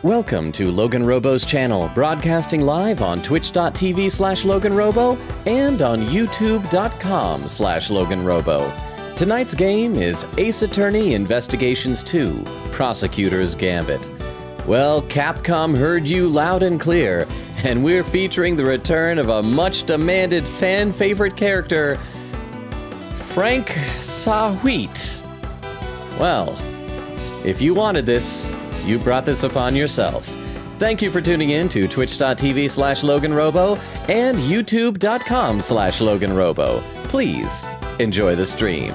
Welcome to LoganRobo's channel, broadcasting live on twitch.tv/LoganRobo and on youtube.com/LoganRobo. Tonight's game is Ace Attorney Investigations 2, Prosecutor's Gambit. Well, Capcom heard you loud and clear, and we're featuring the return of a much-demanded fan-favorite character, Frank Sahwit. Well, if you wanted this, you brought this upon yourself. Thank you for tuning in to twitch.tv/LoganRobo and youtube.com/LoganRobo. Please enjoy the stream.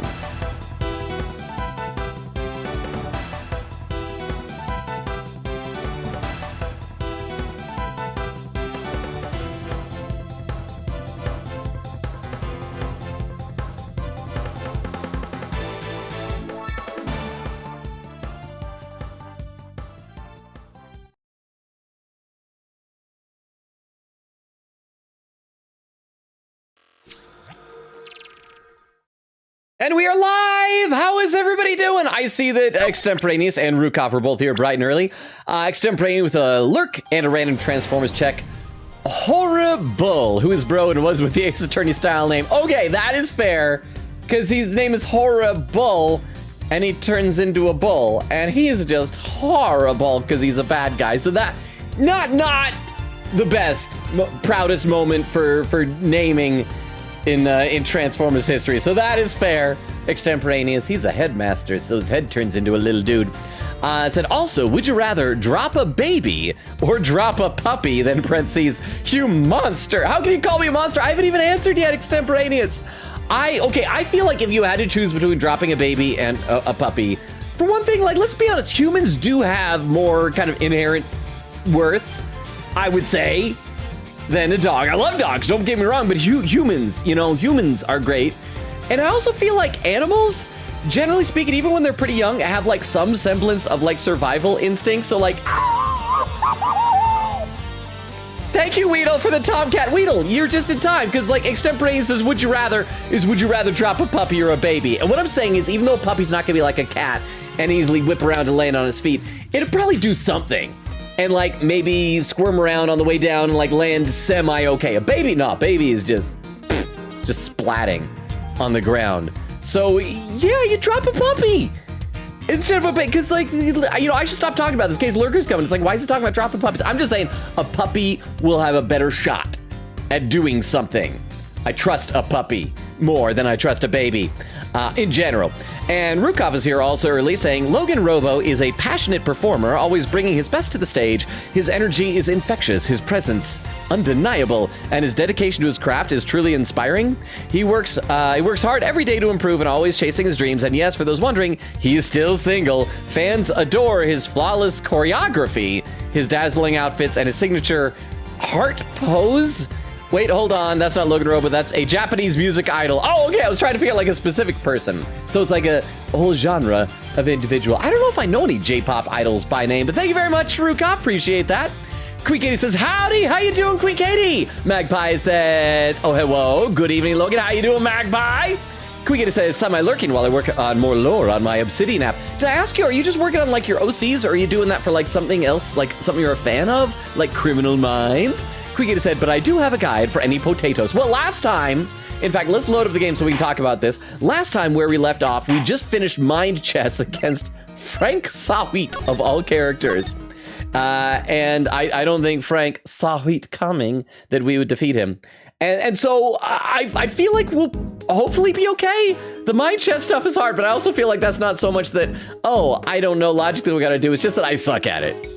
And we are live! How is everybody doing? I see that Extemporaneous and Rukov are both here bright and early. Extemporaneous with a lurk and a random Transformers check. Horrible, who is bro and was with the Ace Attorney style name. Okay, that is fair, because his name is Horrible, and he turns into a bull, and he is just horrible because he's a bad guy. So that, not the best, proudest moment for naming in Transformers history. So that is fair. Extemporaneous, he's a headmaster, so his head turns into a little dude. Said, also, would you rather drop a baby or drop a puppy? Then parentheses, you monster. How can you call me a monster? I haven't even answered yet, Extemporaneous. I feel like if you had to choose between dropping a baby and a puppy, for one thing, like, let's be honest, humans do have more kind of inherent worth, I would say, than a dog. I love dogs, don't get me wrong, but humans, humans are great. And I also feel like animals, generally speaking, even when they're pretty young, have like some semblance of like survival instinct. So like, thank you, Weedle, for the Tomcat. Weedle, you're just in time, because like Extemporaneous says, would you rather drop a puppy or a baby? And what I'm saying is, even though a puppy's not gonna be like a cat and easily whip around and land on his feet, it'd probably do something. And like maybe squirm around on the way down and like land semi-okay. A baby, no, baby is just splatting on the ground. So yeah, you drop a puppy instead of a baby, because like, I should stop talking about this case. Lurker's coming. It's like, why is he talking about dropping puppies? I'm just saying a puppy will have a better shot at doing something. I trust a puppy more than I trust a baby in general. And Rukov is here also early saying, LoganRobo is a passionate performer, always bringing his best to the stage. His energy is infectious, his presence undeniable, and his dedication to his craft is truly inspiring. He works hard every day to improve and always chasing his dreams. And yes, for those wondering, he is still single. Fans adore his flawless choreography, his dazzling outfits, and his signature heart pose. Wait, hold on, that's not LoganRobo, that's a Japanese music idol. Oh, okay, I was trying to figure out like a specific person. So it's like a whole genre of individual. I don't know if I know any J-pop idols by name, but thank you very much, Ruka, appreciate that. Queen Katie says, howdy, how you doing, Queen Katie? Magpie says, oh, hello, good evening, Logan, how you doing, Magpie? Queen Katie says, semi-lurking while I work on more lore on my Obsidian app. Did I ask you, are you just working on like your OCs, or are you doing that for like something else, like something you're a fan of, like Criminal Minds? Queen Katie said, but I do have a guide for any potatoes. Well, last time, in fact, let's load up the game so we can talk about this. Last time where we left off, we just finished mind chess against Frank Sahwit of all characters. And I don't think Frank Sahwit coming that we would defeat him. And so I feel like we'll hopefully be okay. The mind chess stuff is hard, but I also feel like that's not so much that, oh, I don't know logically what we gotta do. It's just that I suck at it.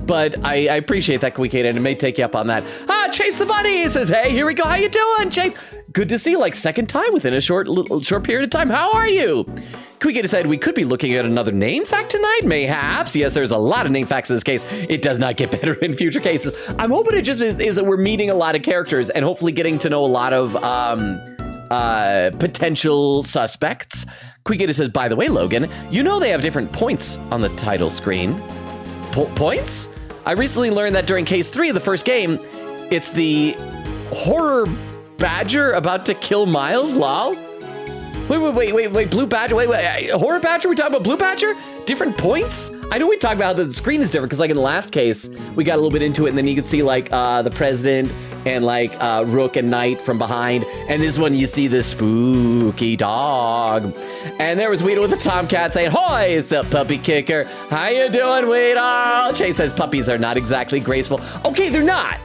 But I appreciate that, Queen Kate, and it may take you up on that. Chase the Bunny says, hey, here we go. How you doing, Chase? Good to see you, like second time within a short period of time. How are you? Queen Kate said we could be looking at another name fact tonight, mayhaps. Yes, there's a lot of name facts in this case. It does not get better in future cases. I'm hoping it just is that we're meeting a lot of characters and hopefully getting to know a lot of potential suspects. Queen Kate says, by the way, Logan, you know they have different points on the title screen. Points? I recently learned that during case 3 of the first game, it's the horror badger about to kill Miles, lol. Wait, Blue Badger, wait, Horror Badger, we talking about Blue Badger? Different points? I know we talked about how the screen is different, because like in the last case, we got a little bit into it, and then you could see like the president and like Rook and Knight from behind, and this one you see the spooky dog. And there was Weedle with the Tomcat saying, "Hoy, it's the puppy kicker. How you doing, Weedle?" Chase says puppies are not exactly graceful. Okay, they're not,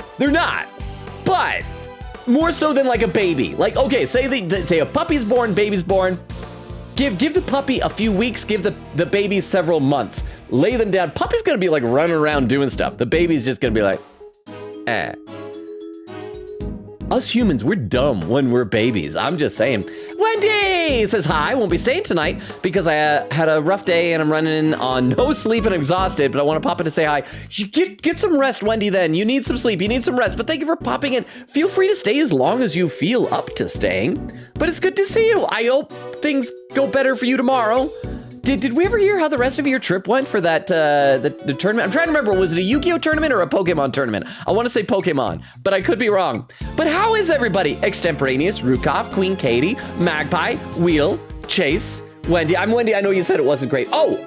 but more so than like a baby. Like, okay, say a puppy's born, baby's born. Give the puppy a few weeks, give the baby several months. Lay them down. Puppy's gonna be like running around doing stuff. The baby's just gonna be like, eh. Us humans, we're dumb when we're babies. I'm just saying. Wendy says, hi, won't be staying tonight because I had a rough day and I'm running on no sleep and I'm exhausted, but I want to pop in to say hi. You get some rest, Wendy, then. You need some sleep, you need some rest, but thank you for popping in. Feel free to stay as long as you feel up to staying, but it's good to see you. I hope things go better for you tomorrow. Did we ever hear how the rest of your trip went for that the tournament? I'm trying to remember, was it a Yu-Gi-Oh tournament or a Pokemon tournament? I want to say Pokemon, but I could be wrong. But how is everybody? Extemporaneous, Rukov, Queen Katie, Magpie, Weedle, Chase, Wendy. I'm Wendy, I know you said it wasn't great. Oh,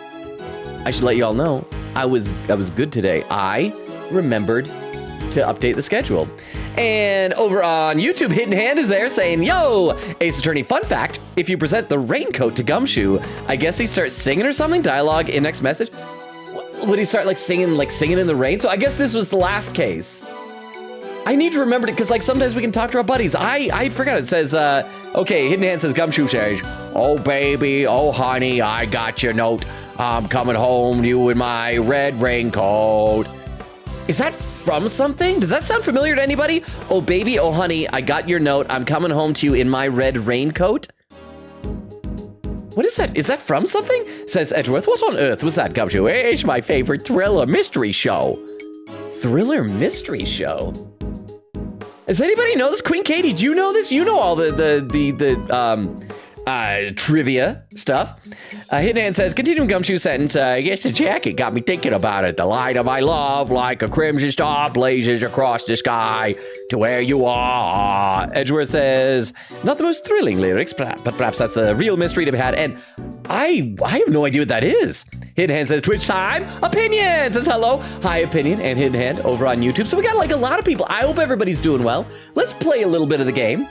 I should let you all know, I was good today. I remembered to update the schedule. And over on YouTube, Hidden Hand is there saying, yo, Ace Attorney, fun fact, if you present the raincoat to Gumshoe, I guess he starts singing or something, dialogue in next message. Would he start like singing in the rain? So I guess this was the last case. I need to remember it because like sometimes we can talk to our buddies. I forgot. It says, okay, Hidden Hand says, Gumshoe says, oh baby, oh honey, I got your note. I'm coming home to you in my red raincoat. Is that from something? Does that sound familiar to anybody? Oh baby, oh honey, I got your note. I'm coming home to you in my red raincoat. What is that? Is that from something? Says Edgeworth. What on earth was that, Gumshoe? It's my favorite thriller mystery show. Thriller mystery show? Does anybody know this? Queen Katie, do you know this? You know all the trivia stuff. Hidden Hand says, continuing Gumshoe sentence, yes, the jacket got me thinking about it. The light of my love, like a crimson star, blazes across the sky to where you are. Edgeworth says, not the most thrilling lyrics, but perhaps that's the real mystery to be had. And I have no idea what that is. Hidden Hand says, Twitch time. Opinion says hello. Hi, Opinion and Hidden Hand over on YouTube. So we got like a lot of people. I hope everybody's doing well. Let's play a little bit of the game.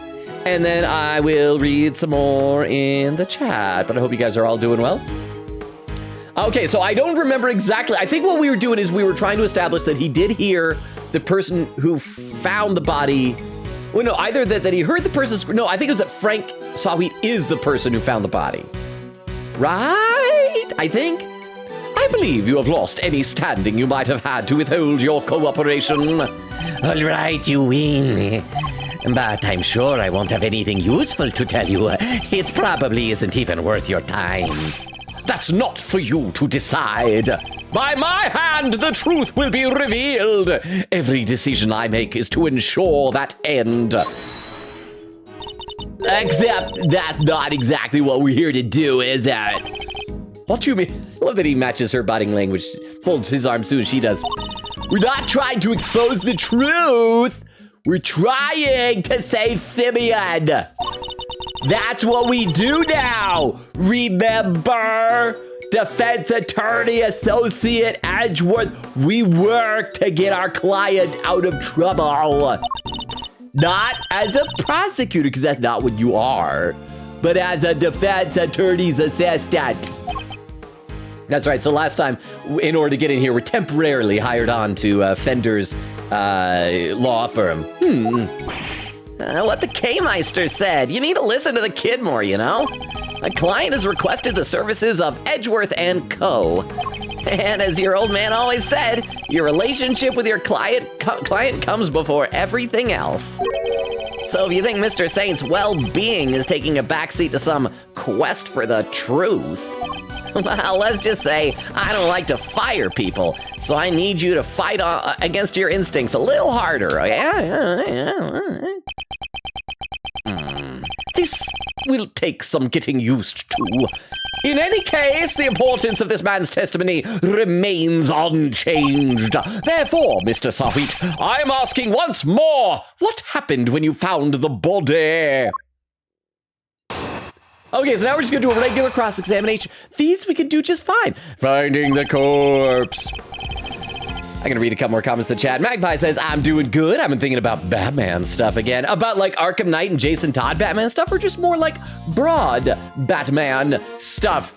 And then I will read some more in the chat, but I hope you guys are all doing well. Okay, so I don't remember exactly. I think what we were doing is we were trying to establish that he did hear the person who found the body. Well, no, either that he heard the person. No, I think it was that Frank Sawheat is the person who found the body. Right? I think. I believe you have lost any standing you might have had to withhold your cooperation. All right, you win. But I'm sure I won't have anything useful to tell you. It probably isn't even worth your time. That's not for you to decide. By my hand, the truth will be revealed. Every decision I make is to ensure that end. Except that's not exactly what we're here to do, is that? What do you mean? I love that he matches her body language, folds his arms soon as she does. We're not trying to expose the truth. We're trying to save Simeon. That's what we do now. Remember? Defense Attorney Associate Edgeworth, we work to get our client out of trouble. Not as a prosecutor, because that's not what you are, but as a defense attorney's assistant. That's right, so last time, in order to get in here, we're temporarily hired on to Fender's law firm. What the K-Meister said. You need to listen to the kid more, you know? A client has requested the services of Edgeworth & Co. And as your old man always said, your relationship with your client comes before everything else. So if you think Mr. Saint's well-being is taking a backseat to some quest for the truth, well, let's just say I don't like to fire people, so I need you to fight against your instincts a little harder. This will take some getting used to. In any case, the importance of this man's testimony remains unchanged. Therefore, Mr. Sawheat, I'm asking once more, what happened when you found the body? Okay, so now we're just gonna do a regular cross-examination. These we can do just fine. Finding the corpse. I'm gonna read a couple more comments to the chat. Magpie says, I'm doing good. I've been thinking about Batman stuff again. About like Arkham Knight and Jason Todd Batman stuff, or just more like broad Batman stuff.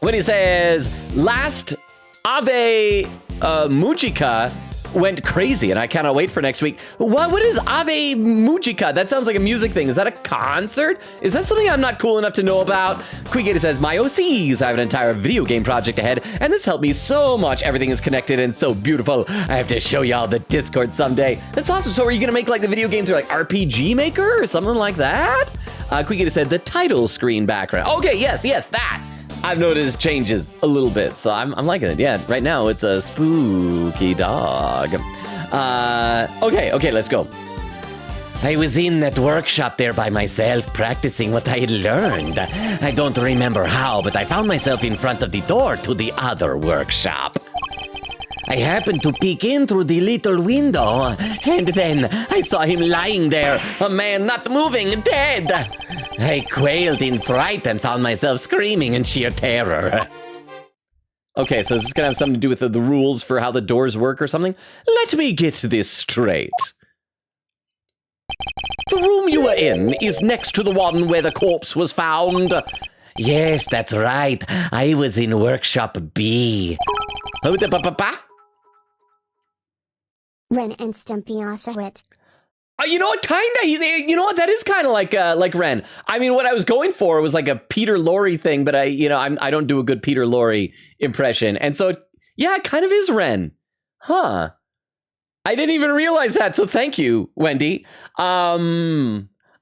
When he says, last Ave Mujica went crazy, and I cannot wait for next week. What is Ave Mujica? That sounds like a music thing. Is that a concert? Is that something I'm not cool enough to know about? Queegator says, my OCs, I have an entire video game project ahead, and this helped me so much. Everything is connected and so beautiful. I have to show y'all the Discord someday. That's awesome. So are you gonna make like the video game through like RPG Maker or something like that? Queegator said, the title screen background. Okay, yes, that. I've noticed changes a little bit, so I'm liking it. Yeah, right now it's a spooky dog. Okay, let's go. I was in that workshop there by myself, practicing what I had learned. I don't remember how, but I found myself in front of the door to the other workshop. I happened to peek in through the little window, and then I saw him lying there, a man not moving, dead. I quailed in fright and found myself screaming in sheer terror. Okay, so is this gonna have something to do with the rules for how the doors work or something? Let me get this straight. The room you were in is next to the one where the corpse was found. Yes, that's right. I was in workshop B. Ren and Stimpy also it. You know what? Kinda. You know what? That is kind of like Ren. I mean, what I was going for was like a Peter Lorre thing, but I don't do a good Peter Lorre impression, and so yeah, it kind of is Ren. Huh? I didn't even realize that. So thank you, Wendy.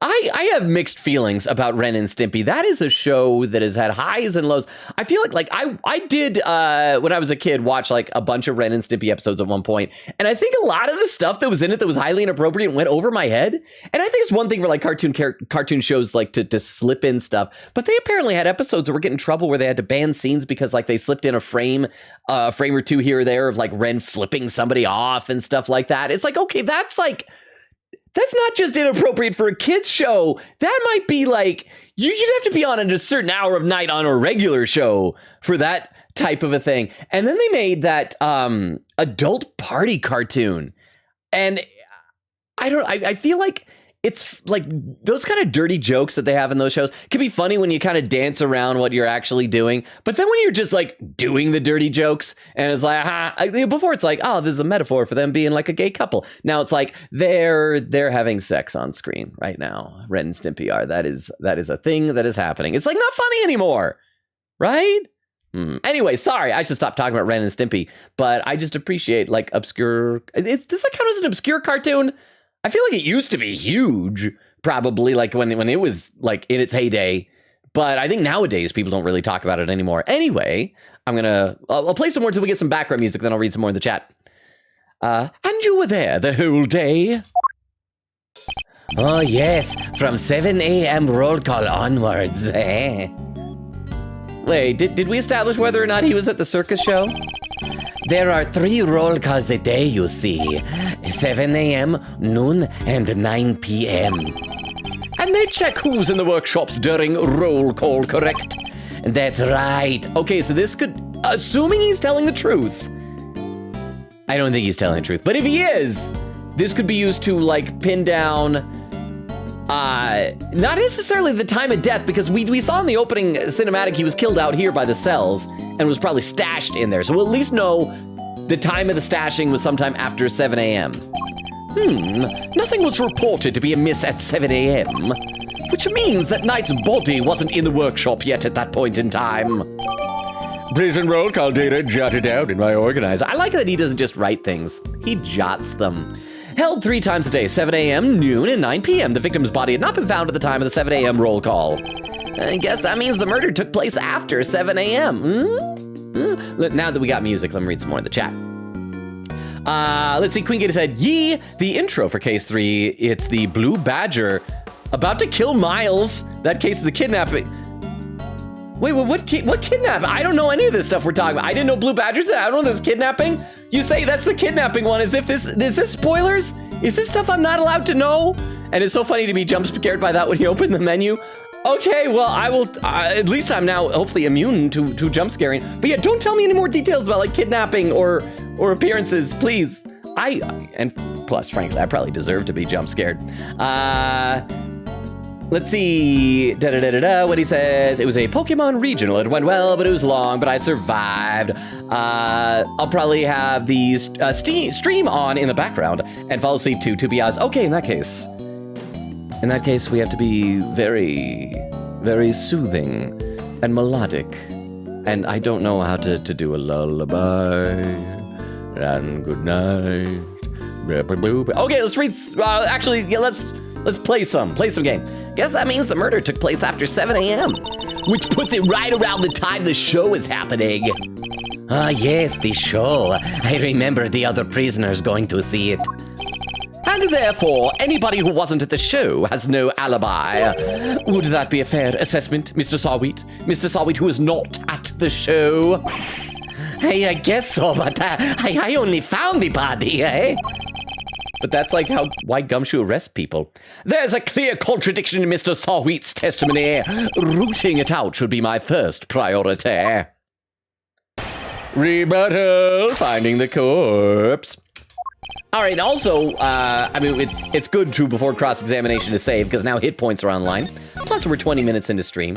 I have mixed feelings about Ren and Stimpy. That is a show that has had highs and lows. I feel like I did when I was a kid watch like a bunch of Ren and Stimpy episodes at one point, and I think a lot of the stuff that was in it that was highly inappropriate went over my head. And I think it's one thing for like cartoon shows like to slip in stuff, but they apparently had episodes that were getting in trouble where they had to ban scenes because like they slipped in a frame or two here or there of like Ren flipping somebody off and stuff like that. It's like, okay, that's not just inappropriate for a kid's show. That might be like, you'd have to be on at a certain hour of night on a regular show for that type of a thing. And then they made that adult party cartoon. And I feel like it's like those kind of dirty jokes that they have in those shows can be funny when you kind of dance around what you're actually doing. But then when you're just like doing the dirty jokes and it's like, before it's like, oh, this is a metaphor for them being like a gay couple. Now it's like they're having sex on screen right now. Ren and Stimpy are. That is a thing that is happening. It's like not funny anymore, right? Anyway, sorry, I should stop talking about Ren and Stimpy, but I just appreciate like obscure. Does that count as an obscure cartoon? I feel like it used to be huge, probably like when it was like in its heyday. But I think nowadays people don't really talk about it anymore. Anyway, I'll play some more until we get some background music, then I'll read some more in the chat. And you were there the whole day? Oh yes, from 7 a.m. roll call onwards. Wait, did we establish whether or not he was at the circus show? There are 3 roll calls a day, you see. 7 a.m., noon, and 9 p.m. And they check who's in the workshops during roll call, correct? That's right. Okay, so this could, assuming he's telling the truth. I don't think he's telling the truth, but if he is, this could be used to like pin down not necessarily the time of death, because we saw in the opening cinematic he was killed out here by the cells and was probably stashed in there. So we'll at least know the time of the stashing was sometime after 7 a.m. Nothing was reported to be amiss at 7 a.m., which means that Knight's body wasn't in the workshop yet at that point in time. Prison roll call data jotted out in my organizer. I like that he doesn't just write things, he jots them. Held 3 times a day, 7 a.m., noon, and 9 p.m. The victim's body had not been found at the time of the 7 a.m. roll call. I guess that means the murder took place after 7 a.m. Now that we got music, let me read some more in the chat. Let's see, Queen Gator said, yee, the intro for case 3, it's the Blue Badger about to kill Miles. That case of the kidnapping. Wait, what kidnapping? I don't know any of this stuff we're talking about. I didn't know Blue Badgers. I don't know there's kidnapping. You say that's the kidnapping one, as if is this spoilers? Is this stuff I'm not allowed to know? And it's so funny to be jump scared by that when you open the menu. Okay, well, I will, at least I'm now hopefully immune to jump scaring. But yeah, don't tell me any more details about like kidnapping or appearances, please. And plus, frankly, I probably deserve to be jump scared. Let's see, what he says. It was a Pokemon regional. It went well, but it was long, but I survived. I'll probably have the stream on in the background and fall asleep too, to be honest. Okay, in that case, we have to be very, very soothing and melodic. And I don't know how to do a lullaby. And good night. Okay, let's read. Actually, yeah, let's play some game. Guess that means the murder took place after 7 a.m., which puts it right around the time the show is happening. Ah, yes, the show. I remember the other prisoners going to see it. And therefore, anybody who wasn't at the show has no alibi. Would that be a fair assessment, Mr. Sawwheat? Mr. Sawwheat, who is not at the show? Hey, I guess so, but I only found the body, eh? But that's like why Gumshoe arrests people. There's a clear contradiction in Mr. Sawwheat's testimony. Rooting it out should be my first priority. Rebuttal, finding the corpse. All right, also, I mean, it's good to, before cross-examination is saved, because now hit points are online. Plus, we're 20 minutes into stream.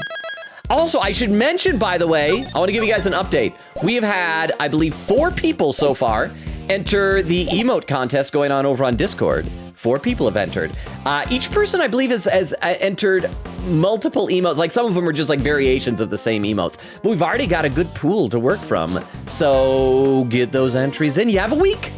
Also, I should mention, by the way, I want to give you guys an update. We have had, I believe, 4 people so far enter the emote contest going on over on Discord. 4 people have entered. Each person, I believe, has entered multiple emotes. Like, some of them are just like variations of the same emotes. But we've already got a good pool to work from. So get those entries in. You have a week.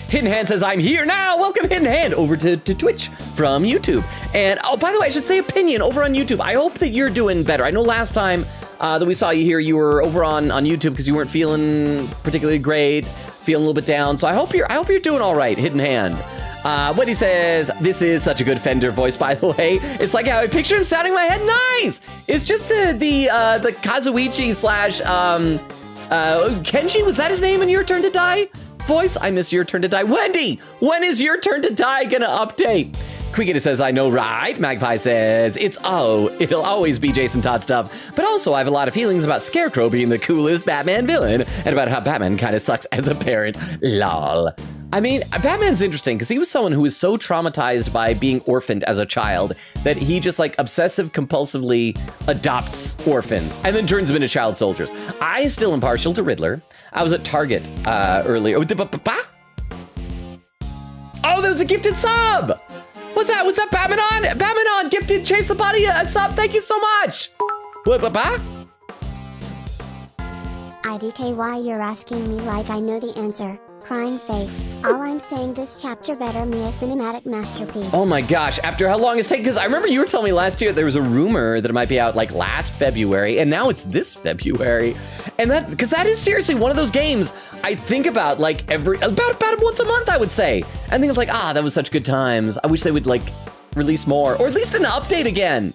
Hidden Hand says, I'm here now. Welcome, Hidden Hand, over to Twitch from YouTube. And, oh, by the way, I should say Opinion over on YouTube. I hope that you're doing better. I know last time that we saw you here, you were over on YouTube because you weren't feeling particularly great, feeling a little bit down. So I hope you're doing all right, Hidden Hand. What he says, this is such a good Fender voice, by the way. It's like how I picture him sounding in my head. Nice. It's just the Kazuichi slash Kenji. Was that his name in Your Turn to Die voice? I miss Your Turn to Die. Wendy, when is Your Turn to Die gonna update? Quickity says, I know, right? Magpie says, it'll always be Jason Todd stuff. But also, I have a lot of feelings about Scarecrow being the coolest Batman villain and about how Batman kind of sucks as a parent. Lol. I mean, Batman's interesting because he was someone who was so traumatized by being orphaned as a child that he just like obsessive compulsively adopts orphans and then turns them into child soldiers. I still am partial to Riddler. I was at Target earlier. Oh, there was a gifted sub. What's that? What's up, Batman on? Batman on, gifted Chase the Body sub. Thank you so much. What, IDK, why you're asking me like I know the answer. Crying face. All I'm saying, this chapter better me a cinematic masterpiece. Oh my gosh, after how long it's taken? Because I remember you were telling me last year there was a rumor that it might be out like last February, and now it's this February. And because that is seriously one of those games I think about like about once a month, I would say. And think it's like, that was such good times. I wish they would like release more, or at least an update again.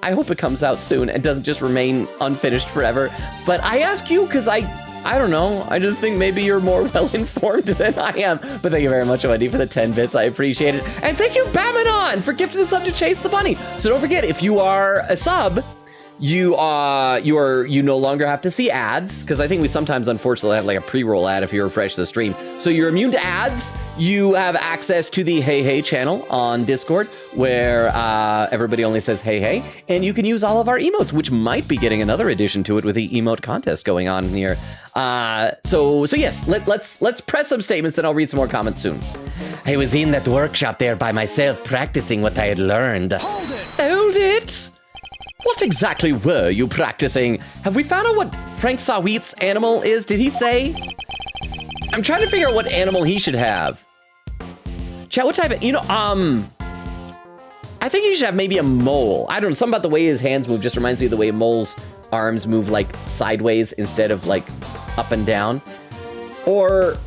I hope it comes out soon and doesn't just remain unfinished forever. But I ask you because I don't know. I just think maybe you're more well-informed than I am. But thank you very much, Wendy, for the 10 bits. I appreciate it. And thank you, Bamanon, for gifting a sub to Chase the Bunny. So don't forget, if you are a sub, you no longer have to see ads, because I think we sometimes unfortunately have like a pre-roll ad if you refresh the stream. So you're immune to ads. You have access to the Hey Hey channel on Discord, where everybody only says hey hey, and you can use all of our emotes, which might be getting another addition to it with the emote contest going on here. So yes, let's press some statements, then I'll read some more comments soon. I was in that workshop there by myself, practicing what I had learned. Hold it. What exactly were you practicing? Have we found out what Frank Sawwheat's animal is? Did he say? I'm trying to figure out what animal he should have. Chat, what type of, I think he should have maybe a mole. I don't know, something about the way his hands move just reminds me of the way a mole's arms move like sideways instead of like up and down. Or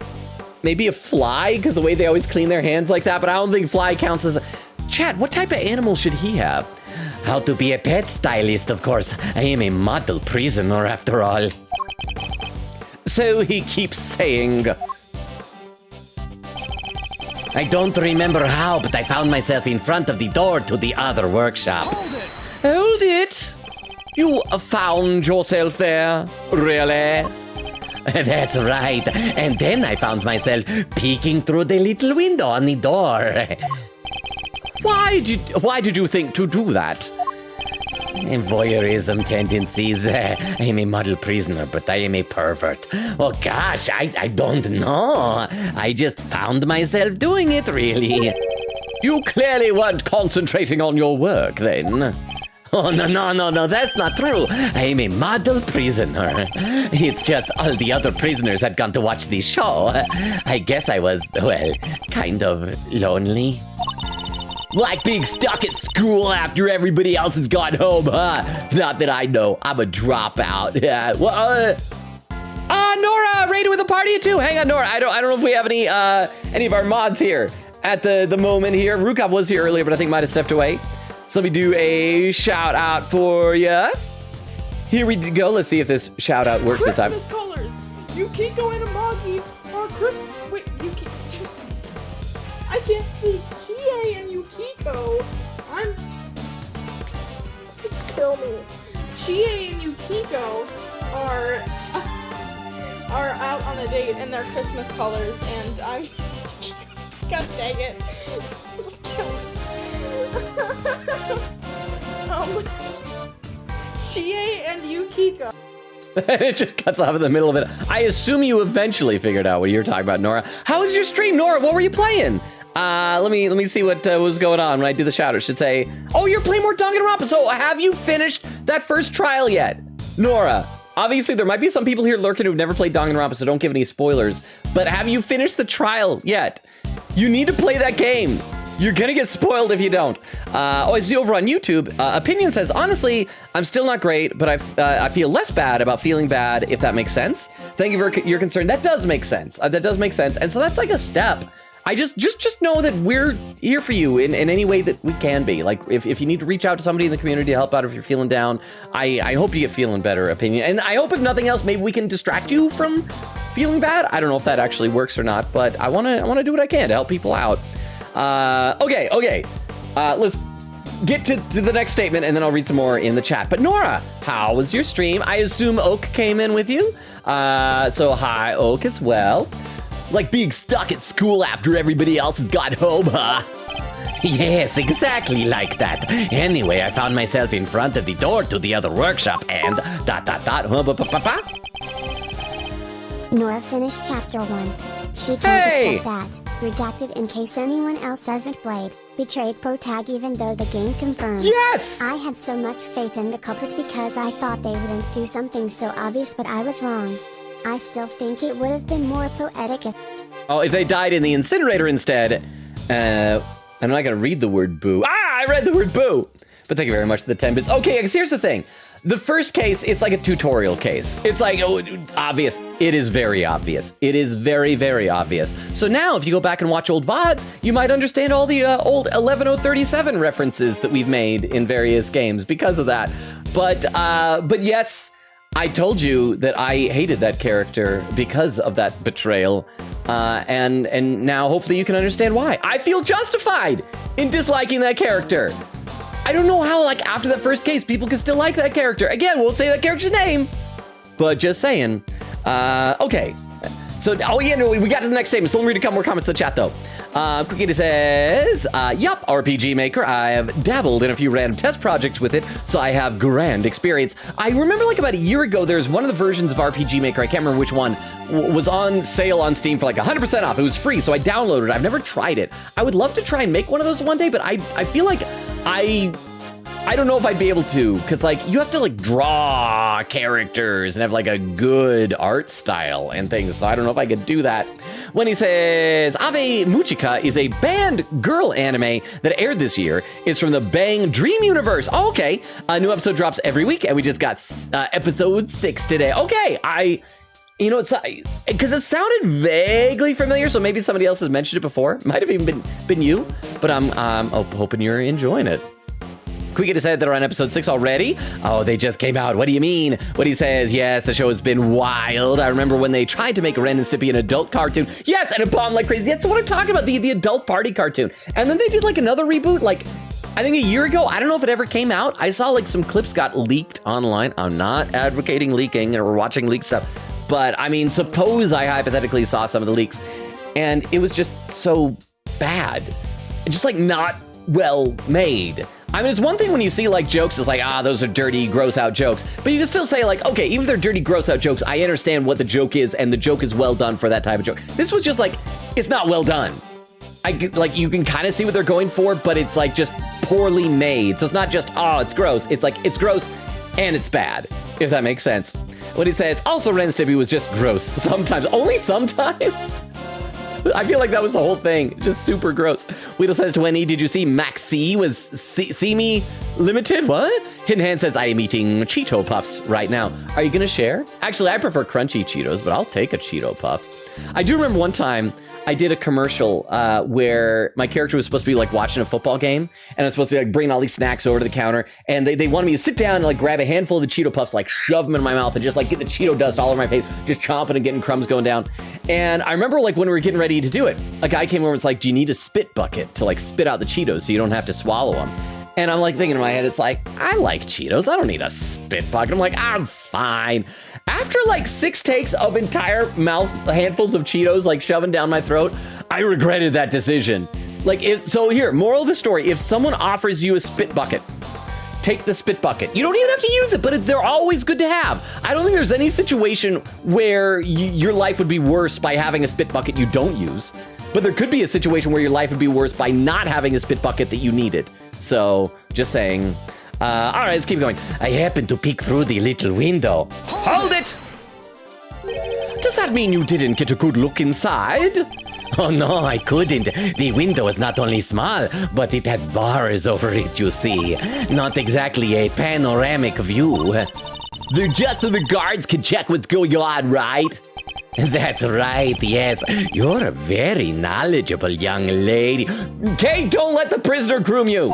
maybe a fly, because the way they always clean their hands like that, but I don't think fly counts as Chat, what type of animal should he have? How to be a pet stylist, of course. I am a model prisoner after all. So he keeps saying. I I don't remember how, but I found myself in front of the door to the other workshop. Hold it! You found yourself there? Really? That's right. And then I found myself peeking through the little window on the door. Why did you think to do that? Voyeurism tendencies. I'm a model prisoner, but I am a pervert. Oh gosh, I don't know. I just found myself doing it, really. You clearly weren't concentrating on your work then. Oh, no, that's not true. I am a model prisoner. It's just all the other prisoners had gone to watch the show. I guess I was, well, kind of lonely. Like being stuck at school after everybody else has gone home, huh? Not that I know. I'm a dropout. Yeah. Nora, raided with a party too. Hang on, Nora. I don't know if we have any of our mods here at the moment here. Rukov was here earlier, but I think might have stepped away. So let me do a shout out for ya. Here we go. Let's see if this shout out works this time. Christmas colors. Yukiko and Amagi are Christmas. Wait, I can't speak. Kie and Yukiko. Kill me. Chie and Yukiko are out on a date in their Christmas colors, and I'm. God dang it! Just kill me. Chie and Yukiko. It just cuts off in the middle of it. I assume you eventually figured out what you're talking about, Nora. How was your stream, Nora? What were you playing? Let me see what was going on when I do the shout. It should say, oh, you're playing more Danganronpa. So have you finished that first trial yet? Nora, obviously there might be some people here lurking who've never played Danganronpa, so don't give any spoilers. But have you finished the trial yet? You need to play that game. You're gonna get spoiled if you don't. I see over on YouTube, Opinion says, honestly, I'm still not great, but I feel less bad about feeling bad, if that makes sense. Thank you for your concern. That does make sense. That does make sense. And so that's like a step. I just know that we're here for you in any way that we can be. Like if you need to reach out to somebody in the community to help out if you're feeling down, I hope you get feeling better, Opinion. And I hope if nothing else, maybe we can distract you from feeling bad. I don't know if that actually works or not, but I wanna do what I can to help people out. Okay. Let's get to the next statement and then I'll read some more in the chat. But Nora, how was your stream? I assume Oak came in with you. So hi, Oak, as well. Like being stuck at school after everybody else has gone home, huh? Yes, exactly like that. Anyway, I found myself in front of the door to the other workshop and ... Nora finished chapter 1. She can't accept that. Redacted in case anyone else hasn't played. Betrayed Protag even though the game confirmed. Yes! I had so much faith in the culprit because I thought they wouldn't do something so obvious, but I was wrong. I still think it would have been more poetic if... Oh, if they died in the incinerator instead. I'm not gonna read the word boo. I read the word boo! But thank you very much for the 10 bits. Okay, because here's the thing. The first case, it's like a tutorial case. It's like, oh, it's obvious. It is very obvious. It is very, very obvious. So now, if you go back and watch old VODs, you might understand all the old 11037 references that we've made in various games because of that. But yes, I told you that I hated that character because of that betrayal. And now hopefully you can understand why. I feel justified in disliking that character. I don't know how, like, after that first case, people can still like that character. Again, we'll say that character's name, but just saying. Okay. So, oh yeah, no, we got to the next statement. So let me read a couple more comments to the chat, though. Quickity says, yup, RPG Maker. I have dabbled in a few random test projects with it, so I have grand experience. I remember, like, about a year ago, there's one of the versions of RPG Maker, I can't remember which one, was on sale on Steam for like 100% off. It was free, so I downloaded it. I've never tried it. I would love to try and make one of those one day, but I feel like I don't know if I'd be able to, because like you have to like draw characters and have like a good art style and things, so I don't know if I could do that. When he says, Ave Muchika is a banned girl anime that aired this year. It's from the Bang Dream universe. Oh, okay. A new episode drops every week, and we just got episode 6 today. Okay, you know, it's because it sounded vaguely familiar, so maybe somebody else has mentioned it before. Might have even been you, but I'm hoping you're enjoying it. Quick said they're on episode 6 already. Oh, they just came out. What do you mean? What he says, yes, the show has been wild. I remember when they tried to make Ren and Stimpy an adult cartoon. Yes, and it bombed like crazy. That's what I'm talking about, the adult party cartoon. And then they did like another reboot, like I think a year ago. I don't know if it ever came out. I saw like some clips got leaked online. I'm not advocating leaking or watching leaked stuff, but I mean, suppose I hypothetically saw some of the leaks and it was just so bad. Just like not well made. I mean, it's one thing when you see like jokes, it's like, those are dirty, gross out jokes. But you can still say like, okay, even if they're dirty, gross out jokes, I understand what the joke is and the joke is well done for that type of joke. This was just like, it's not well done. Like you can kind of see what they're going for, but it's like just poorly made. So it's not just, it's gross. It's like, it's gross and it's bad, if that makes sense. What he says, also Ren and Stimpy was just gross sometimes, only sometimes. I feel like that was the whole thing. Just super gross. Weedle says to Wendy, did you see Maxi with See Me Limited? What? Hidden Hand says, I am eating Cheeto Puffs right now. Are you gonna share? Actually, I prefer crunchy Cheetos, but I'll take a Cheeto Puff. I do remember one time I did a commercial where my character was supposed to be like watching a football game, and I was supposed to like bring all these snacks over to the counter, and they wanted me to sit down and like grab a handful of the Cheeto Puffs, like shove them in my mouth and just like get the Cheeto dust all over my face, just chomping and getting crumbs going down. And I remember like when we were getting ready to do it, a guy came over and was like, do you need a spit bucket to like spit out the Cheetos so you don't have to swallow them? And I'm like thinking in my head, it's like, I like Cheetos. I don't need a spit bucket. I'm like, I'm fine. After like 6 takes of entire mouth handfuls of Cheetos like shoving down my throat, I regretted that decision. Like, so here, moral of the story, if someone offers you a spit bucket, take the spit bucket. You don't even have to use it, but they're always good to have. I don't think there's any situation where your life would be worse by having a spit bucket you don't use, but there could be a situation where your life would be worse by not having a spit bucket that you needed. So, just saying. All right, let's keep going. I happened to peek through the little window. Hold it! Does that mean you didn't get a good look inside? Oh no, I couldn't. The window is not only small, but it had bars over it, you see. Not exactly a panoramic view. They're just so the guards can check what's going on, right? That's right, yes. You're a very knowledgeable young lady. Okay, don't let the prisoner groom you.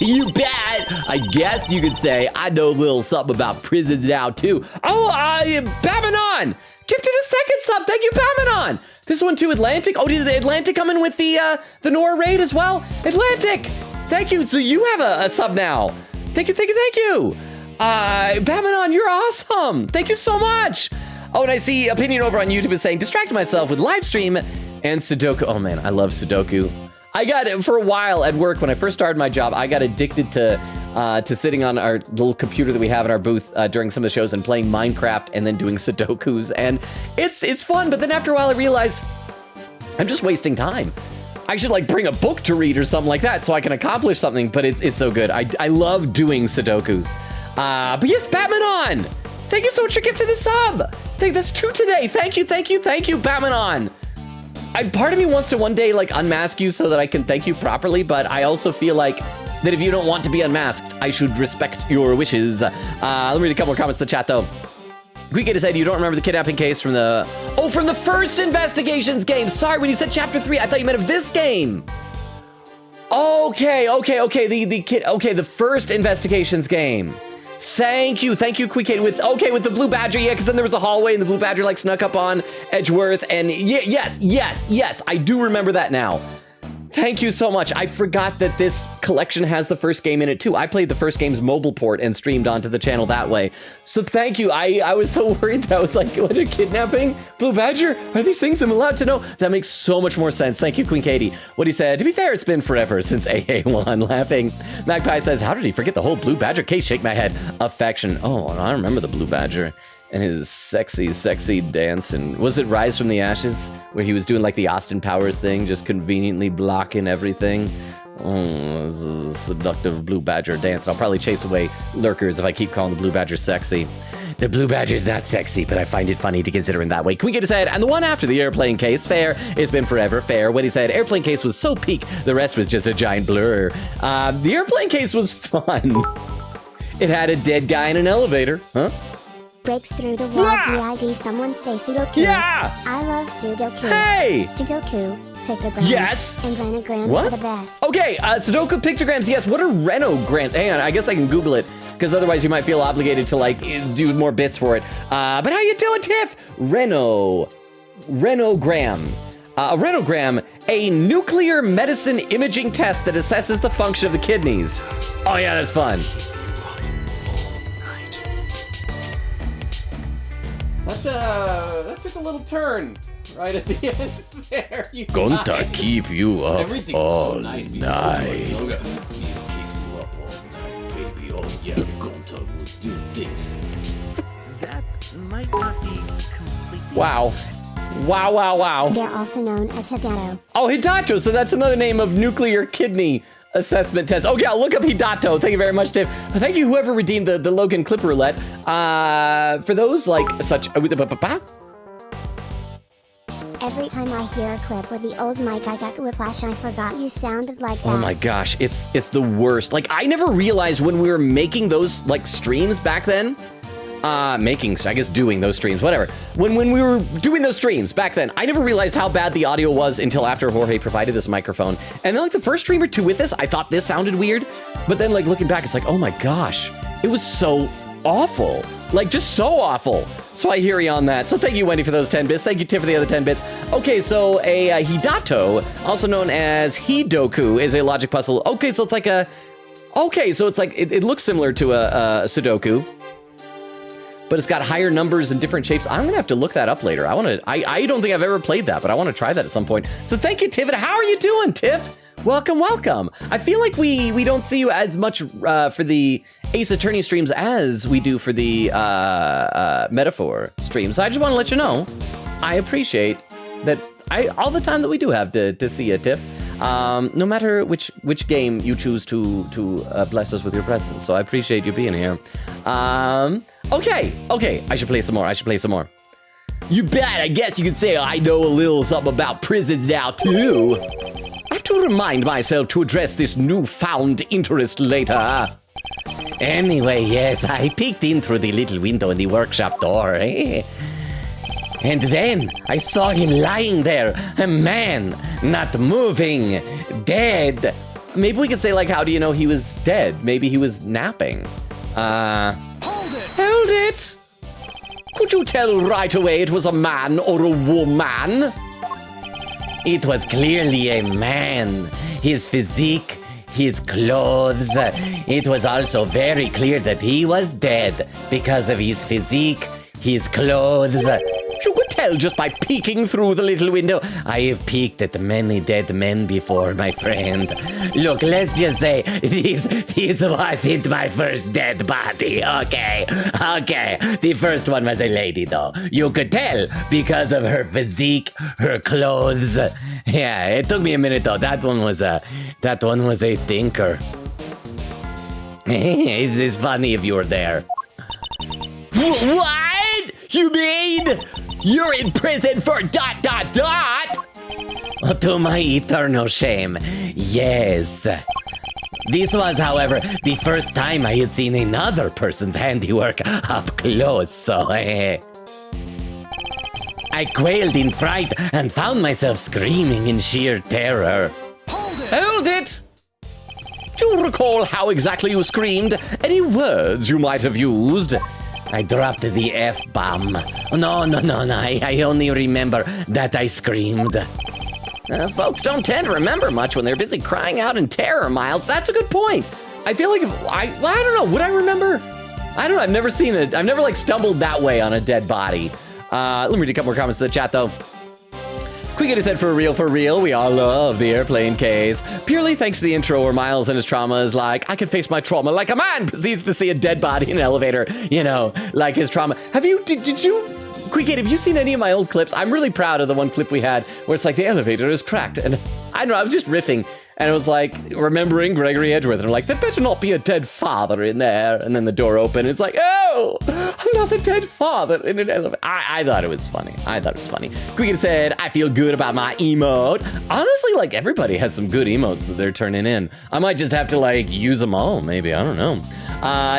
You bet. I guess you could say I know a little something about prisons now, too. Oh, Bamanon! Gifted a second sub. Thank you, Bamanon. This one, too, Atlantic. Oh, did the Atlantic come in with the Nora raid as well? Atlantic! Thank you. So you have a sub now. Thank you, thank you, thank you. Bamanon, you're awesome. Thank you so much. Oh, and I see Opinion over on YouTube is saying, distracted myself with live stream and Sudoku. Oh, man, I love Sudoku. I got it for a while at work when I first started my job. I got addicted to sitting on our little computer that we have in our booth during some of the shows and playing Minecraft and then doing Sudokus. And it's fun, but then after a while I realized I'm just wasting time. I should like bring a book to read or something like that so I can accomplish something, but it's so good. I love doing Sudokus. But yes, Batmanon! Thank you so much for gifting the sub! That's 2 today. Thank you, Batmanon! Part of me wants to one day like unmask you so that I can thank you properly, but I also feel like that if you don't want to be unmasked, I should respect your wishes. Let me read a couple of comments in the chat though. Quick said you don't remember the kidnapping case from the first investigations game. Sorry, when you said chapter 3, I thought you meant of this game. Okay. The first investigations game. Thank you, Quick with the Blue Badger, yeah, because then there was a hallway and the Blue Badger like snuck up on Edgeworth, and yes, I do remember that now. Thank you so much. I forgot that this collection has the first game in it too. I played the first game's mobile port and streamed onto the channel that way. So thank you. I was so worried that I was like, what, a kidnapping? Blue Badger? Are these things I'm allowed to know? That makes so much more sense. Thank you, Queen Katie. What he said, to be fair, it's been forever since AA1. Laughing. Magpie says, how did he forget the whole Blue Badger case? Shake my head. Affection. Oh, I remember the Blue Badger. And his sexy dance, and was it Rise from the Ashes, where he was doing like the Austin Powers thing, just conveniently blocking everything? Oh, it was a seductive Blue Badger dance. I'll probably chase away lurkers if I keep calling the Blue Badger sexy. The Blue Badger's not sexy, but I find it funny to consider him that way. Can we get his head? And the one after the airplane case, fair. It's been forever, fair. When he said airplane case was so peak, the rest was just a giant blur. The airplane case was fun. It had a dead guy in an elevator, huh? Breaks through the wall. DID. Someone say Sudoku. Yeah! I love Sudoku. Hey! Sudoku. pictograms, Yes. and renograms What? are the best. Okay, Sudoku pictograms, yes. What are renograms? Hang on, I guess I can Google it, because otherwise you might feel obligated to, like, do more bits for it. But how you doing, Tiff? Renogram. A renogram, a nuclear medicine imaging test that assesses the function of the kidneys. Oh yeah, that's fun. That took a little turn right at the end there. Gunta keep you up Everything all was so nice. night. So good. He'll keep you up all night, baby. Oh yeah, Gunta will do things. That might not be completely. Wow. Wow. They're also known as Hidato. Oh, Hidato. So that's another name of nuclear kidney assessment test. Okay, I'll look up Hidato. Thank you very much, Tiff. Thank you, whoever redeemed the Logan Clip Roulette. For those like such. Every time I hear a clip with the old mic, I got whiplash. I forgot you sounded like that. Oh my gosh, it's the worst. Like, I never realized when we were making those like streams back then. Doing those streams, whatever. When we were doing those streams back then, I never realized how bad the audio was until after Jorge provided this microphone. And then like the first stream or two with this, I thought this sounded weird. But then like looking back, it's like, oh my gosh, it was so awful. Like just so awful. So I hear you on that. So thank you, Wendy, for those 10 bits. Thank you, Tiff, for the other 10 bits. Okay, so a Hidato, also known as Hidoku, is a logic puzzle. Okay, so it's like it looks similar to a Sudoku. But it's got higher numbers and different shapes. I'm gonna have to look that up later. I don't think I've ever played that, but I want to try that at some point. So thank you, Tiff. How are you doing, Tiff? Welcome. I feel like we don't see you as much for the Ace Attorney streams as we do for the Metaphor streams. So I just want to let you know, I appreciate that all the time that we do have to see you, Tiff. No matter which game you choose to bless us with your presence. So I appreciate you being here. Okay. I should play some more. You bet. I guess you could say I know a little something about prisons now, too. I have to remind myself to address this newfound interest later. Anyway, yes, I peeked in through the little window in the workshop door, eh? And then I saw him lying there, a man, not moving, dead. Maybe we could say, like, how do you know he was dead? Maybe he was napping. Hold it! Could you tell right away it was a man or a woman? It was clearly a man. His physique, his clothes. It was also very clear that he was dead because of his physique, his clothes. You could tell just by peeking through the little window. I have peeked at many dead men before, my friend. Look, let's just say this wasn't my first dead body, okay? The first one was a lady, though. You could tell because of her physique, her clothes. Yeah, it took me a minute, though. That one was a thinker. It's funny if you were there. What? You mean you're in prison for ... To my eternal shame, yes. This was, however, the first time I had seen another person's handiwork up close, so I quailed in fright and found myself screaming in sheer terror. Hold it! Do you recall how exactly you screamed? Any words you might have used? I dropped the F-bomb. No, I only remember that I screamed. Folks don't tend to remember much when they're busy crying out in terror, Miles. That's a good point. I feel like I don't know, would I remember? I don't know, I've never seen it. I've never like stumbled that way on a dead body. Let me read a couple more comments to the chat though. Quiggity said, for real, we all love the airplane case. Purely thanks to the intro where Miles and his trauma is like, I can face my trauma like a man proceeds to see a dead body in an elevator, you know, like his trauma. Did you, Quiggity, have you seen any of my old clips? I'm really proud of the one clip we had where it's like the elevator is cracked. And I don't know, I was just riffing. And it was like, remembering Gregory Edgeworth. And I'm like, there better not be a dead father in there. And then the door opened. It's like, oh, another dead father in an elevator. I thought it was funny. Quiggity said, I feel good about my emote. Honestly, like, everybody has some good emotes that they're turning in. I might just have to, like, use them all, maybe. I don't know.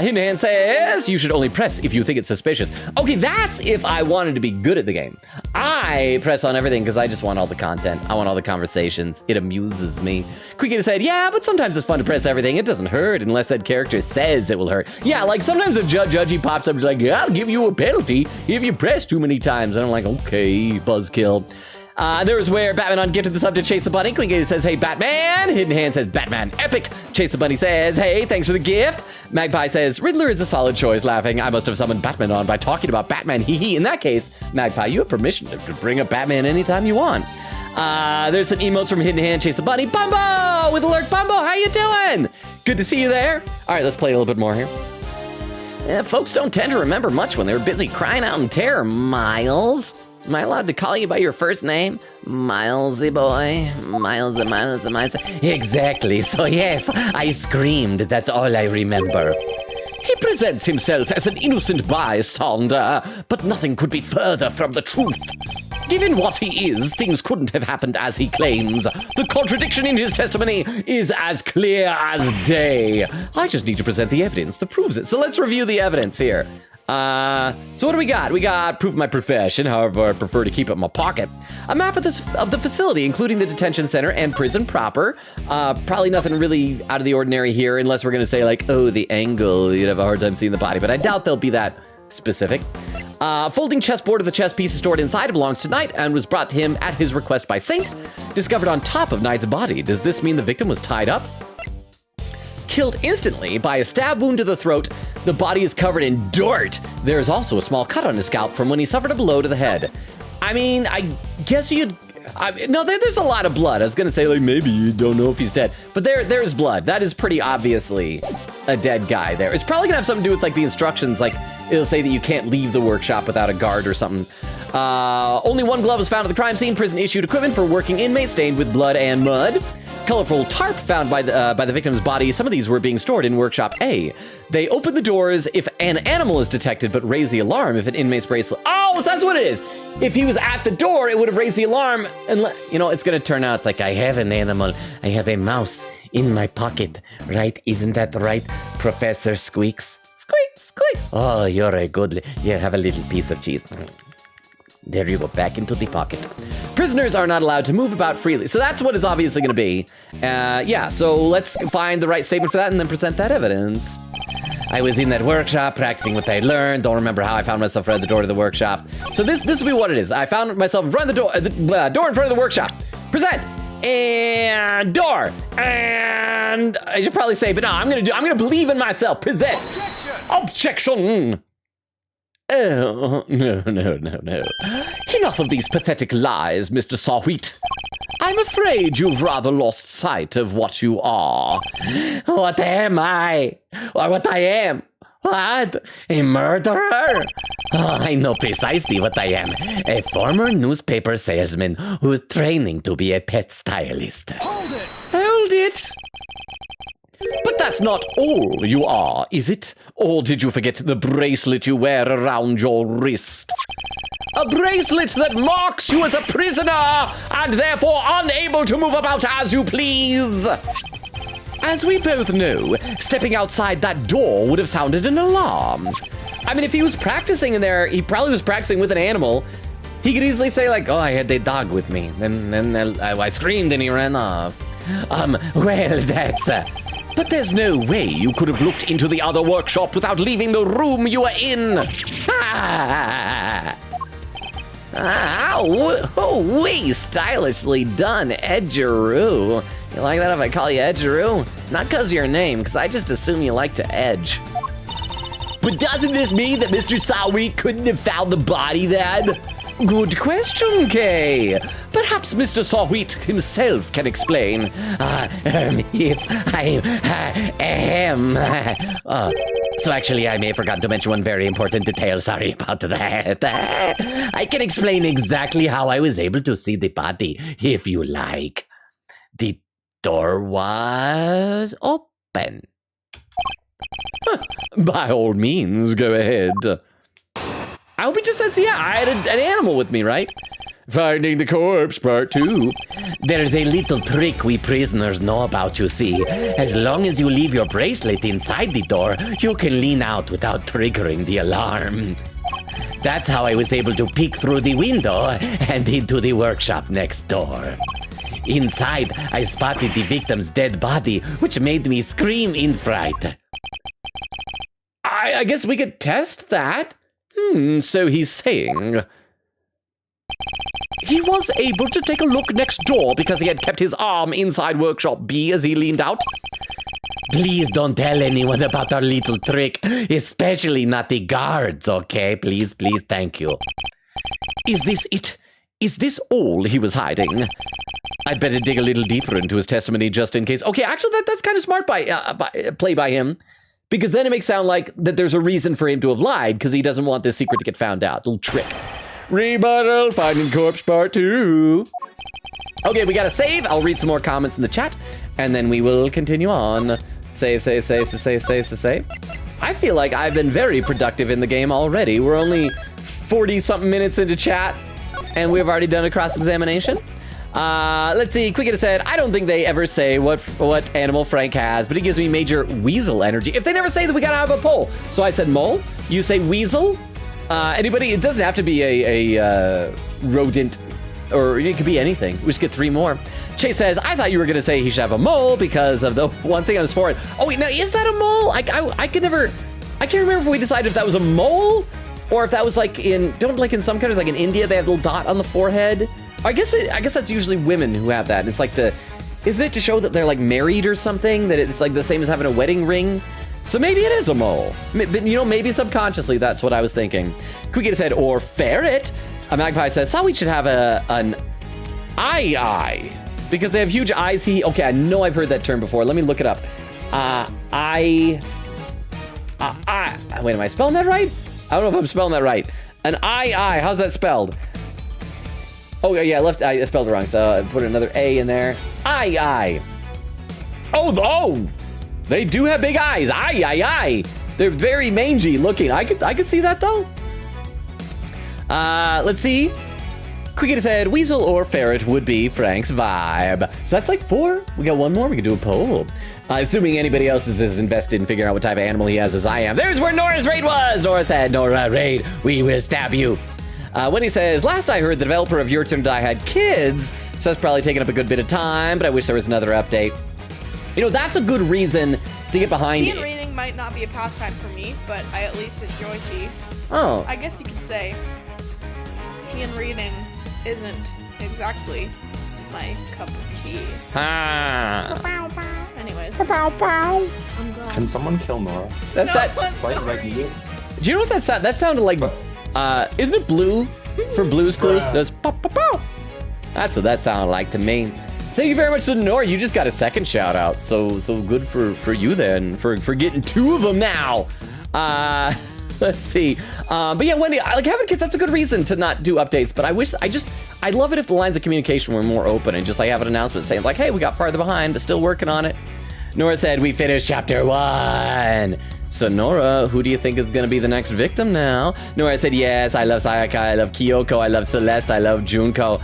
Hidden Hand says, you should only press if you think it's suspicious. Okay, that's if I wanted to be good at the game. I press on everything because I just want all the content. I want all the conversations. It amuses me. Quickie said, yeah, but sometimes it's fun to press everything. It doesn't hurt unless that character says it will hurt. Yeah, like sometimes a judgy pops up and is like, I'll give you a penalty if you press too many times. And I'm like, okay, buzzkill. There was where Batman ungifted the sub to Chase the Bunny. Queen says, hey, Batman. Hidden Hand says, Batman epic. Chase the Bunny says, hey, thanks for the gift. Magpie says, Riddler is a solid choice, laughing. I must have summoned Batman on by talking about Batman, hee hee. In that case, Magpie, you have permission to bring up Batman anytime you want. There's some emotes from Hidden Hand, Chase the Bunny. Bumbo with alert. Bumbo, how you doing? Good to see you there. All right, let's play a little bit more here. Yeah, folks don't tend to remember much when they were busy crying out in terror, Miles. Am I allowed to call you by your first name? Milesy boy. Miles. Exactly. So yes, I screamed. That's all I remember. He presents himself as an innocent bystander, but nothing could be further from the truth. Given what he is, things couldn't have happened as he claims. The contradiction in his testimony is as clear as day. I just need to present the evidence that proves it. So let's review the evidence here. So what do we got? We got proof of my profession, however I prefer to keep it in my pocket. A map of the facility, including the detention center and prison proper. Probably nothing really out of the ordinary here, unless we're gonna say like, oh, the angle, you'd have a hard time seeing the body, but I doubt they'll be that specific. Folding chessboard of the chess piece stored inside belongs to Knight and was brought to him at his request by Saint. Discovered on top of Knight's body. Does this mean the victim was tied up? Killed instantly by a stab wound to the throat. The body is covered in dirt. There is also a small cut on his scalp from when he suffered a blow to the head. I mean, I guess there's a lot of blood. I was gonna say like maybe you don't know if he's dead, but there's blood. That is pretty obviously a dead guy there. It's probably gonna have something to do with like the instructions, like it'll say that you can't leave the workshop without a guard or something. Only one glove was found at the crime scene. Prison issued equipment for working inmates stained with blood and mud. Colorful tarp found by the victim's body. Some of these were being stored in workshop A. They open the doors if an animal is detected, but raise the alarm if an inmate's bracelet. Oh, that's what it is. If he was at the door, it would have raised the alarm. And it's gonna turn out it's like, I have an animal. I have a mouse in my pocket, right? Isn't that right, Professor Squeaks? Squeak, squeak. Oh, you're a good. Here, have a little piece of cheese. There you go, back into the pocket. Prisoners are not allowed to move about freely. So that's what it's obviously going to be. Yeah, so let's find the right statement for that and then present that evidence. I was in that workshop practicing what I learned. Don't remember how I found myself right at the door to the workshop. So this will be what it is. I found myself right at the door in front of the workshop. Present. And door. And I should probably say, but no, I'm gonna believe in myself. Present. Objection. Oh, no. Enough of these pathetic lies, Mr. Sawwheat. I'm afraid you've rather lost sight of what you are. What am I? Or what I am? What? A murderer? Oh, I know precisely what I am. A former newspaper salesman who's training to be a pet stylist. Hold it! But that's not all you are, is it? Or did you forget the bracelet you wear around your wrist? A bracelet that marks you as a prisoner and therefore unable to move about as you please. As we both know, stepping outside that door would have sounded an alarm. I mean, if he was practicing in there, he probably was practicing with an animal. He could easily say like, oh, I had a dog with me. Then I screamed and he ran off. Well, that's... But there's no way you could have looked into the other workshop without leaving the room you were in. We stylishly done, Edgeroo. You like that if I call you Edgeroo? Not because of your name, because I just assume you like to edge. But doesn't this mean that Mr. Sawwheat couldn't have found the body then? Good question, Kay. Perhaps Mr. Sawwheat himself can explain. Yes, I am. So actually, I may have forgotten to mention one very important detail. Sorry about that. I can explain exactly how I was able to see the body, if you like. The door was open. By all means, go ahead. I hope it just says, yeah, I had an animal with me, right? Finding the corpse, part 2. There's a little trick we prisoners know about, you see. As long as you leave your bracelet inside the door, you can lean out without triggering the alarm. That's how I was able to peek through the window and into the workshop next door. Inside, I spotted the victim's dead body, which made me scream in fright. I guess we could test that. So he's saying... He was able to take a look next door because he had kept his arm inside workshop B as he leaned out. Please don't tell anyone about our little trick, especially not the guards, okay? Please, thank you. Is this it? Is this all he was hiding? I'd better dig a little deeper into his testimony just in case. Okay, actually, that's kind of smart play by him, because then it makes it sound like that there's a reason for him to have lied because he doesn't want this secret to get found out. Little trick. Rebuttal, finding corpse part 2. Okay, we got to save. I'll read some more comments in the chat, and then we will continue on. Save. I feel like I've been very productive in the game already. We're only 40-something minutes into chat, and we've already done a cross-examination. Let's see. Quicket said, I don't think they ever say what animal Frank has, but he gives me major weasel energy. If they never say that, we gotta have a poll. So I said mole. You say weasel. Anybody? It doesn't have to be a rodent, or it could be anything. We just get 3 more. Chase says, I thought you were gonna say he should have a mole because of the one thing on his forehead. Oh wait, now is that a mole? I can't remember if we decided if that was a mole or if that was like in some countries, like in India, they have a little dot on the forehead. I guess that's usually women who have that. It's like isn't it to show that they're like married or something? That it's like the same as having a wedding ring? So maybe it is a mole. But, maybe subconsciously that's what I was thinking. Quicket said, or ferret. A magpie says, so we should have an eye. Because they have huge eyes. Okay, I know I've heard that term before. Let me look it up. Wait, am I spelling that right? I don't know if I'm spelling that right. An eye. How's that spelled? Oh, yeah, I spelled it wrong, so I put another A in there. Eye. Oh, they do have big eyes. Eye. They're very mangy looking. I could see that, though. Let's see. Quicket said, weasel or ferret would be Frank's vibe. So that's like 4. We got 1 more. We could do a poll. Assuming anybody else is as invested in figuring out what type of animal he has as I am. There's where Nora's raid was. Nora said, Nora raid, we will stab you. When he says, last I heard, the developer of Your Turn to Die had kids, so that's probably taking up a good bit of time, but I wish there was another update. That's a good reason to get behind tea and reading might not be a pastime for me, but I at least enjoy tea. Oh. I guess you could say tea and reading isn't exactly my cup of tea. Anyways. I'm glad. Can someone kill Nora? Sorry. Do you know what that sounded? That sounded like, isn't it Blue for Blue's Clues? That's pow, pow, pow. That's what that sounded like to me. Thank you very much to Nora. You just got a second shout out. So good for you then, for getting 2 of them now. Let's see. But yeah, Wendy, like having kids, that's a good reason to not do updates. But I'd love it if the lines of communication were more open and just like have an announcement saying like, hey, we got farther behind, but still working on it. Nora said, we finished chapter 1. So Nora, who do you think is going to be the next victim now? Nora said, yes, I love Sayaka, I love Kyoko, I love Celeste, I love Junko.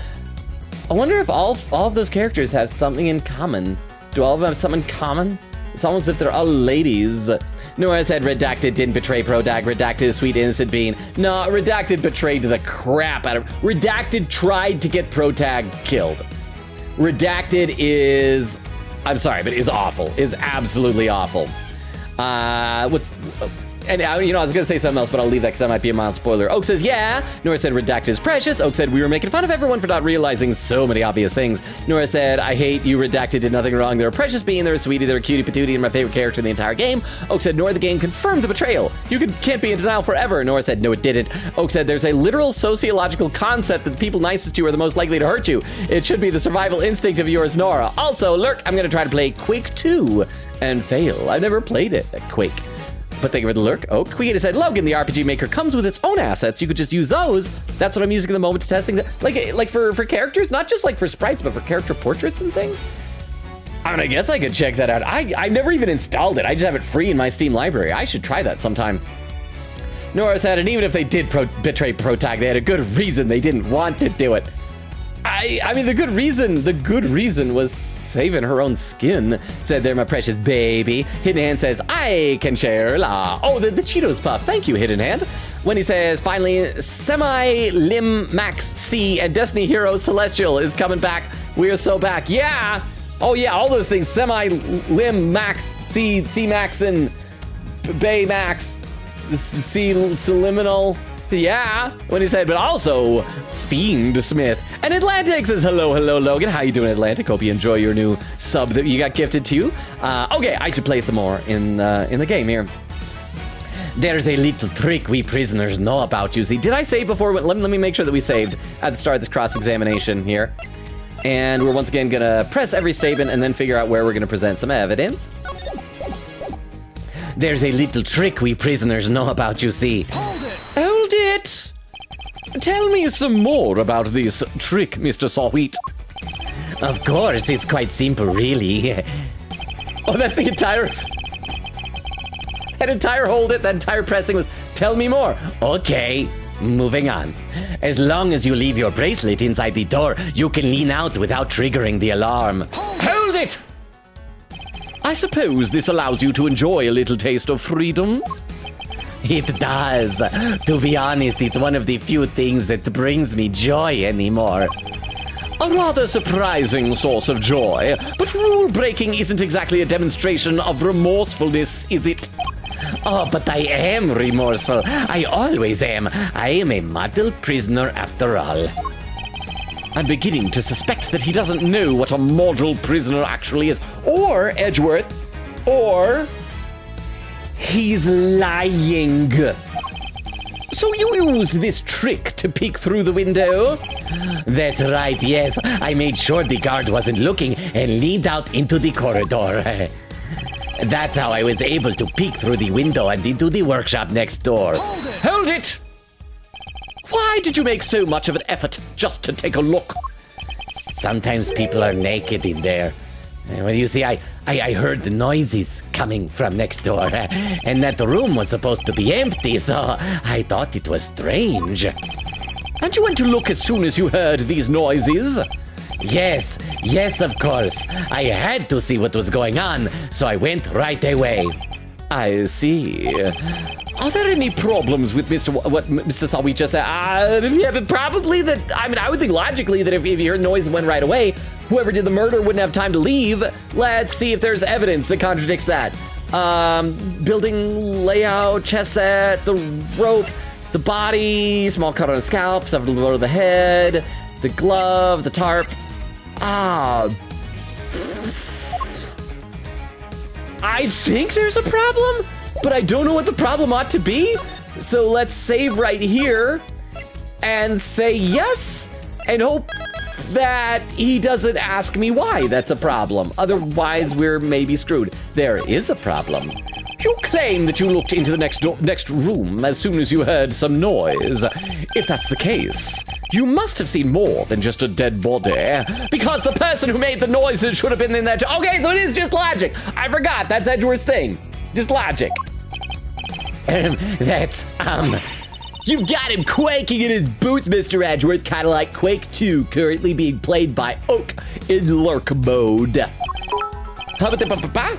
I wonder if all of those characters have something in common. Do all of them have something in common? It's almost as if they're all ladies. Nora said Redacted didn't betray Prodag. Redacted is sweet innocent being. No, Redacted betrayed the crap out of... Redacted tried to get Protag killed. Redacted is... I'm sorry, but is awful. Is absolutely awful. And I was gonna say something else, but I'll leave that because that might be a mild spoiler. Oak says, yeah. Nora said, Redacted is precious. Oak said, we were making fun of everyone for not realizing so many obvious things. Nora said, I hate you, Redacted did nothing wrong. They're a precious being, they're a sweetie, they're a cutie patootie, and my favorite character in the entire game. Oak said, Nora, the game confirmed the betrayal. You can't be in denial forever. Nora said, no, it didn't. Oak said, there's a literal sociological concept that the people nicest to you are the most likely to hurt you. It should be the survival instinct of yours, Nora. Also, Lurk, I'm gonna try to play Quake 2 and fail. I've never played it at Quake. But thank you for the lurk. Oh, Quieta said, Logan, the RPG Maker comes with its own assets. You could just use those. That's what I'm using at the moment to test things. Like for characters, not just like for sprites, but for character portraits and things. I mean, I guess I could check that out. I never even installed it. I just have it free in my Steam library. I should try that sometime. Nora said, and even if they did betray Protag, they had a good reason they didn't want to do it. I mean, the good reason was saving her own skin, said they're my precious baby. Hidden Hand says, I can share la. Oh, the Cheetos Puffs. Thank you, Hidden Hand. Wendy says, finally, Semi-Lim Max C and Destiny Hero Celestial is coming back. We are so back. Yeah. Oh, yeah, all those things. Semi-Lim Max C, C-Max, and Bay Max, C-Liminal. Yeah, Wendy said, but also Fiend Smith. And Atlantic says, hello, Logan. How you doing, Atlantic? Hope you enjoy your new sub that you got gifted to you. Okay, I should play some more in the game here. There's a little trick we prisoners know about, you see. Did I save before? Let me make sure that we saved at the start of this cross-examination here. And we're once again gonna press every statement and then figure out where we're gonna present some evidence. There's a little trick we prisoners know about, you see. Hold it! Tell me some more about this trick, Mr. Sawwheat. Of course, it's quite simple, really. Oh, that's the entire... That entire hold it, that entire pressing was, tell me more. Okay, moving on. As long as you leave your bracelet inside the door, you can lean out without triggering the alarm. Hold it! I suppose this allows you to enjoy a little taste of freedom? It does. To be honest, it's one of the few things that brings me joy anymore. A rather surprising source of joy, but rule breaking isn't exactly a demonstration of remorsefulness, is it? Oh, but I am remorseful. I always am. I am a model prisoner after all. I'm beginning to suspect that he doesn't know what a model prisoner actually is. Or, Edgeworth, or he's lying. So you used this trick to peek through the window? That's right, yes. I made sure the guard wasn't looking and leaned out into the corridor. That's how I was able to peek through the window and into the workshop next door. Hold it! Why did you make so much of an effort just to take a look? Sometimes people are naked in there. Well, you see, I heard the noises coming from next door, and that room was supposed to be empty, so I thought it was strange. And you went to look as soon as you heard these noises? Yes, of course. I had to see what was going on, so I went right away. I see. Are there any problems with what Mr. Sawwheat just said? Yeah, but probably that, I would think logically that if you heard noise and went right away, whoever did the murder wouldn't have time to leave. Let's see if there's evidence that contradicts that. Building layout, chest set, the rope, the body, small cut on the scalp, severed below the head, the glove, the tarp. I think there's a problem, but I don't know what the problem ought to be. So let's save right here and say yes and hope that he doesn't ask me why that's a problem. Otherwise, we're maybe screwed. There is a problem. You claim that you looked into the next room as soon as you heard some noise. If that's the case, you must have seen more than just a dead body, because the person who made the noises should have been in that. Okay, so it is just logic. I forgot. That's Edgeworth's thing. Just logic. You've got him quaking in his boots, Mr. Edgeworth, kind of like Quake 2, currently being played by Oak in lurk mode. How about the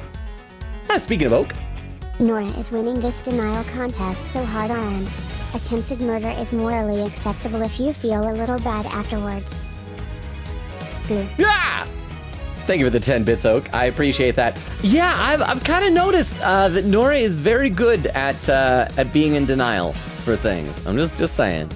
speaking of Oak. Nora is winning this denial contest so hard on. Attempted murder is morally acceptable if you feel a little bad afterwards. Blue. Yeah! Thank you for the 10 bits, Oak. I appreciate that. Yeah, I've kind of noticed that Nora is very good at being in denial for things. I'm just saying.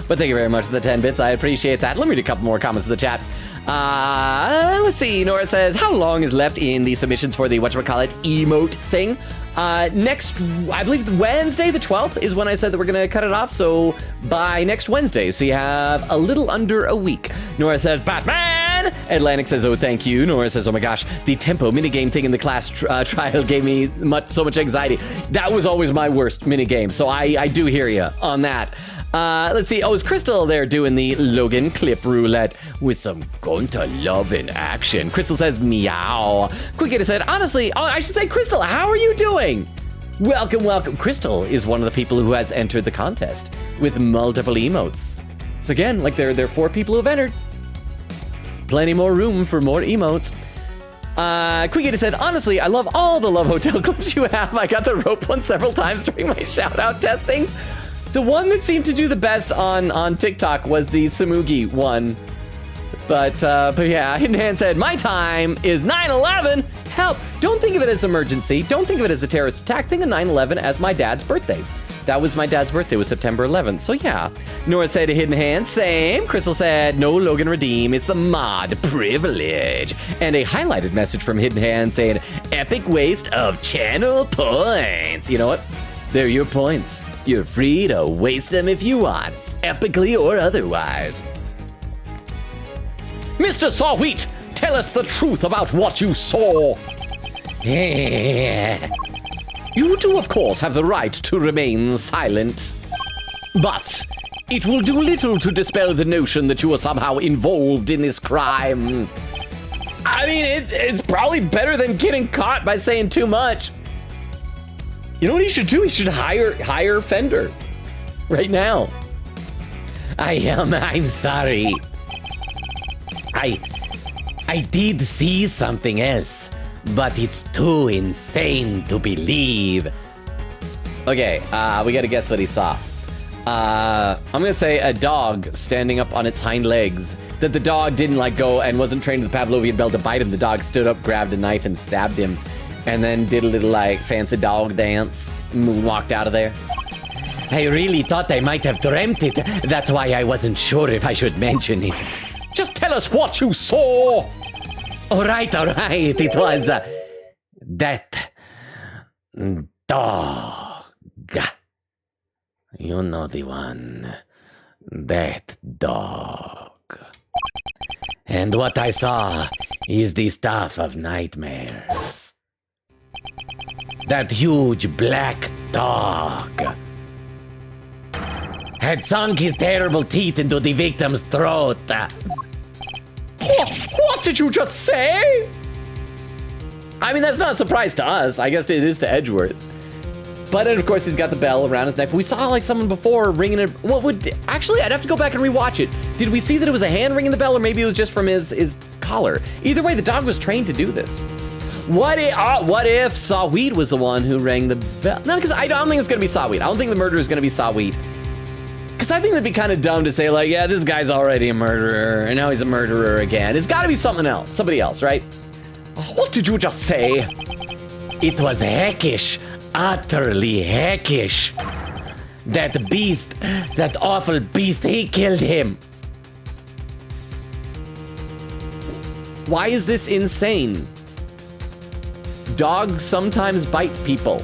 But thank you very much for the 10 bits. I appreciate that. Let me read a couple more comments in the chat. Let's see. Nora says, how long is left in the submissions for the whatchamacallit emote thing? Next, I believe Wednesday, the 12th, is when I said that we're going to cut it off. So by next Wednesday. So you have a little under a week. Nora says, Batman! Atlantic says, oh, thank you. Nora says, oh my gosh, the tempo minigame thing in the class trial gave me so much anxiety. That was always my worst minigame. So I do hear you on that. Let's see. Oh, is Crystal there doing the Logan clip roulette with some Gonta love in action? Crystal says, meow. Quickita said, honestly, I should say, Crystal, how are you doing? Welcome. Crystal is one of the people who has entered the contest with multiple emotes. So again, like there are 4 people who have entered. Plenty more room for more emotes. Quigita said, honestly, I love all the Love Hotel clips you have. I got the rope one several times during my shout-out testings. The one that seemed to do the best on TikTok was the Samugi one. But yeah, Hidden Hand said, my time is 9/11. Help! Don't think of it as emergency. Don't think of it as a terrorist attack. Think of 9/11 as my dad's birthday. That was my dad's birthday, was September 11th. So yeah. Nora said, Hidden Hand, same. Crystal said, no Logan Redeem. It's the mod privilege. And a highlighted message from Hidden Hand saying, epic waste of channel points. You know what? They're your points. You're free to waste them if you want, epically or otherwise. Mr. Sawwheat, tell us the truth about what you saw. You do, of course, have the right to remain silent. But it will do little to dispel the notion that you are somehow involved in this crime. I mean, it's probably better than getting caught by saying too much. You know what he should do? He should hire Fender right now. I'm sorry. I did see something else, but it's too insane to believe. Okay, we gotta guess what he saw. I'm gonna say a dog standing up on its hind legs. That the dog didn't like go and wasn't trained with the Pavlovian bell to bite him. The dog stood up, grabbed a knife, and stabbed him. And then did a little like fancy dog dance and walked out of there. I really thought I might have dreamt it. That's why I wasn't sure if I should mention it. Just tell us what you saw. All right. It was that dog. You know the one. That dog. And what I saw is the stuff of nightmares. That huge black dog had sunk his terrible teeth into the victim's throat. What did you just say? I mean, that's not a surprise to us. I guess it is to Edgeworth. But then, of course, he's got the bell around his neck. We saw like someone before ringing it. Actually, I'd have to go back and rewatch it. Did we see that it was a hand ringing the bell, or maybe it was just from his collar? Either way, the dog was trained to do this. What if Sawwheat was the one who rang the bell? No, because I don't think it's gonna be Sawwheat. I don't think the murderer is gonna be Sawwheat. Because I think that'd be kind of dumb to say like, yeah, this guy's already a murderer, and now he's a murderer again. It's gotta be something else, somebody else, right? What did you just say? It was heckish, utterly heckish. That beast, that awful beast, he killed him. Why is this insane? Dogs sometimes bite people.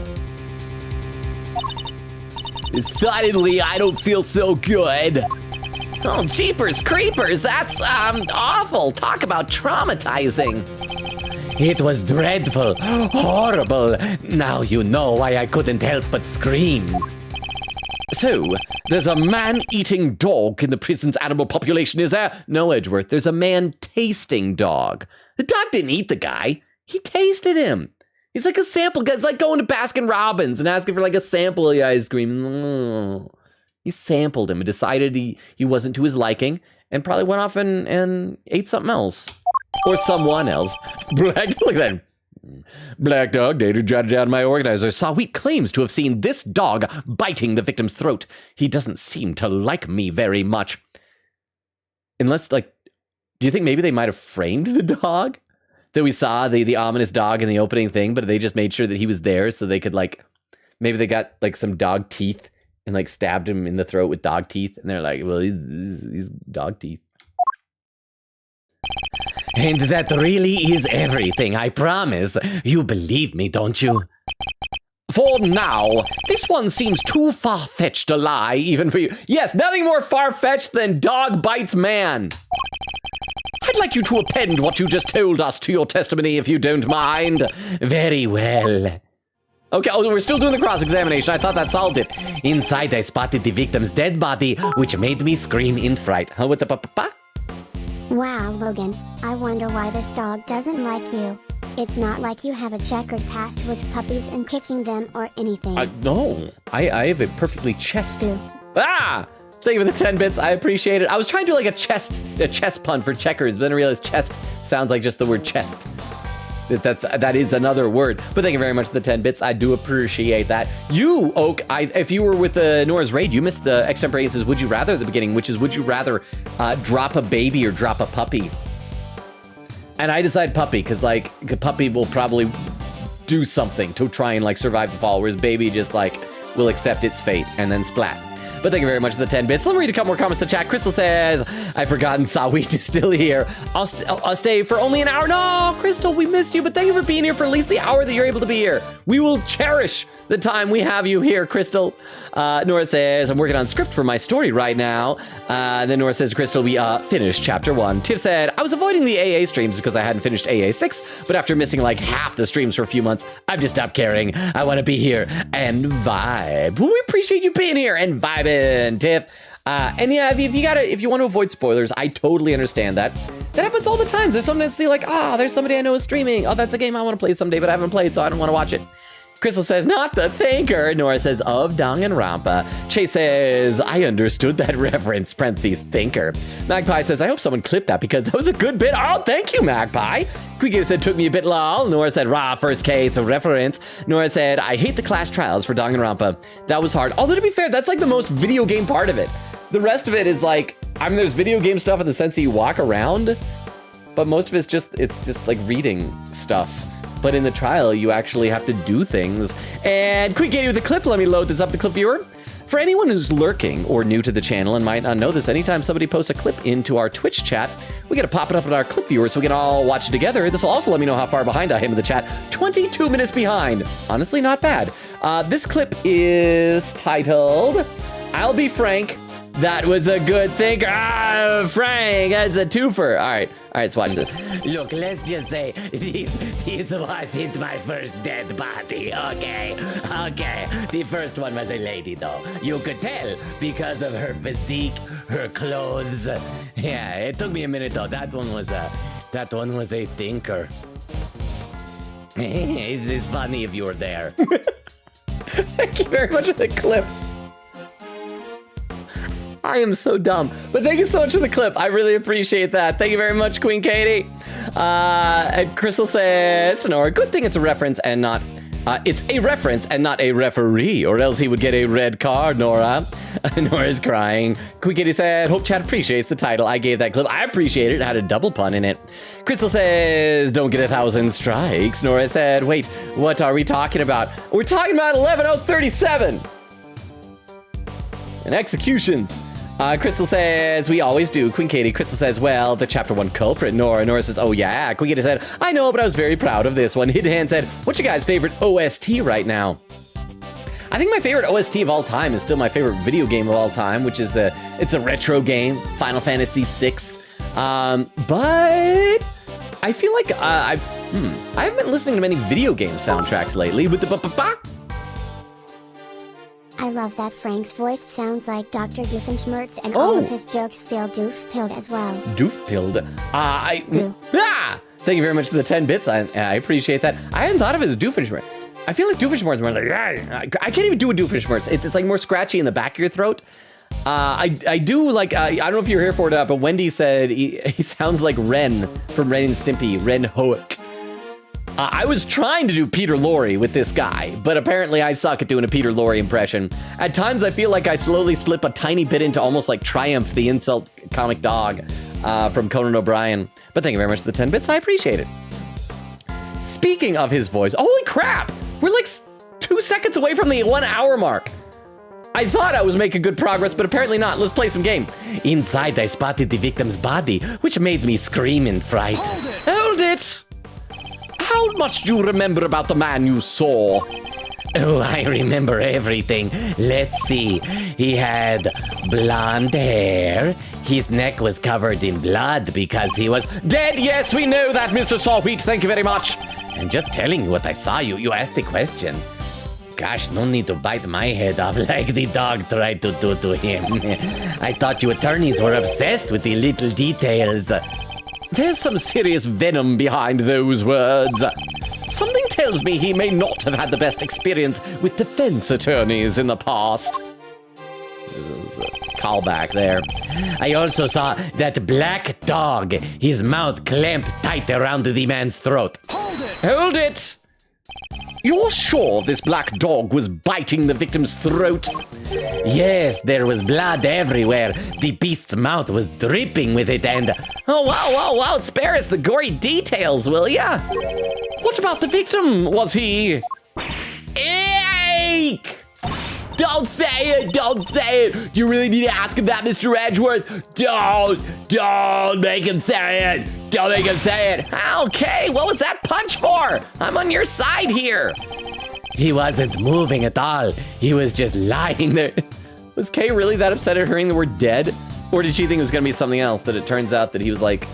Suddenly, I don't feel so good. Oh, jeepers creepers, that's awful. Talk about traumatizing. It was dreadful, horrible. Now you know why I couldn't help but scream. So, there's a man-eating dog in the prison's animal population, is there? No, Edgeworth, there's a man-tasting dog. The dog didn't eat the guy. He tasted him. He's like a sample guy. It's like going to Baskin Robbins and asking for like a sample of the ice cream. Oh. He sampled him and decided he wasn't to his liking and probably went off and ate something else. Or someone else. Look at that. Black dog data jotted down my organizer. Sawwheat claims to have seen this dog biting the victim's throat. He doesn't seem to like me very much. Unless, like, do you think maybe they might have framed the dog? That we saw the ominous dog in the opening thing, but they just made sure that he was there so they could like, maybe they got like some dog teeth and like stabbed him in the throat with dog teeth. And they're like, well, he's dog teeth. And that really is everything, I promise. You believe me, don't you? For now, this one seems too far-fetched to lie, even for you. Yes, nothing more far-fetched than dog bites man. I'd like you to append what you just told us to your testimony, if you don't mind. Very well. Okay, oh, we're still doing the cross-examination. I thought that solved it. Inside, I spotted the victim's dead body, which made me scream in fright. Huh, what the pa-pa-pa? Wow, Logan, I wonder why this dog doesn't like you. It's not like you have a checkered past with puppies and kicking them or anything. No, I have a perfectly chest. Do. Ah! Thank you for the 10 bits. I appreciate it. I was trying to do like a chest pun for checkers, but then I realized chest sounds like just the word chest. That is another word. But thank you very much for the 10 bits. I do appreciate that. You, Oak, if you were with Nora's raid, you missed the extemporaneous would you rather at the beginning, which is would you rather drop a baby or drop a puppy? And I decide puppy because like a puppy will probably do something to try and like survive the fall, whereas baby just like will accept its fate and then splat. But thank you very much for the 10 bits. Let me read a couple more comments to chat. Crystal says, I've forgotten Sawit is still here. I'll stay for only an hour. No, Crystal, we missed you, but thank you for being here for at least the hour that you're able to be here. We will cherish the time we have you here, Crystal. Nora says, I'm working on script for my story right now. Then Nora says, Crystal, we finished chapter 1. Tiff said, I was avoiding the AA streams because I hadn't finished AA 6, but after missing like half the streams for a few months, I've just stopped caring. I want to be here and vibe. Well, we appreciate you being here and vibing. Tiff. And yeah, if you want to avoid spoilers, I totally understand that. That happens all the time. There's something to see like, there's somebody I know is streaming. Oh, that's a game I want to play someday, but I haven't played, so I don't want to watch it. Crystal says, not the thinker. Nora says, of Danganronpa. Chase says, I understood that reference, parentheses, thinker. Magpie says, I hope someone clipped that because that was a good bit. Oh, thank you, Magpie. Quickie said, took me a bit lol. Nora said, rah, first case of reference. Nora said, I hate the class trials for Danganronpa. That was hard. Although to be fair, that's like the most video game part of it. The rest of it is like, I mean, there's video game stuff in the sense that you walk around, but most of it's just like reading stuff. But in the trial, you actually have to do things. And quick Katie with a clip, let me load this up, the clip viewer. For anyone who's lurking or new to the channel and might not know this, anytime somebody posts a clip into our Twitch chat, we gotta pop it up in our clip viewer so we can all watch it together. This will also let me know how far behind I am in the chat. 22 minutes behind. Honestly, not bad. This clip is titled, I'll Be Frank, That Was a Good Thing. Frank, that's a twofer. All right, let's watch this. Look, let's just say this wasn't my first dead body, okay? The first one was a lady, though. You could tell because of her physique, her clothes. Yeah, it took me a minute, though. That one was a thinker. It's funny if you were there. Thank you very much for the clip. I am so dumb, but thank you so much for the clip. I really appreciate that. Thank you very much, Queen Katie. And Crystal says, Nora, good thing it's a reference and not, it's a reference and not a referee, or else he would get a red card, Nora. Nora's crying. Queen Katie said, hope chat appreciates the title. I gave that clip. I appreciate it. It had a double pun in it. Crystal says, don't get 1,000 strikes. Nora said, wait, what are we talking about? We're talking about 11037 and executions. Crystal says, we always do. Queen Katie, Crystal says, well, the chapter 1 culprit. Nora says, oh yeah. Queen Katie said, I know, but I was very proud of this one. Hidden Hand said, what's your guys' favorite OST right now? I think my favorite OST of all time is still my favorite video game of all time, which is it's a retro game, Final Fantasy VI. But I feel like I haven't been listening to many video game soundtracks lately with the I love that Frank's voice sounds like Dr. Doofenshmirtz and all of his jokes feel doof-pilled as well. Doof-pilled? Thank you very much for the 10 bits. I appreciate that. I hadn't thought of it as Doofenshmirtz. I feel like Doofenshmirtz more like, I can't even do a Doofenshmirtz. It's like more scratchy in the back of your throat. I do like, I don't know if you're here for it or not, but Wendy said he sounds like Ren from Ren and Stimpy, Ren Hoek. I was trying to do Peter Lorre with this guy, but apparently I suck at doing a Peter Lorre impression. At times I feel like I slowly slip a tiny bit into almost like Triumph, the insult comic dog from Conan O'Brien. But thank you very much for the 10 bits, I appreciate it. Speaking of his voice, holy crap! We're like 2 seconds away from the 1 hour mark. I thought I was making good progress, but apparently not. Let's play some game. Inside, I spotted the victim's body, which made me scream in fright. Hold it! How much do you remember about the man you saw? Oh, I remember everything. Let's see. He had blonde hair. His neck was covered in blood because he was dead. Yes, we know that, Mr. Sawwheat. Thank you very much. I'm just telling you what I saw. You asked the question. Gosh, no need to bite my head off like the dog tried to do to him. I thought you attorneys were obsessed with the little details. There's some serious venom behind those words. Something tells me he may not have had the best experience with defense attorneys in the past. Callback there. I also saw that black dog, his mouth clamped tight around the man's throat. Hold it! Hold it! You're sure this black dog was biting the victim's throat? Yes, there was blood everywhere. The beast's mouth was dripping with it and... Oh, wow, spare us the gory details, will ya? What about the victim? Was he... Eek! Don't say it! You really need to ask him that, Mr. Edgeworth. Don't make him say it. Don't make him say it. Okay, what was that punch for? I'm on your side here. He wasn't moving at all. He was just lying there. Was Kay really that upset at hearing the word dead? Or did she think it was gonna be something else, that it turns out that he was like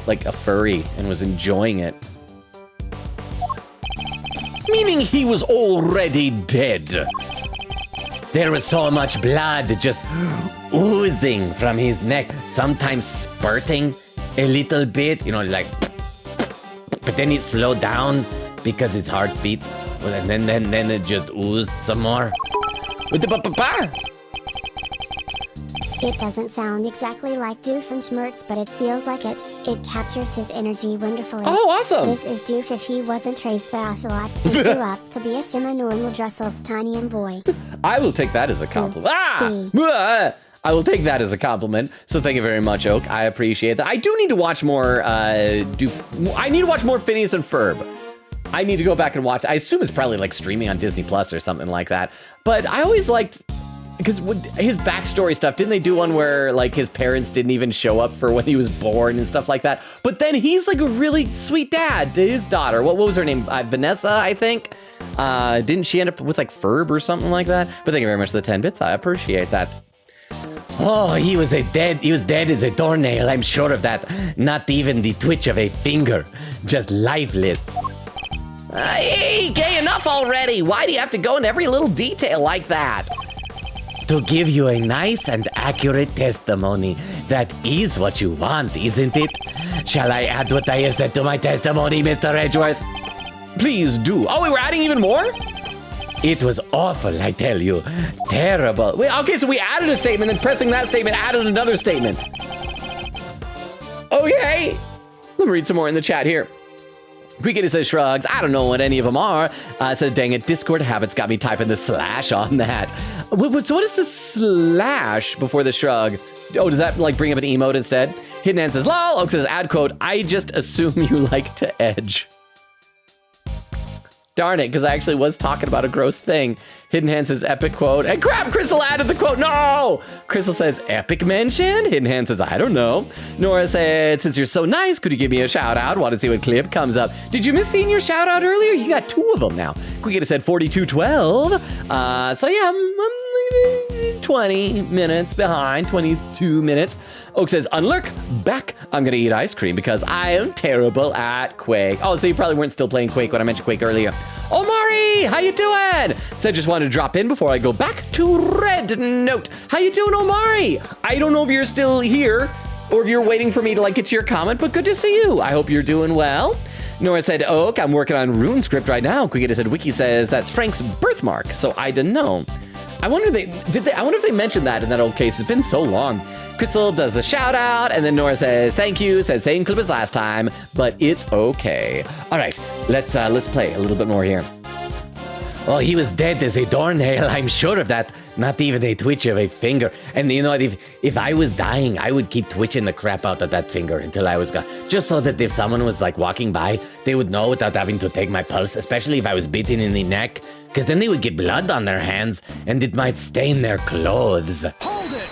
a furry and was enjoying it? Meaning he was already dead. There was so much blood just oozing from his neck, sometimes spurting a little bit, like, but then it slowed down because his heart beat, and then it just oozed some more. With the pa-pa-pa. It doesn't sound exactly like Doofenshmirtz, but it feels like it. It captures his energy wonderfully. Oh, awesome! This is Doof if he wasn't raised by ocelots and grew up to be a semi-normal Drussel's tiny and boy. I will take that as a compliment. I will take that as a compliment. So thank you very much, Oak. I appreciate that. I do need to watch more I need to watch more Phineas and Ferb. I need to go back and watch. I assume it's probably like streaming on Disney Plus or something like that. But I always liked, because his backstory stuff, didn't they do one where like his parents didn't even show up for when he was born and stuff like that? But then he's like a really sweet dad to his daughter. What was her name? Vanessa, I think. Didn't she end up with like Ferb or something like that? But thank you very much for the 10 bits. I appreciate that. Oh, he was dead as a doornail, I'm sure of that. Not even the twitch of a finger, just lifeless. Hey, gay, enough already. Why do you have to go into every little detail like that? To give you a nice and accurate testimony. That is what you want, isn't it? Shall I add what I have said to my testimony, Mr. Edgeworth? Please do. Oh, we were adding even more? It was awful, I tell you. Terrible. Wait, okay, so we added a statement, then pressing that statement added another statement. Okay. Let me read some more in the chat here. Quickity says shrugs. I don't know what any of them are. Says, dang it, Discord habits got me typing the slash on that. So what is the slash before the shrug? Oh, does that like bring up an emote instead? Hidden Hand says, lol. Oak says, ad quote, I just assume you like to edge. Darn it, because I actually was talking about a gross thing. Hidden Hand says epic quote. And crap, Crystal added the quote. No! Crystal says epic mention. Hidden Hand says, I don't know. Nora said, since you're so nice, could you give me a shout out? Want to see what clip comes up. Did you miss seeing your shout out earlier? You got 2 of them now. Quickita said 4212. So yeah, I'm 20 minutes behind, 22 minutes. Oak says, unlurk, back. I'm gonna eat ice cream because I am terrible at Quake. Oh, so you probably weren't still playing Quake when I mentioned Quake earlier. Omari, how you doing? Said just wanted to drop in before I go back to Red Note. How you doing, Omari? I don't know if you're still here or if you're waiting for me to like get to your comment, but good to see you. I hope you're doing well. Nora said, Oak, I'm working on RuneScript right now. Quickita said, Wiki says that's Frank's birthmark, so I didn't know. I wonder if they mentioned that in that old case. It's been so long. Crystal does the shout out, and then Nora says thank you, says same clip as last time, but it's okay. All right, let's play a little bit more here. Oh, he was dead as a doornail, I'm sure of that. Not even a twitch of a finger. And you know what, if I was dying, I would keep twitching the crap out of that finger until I was gone. Just so that if someone was like walking by, they would know without having to take my pulse, especially if I was bitten in the neck. Because then they would get blood on their hands, and it might stain their clothes. Hold it!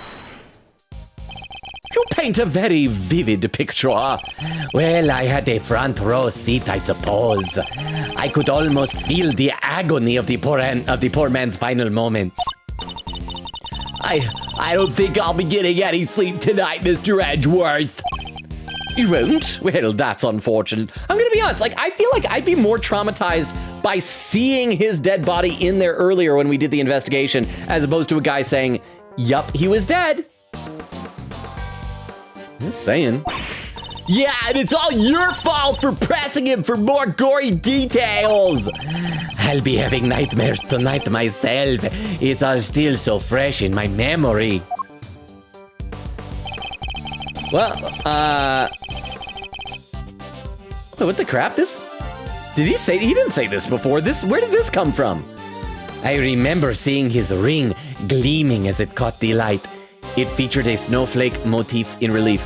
You paint a very vivid picture. Well, I had a front row seat, I suppose. I could almost feel the agony of the poor man's final moments. I don't think I'll be getting any sleep tonight, Mr. Edgeworth. You won't? Well, that's unfortunate. I'm gonna be honest, like, I feel like I'd be more traumatized by seeing his dead body in there earlier when we did the investigation, as opposed to a guy saying, yup, he was dead. Just saying. Yeah, and it's all your fault for pressing him for more gory details. I'll be having nightmares tonight myself. It's all still so fresh in my memory. Well, what the crap? This Did he say? He didn't say this before. Where did this come from? I remember seeing his ring gleaming as it caught the light. It featured a snowflake motif in relief.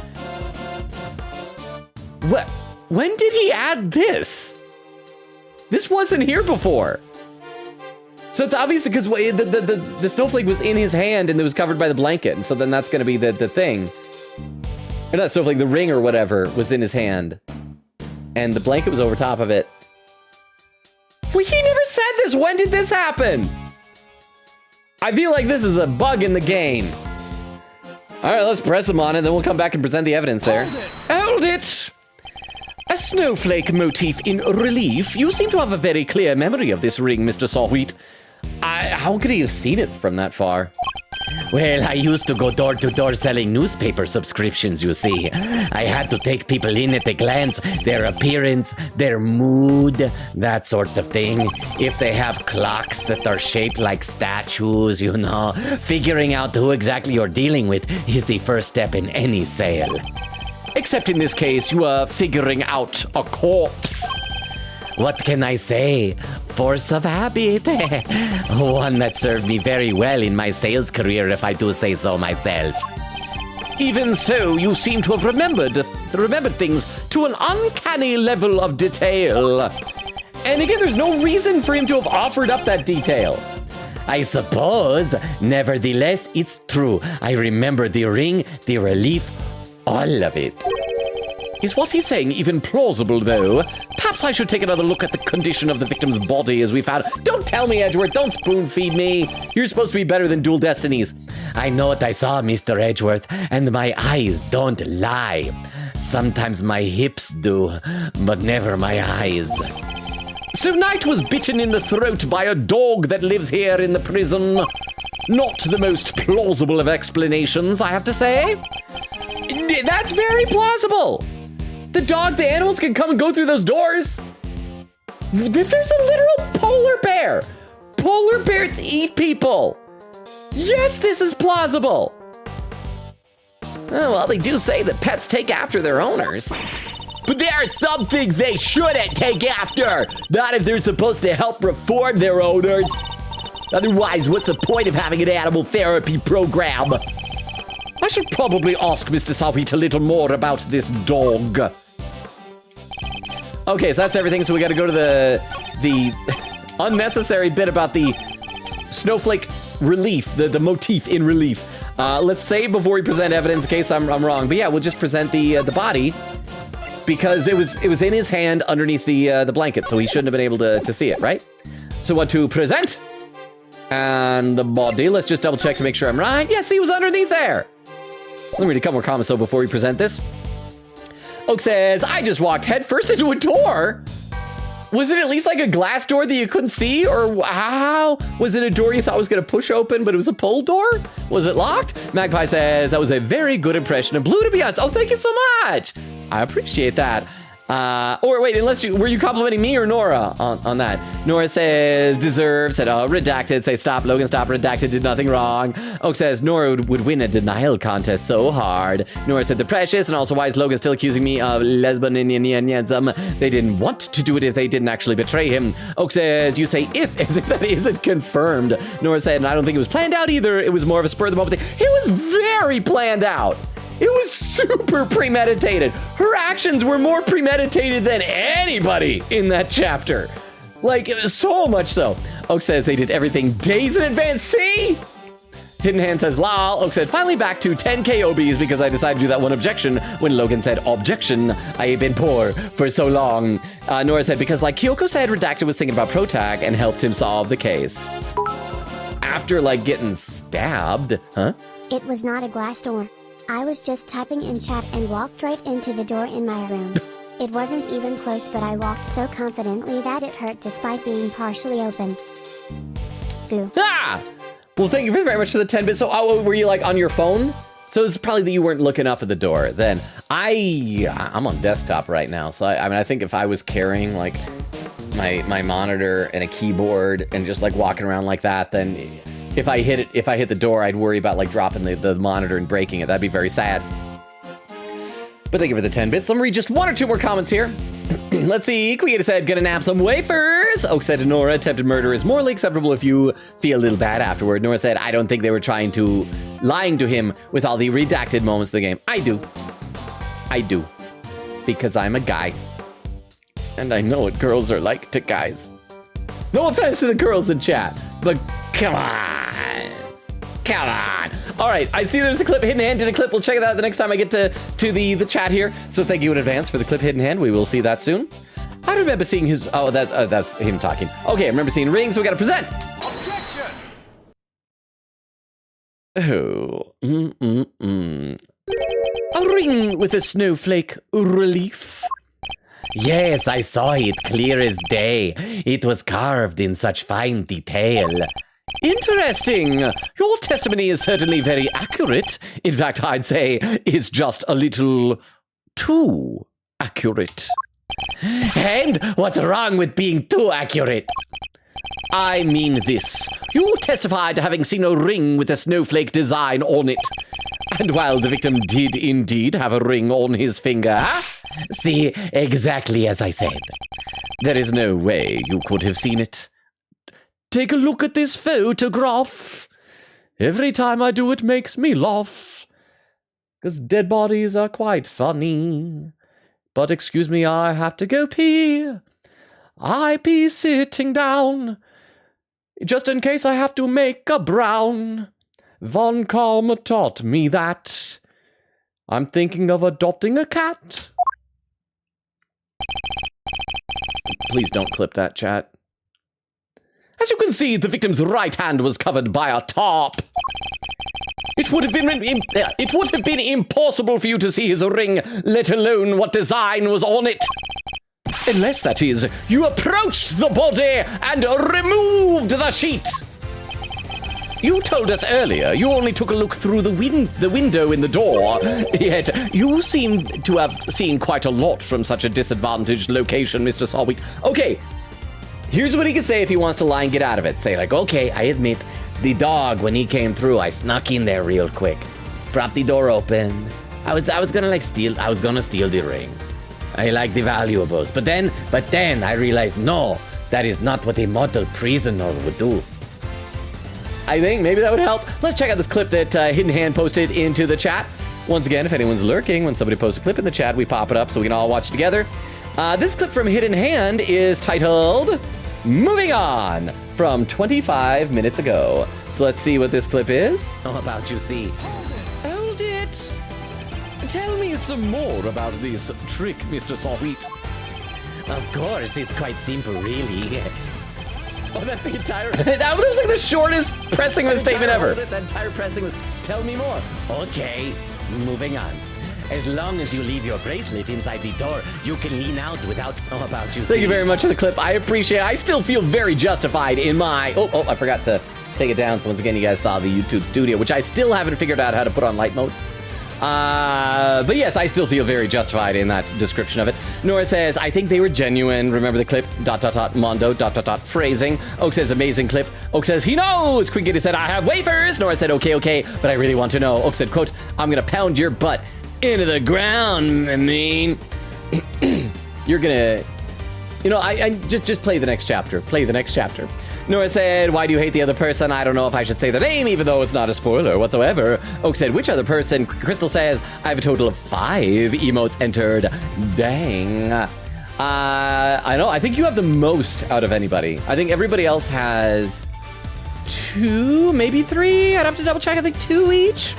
What? When did he add this? This wasn't here before. So it's obviously because the snowflake was in his hand and it was covered by the blanket. And so then that's going to be the thing. Or not snowflake, the ring or whatever was in his hand. And the blanket was over top of it. Well, he never said this. When did this happen? I feel like this is a bug in the game. All right, let's press him on it, then we'll come back and present the evidence there. Hold it! A snowflake motif in relief. You seem to have a very clear memory of this ring, Mr. Sawwheat. How could he have seen it from that far? Well, I used to go door to door selling newspaper subscriptions, you see. I had to take people in at a glance, their appearance, their mood, that sort of thing. If they have clocks that are shaped like statues, you know, figuring out who exactly you're dealing with is the first step in any sale. Except in this case, you are figuring out a corpse. What can I say? Force of habit. One that served me very well in my sales career, if I do say so myself. Even so, you seem to have remembered things to an uncanny level of detail. And again, there's no reason for him to have offered up that detail. I suppose. Nevertheless, it's true. I remember the ring, the relief, all of it. Is what he's saying even plausible, though? Perhaps I should take another look at the condition of the victim's body as we found. Don't tell me, Edgeworth. Don't spoon feed me. You're supposed to be better than Dual Destinies. I know what I saw, Mr. Edgeworth, and my eyes don't lie. Sometimes my hips do, but never my eyes. So Knight was bitten in the throat by a dog that lives here in the prison. Not the most plausible of explanations, I have to say. That's very plausible. The animals can come and go through those doors. There's a literal polar bear. Polar bears eat people. Yes, this is plausible. Oh, well, they do say that pets take after their owners. But there are some things they shouldn't take after. Not if they're supposed to help reform their owners. Otherwise, what's the point of having an animal therapy program? I should probably ask Mr. Sawwheat a little more about this dog. Okay, so that's everything. So we got to go to the unnecessary bit about the snowflake relief, the motif in relief. Let's save before we present evidence in case I'm wrong. But yeah, we'll just present the body because it was in his hand underneath the blanket, so he shouldn't have been able to see it, right? So what to present? And the body. Let's just double check to make sure I'm right. Yes, he was underneath there. Let me read a couple more comments though before we present this. Oak says, I just walked headfirst into a door. Was it at least like a glass door that you couldn't see? Or how? Was it a door you thought was going to push open, but it was a pull door? Was it locked? Magpie says, that was a very good impression of Blue, to be honest. Oh, thank you so much. I appreciate that. Or wait, were you complimenting me or Nora on that? Nora says, deserve, said, redacted, say, stop, Logan, stop, redacted, did nothing wrong. Oak says, Nora would win a denial contest so hard. Nora said, the precious, and also why is Logan still accusing me of lesbianism? They didn't want to do it if they didn't actually betray him. Oak says, you say if, as if that isn't confirmed. Nora said, and I don't think it was planned out either. It was more of a spur of the moment thing. It was very planned out. It was super premeditated. Her actions were more premeditated than anybody in that chapter. Like, it was so much so. Oak says they did everything days in advance. See? Hidden Hand says, lol. Oak said, finally back to 10K OBs because I decided to do that one objection when Logan said, objection. I have been poor for so long. Nora said, because like Kyoko said, Redacted was thinking about Protag and helped him solve the case. After, like, getting stabbed, huh? It was not a glass door. I was just typing in chat and walked right into the door in my room. It wasn't even close, but I walked so confidently that it hurt despite being partially open. Boo. Ah! Well, thank you very much for the 10 bits. So, were you like on your phone? So it's probably that you weren't looking up at the door then. I'm on desktop right now. So I mean, I think if I was carrying like my monitor and a keyboard and just like walking around like that, then if I hit the door, I'd worry about like dropping the monitor and breaking it. That'd be very sad. But thank you for the 10 bits. Let me read just one or two more comments here. Let's see. Queen said, gonna nab some wafers. Oak said to Nora, attempted murder is morally acceptable if you feel a little bad afterward. Nora said, I don't think they were lying to him with all the redacted moments of the game. I do. Because I'm a guy. And I know what girls are like to guys. No offense to the girls in chat, but come on. All right, I see there's a clip hidden hand in a clip. We'll check it out the next time I get to the chat here. So thank you in advance for the clip hidden hand. We will see that soon. I remember seeing his, that's him talking. Okay, I remember seeing rings, so we gotta present. Objection! Oh, A ring with a snowflake relief. Yes, I saw it clear as day. It was carved in such fine detail. Interesting. Your testimony is certainly very accurate. In fact, I'd say it's just a little too accurate. And what's wrong with being too accurate? I mean this. You testified to having seen a ring with a snowflake design on it. And while the victim did indeed have a ring on his finger, see, exactly as I said, there is no way you could have seen it. Take a look at this photograph. Every time I do it makes me laugh. 'Cause dead bodies are quite funny. But excuse me, I have to go pee. I pee sitting down. Just in case I have to make a brown. Von Kalmer taught me that. I'm thinking of adopting a cat. Please don't clip that, chat. As you can see, the victim's right hand was covered by a tarp. It would have been impossible for you to see his ring, let alone what design was on it. Unless, that is, you approached the body and removed the sheet. You told us earlier you only took a look through the window in the door, yet you seem to have seen quite a lot from such a disadvantaged location, Mr. Sawwheat. Okay, here's what he can say if he wants to lie and get out of it. Say like, okay, I admit, the dog, when he came through, I snuck in there real quick, propped the door open. I was gonna steal the ring. I like the valuables, but then I realized, no, that is not what a mortal prisoner would do. I think maybe that would help. Let's check out this clip that Hidden Hand posted into the chat. Once again, if anyone's lurking, when somebody posts a clip in the chat, we pop it up so we can all watch together. This clip from Hidden Hand is titled Moving On, from 25 minutes ago. So let's see what this clip is. How about you see? Hold it. Tell me some more about this trick, Mr. Sawwheat. Of course, it's quite simple, really. Oh, that's the entire... That was like the shortest pressing of a statement ever. That entire pressing was, tell me more. Okay, moving on. As long as you leave your bracelet inside the door, you can lean out without... How about you see? Thank you very much for the clip. I appreciate it. I still feel very justified in my... Oh, I forgot to take it down. So once again, you guys saw the YouTube studio, which I still haven't figured out how to put on light mode. But yes, I still feel very justified in that description of it. Nora says, I think they were genuine. Remember the clip, ... Mondo, ... phrasing. Oak says, amazing clip. Oak says, he knows. Queen Kitty said, I have wafers. Nora said, okay, but I really want to know. Oak said, quote, I'm gonna pound your butt into the ground, I mean. You're gonna, I just play the next chapter. Play the next chapter. Nora said, why do you hate the other person? I don't know if I should say the name, even though it's not a spoiler whatsoever. Oak said, which other person? Crystal says, I have a total of 5 emotes entered. Dang. I know, I think you have the most out of anybody. I think everybody else has 2, maybe 3. I'd have to double check, I think 2 each.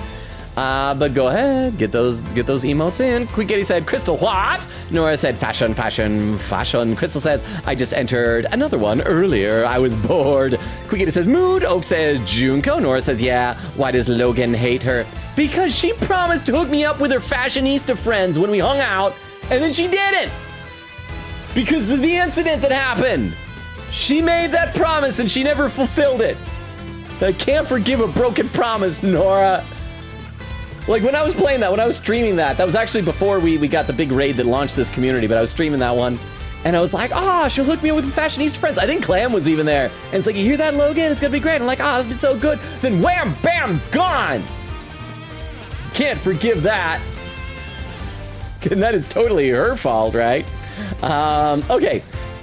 But go ahead, get those emotes in. Queen Kitty said, Crystal, what? Nora said, fashion. Crystal says, I just entered another one earlier. I was bored. Queen Kitty says, mood. Oak says, Junko. Nora says, yeah. Why does Logan hate her? Because she promised to hook me up with her fashionista friends when we hung out, and then she didn't. Because of the incident that happened. She made that promise and she never fulfilled it. I can't forgive a broken promise, Nora. Like, when I was playing that, when I was streaming that was actually before we got the big raid that launched this community, but I was streaming that one, and I was like, she'll hook me up with fashionista friends. I think Clam was even there. And it's like, you hear that, Logan? It's gonna be great. I'm like, this be so good. Then wham, bam, gone! Can't forgive that. And that is totally her fault, right? Okay.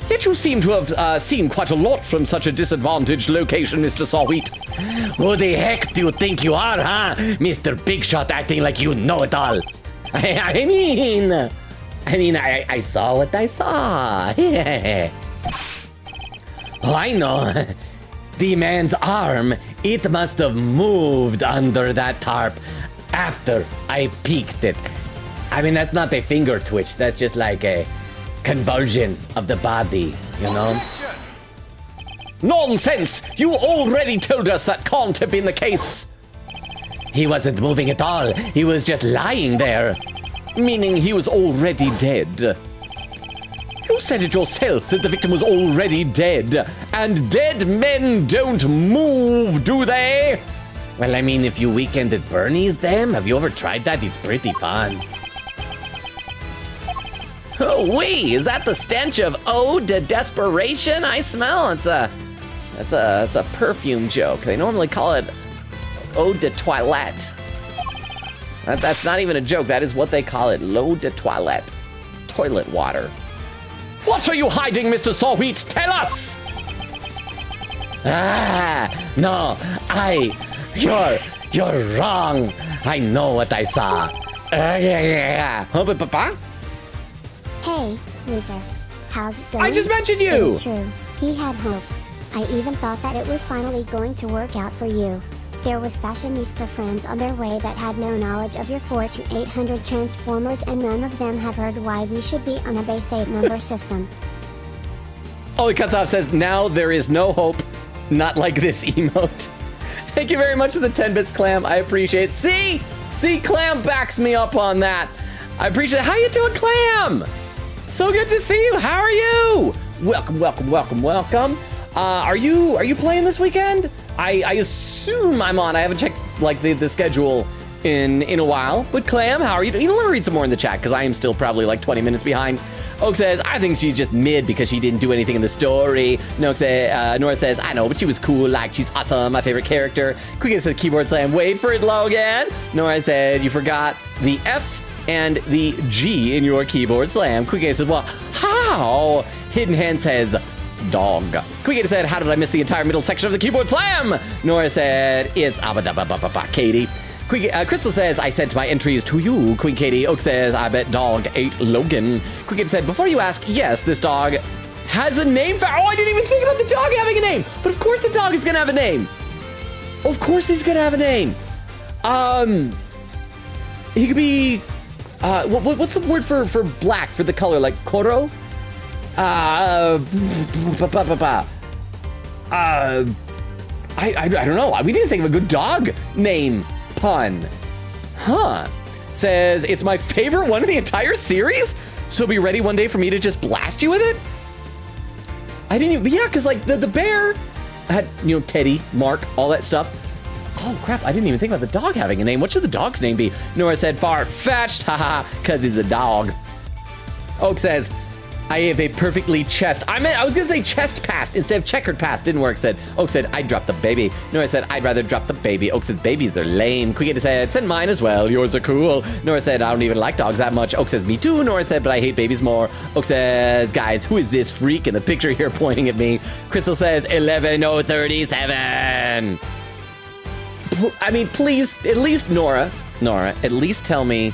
Yet you seem to have seen quite a lot from such a disadvantaged location, Mr. Sawwheat. Who the heck do you think you are, huh? Mr. Big Shot acting like you know it all. I mean, I saw what I saw. Oh, I know. The man's arm, it must have moved under that tarp after I peeked it. I mean, that's not a finger twitch. That's just like a convulsion of the body, you know? Nonsense! You already told us that can't have been the case. He wasn't moving at all. He was just lying there. Meaning he was already dead. You said it yourself that the victim was already dead. And dead men don't move, do they? Well, I mean, if you weekend at Bernie's them, have you ever tried that? It's pretty fun. Oh, wait, is that the stench of ode to desperation I smell? It's a perfume joke. They normally call it ode de toilette. That's not even a joke. That is what they call it, l'eau de toilette. Toilet water. What are you hiding, Mr. Sawwheat? Tell us! No, you're wrong. I know what I saw. Huh, but Papa? Hey, loser. How's it going? I just mentioned you! It is true. He had hope. I even thought that it was finally going to work out for you. There was fashionista friends on their way that had no knowledge of your 4 to 800 transformers, and none of them have heard why we should be on a base 8 number system. Ollie Cuts Off says, now there is no hope. Not like this emote. Thank you very much for the 10 bits, Clam. I appreciate it. See, Clam backs me up on that. I appreciate it. How you doing, Clam? So good to see you. How are you? Welcome. Are you playing this weekend? I assume I'm on. I haven't checked like the schedule in a while. But Clam, how are you? You know, let me read some more in the chat because I am still probably like 20 minutes behind. Oak says, I think she's just mid because she didn't do anything in the story. Nora says, I know, but she was cool. Like, she's awesome. My favorite character. Quick says, keyboard slam. Wait for it, Logan. Nora said, you forgot the F and the G in your keyboard slam. Quick says, well, how? Hidden Hand says, dog. Quick said, how did I miss the entire middle section of the keyboard slam? Nora said, it's Katie. Crystal says, I sent my entries to you. Queen Katie. Oak says, I bet dog ate Logan. Quick said, before you ask, yes, this dog has a name. I didn't even think about the dog having a name. But of course the dog is going to have a name. Of course he's going to have a name. He could be, what's the word for black, for the color? Like Koro? I don't know. We didn't think of a good dog name pun. Huh. Says, it's my favorite one in the entire series? So be ready one day for me to just blast you with it? I didn't even, yeah, because like the bear had, Teddy, Mark, all that stuff. Oh crap, I didn't even think about the dog having a name. What should the dog's name be? Nora said, far-fetched, haha, because he's a dog. Oak says, I have a perfectly I was gonna say chest passed instead of checkered pass. Didn't work. Oak said, I dropped the baby. Nora said, I'd rather drop the baby. Oak said, babies are lame. Quick said, send mine as well. Yours are cool. Nora said, I don't even like dogs that much. Oak says, me too. Nora said, but I hate babies more. Oak says, guys, who is this freak in the picture here pointing at me? Crystal says, 11037. I mean, please, at least Nora, at least tell me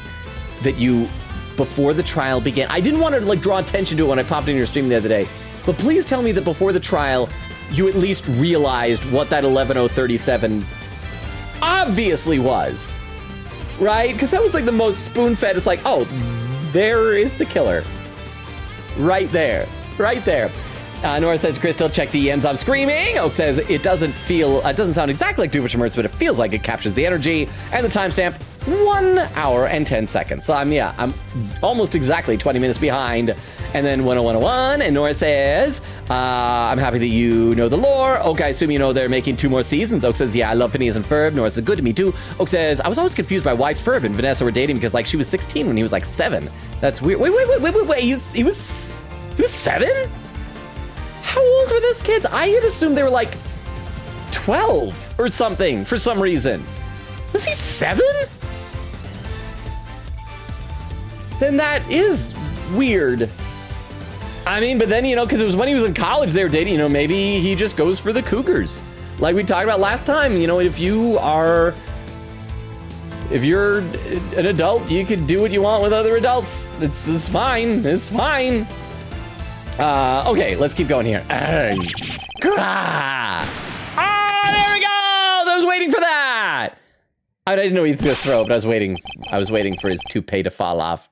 that you, before the trial began, I didn't want to like draw attention to it when I popped in your stream the other day, but please tell me that before the trial, you at least realized what that 11037 obviously was, right? Because that was like the most spoon-fed. It's like, oh, there is the killer. Right there. Nora says, Crystal, check DMs, I'm screaming. Oak says, it doesn't sound exactly like Doofenshmirtz, but it feels like it captures the energy. And the timestamp, 1 hour and 10 seconds. So I'm almost exactly 20 minutes behind. And then 10101, and Nora says, I'm happy that you know the lore. Oak, I assume you know they're making 2 more seasons. Oak says, yeah, I love Phineas and Ferb. Nora says, good to me too. Oak says, I was always confused by why Ferb and Vanessa were dating because like she was 16 when he was like 7. That's weird. Wait, he was 7? How old were those kids? I had assumed they were like 12 or something for some reason. Was he 7? Then that is weird. I mean, but then, you know, because it was when he was in college they were dating, you know, maybe he just goes for the cougars. Like we talked about last time, you know, if you're an adult, you can do what you want with other adults. It's fine. It's fine. Okay, let's keep going here. There we go! I was waiting for that! I didn't know he threw a throw, but I was waiting for his toupee to fall off.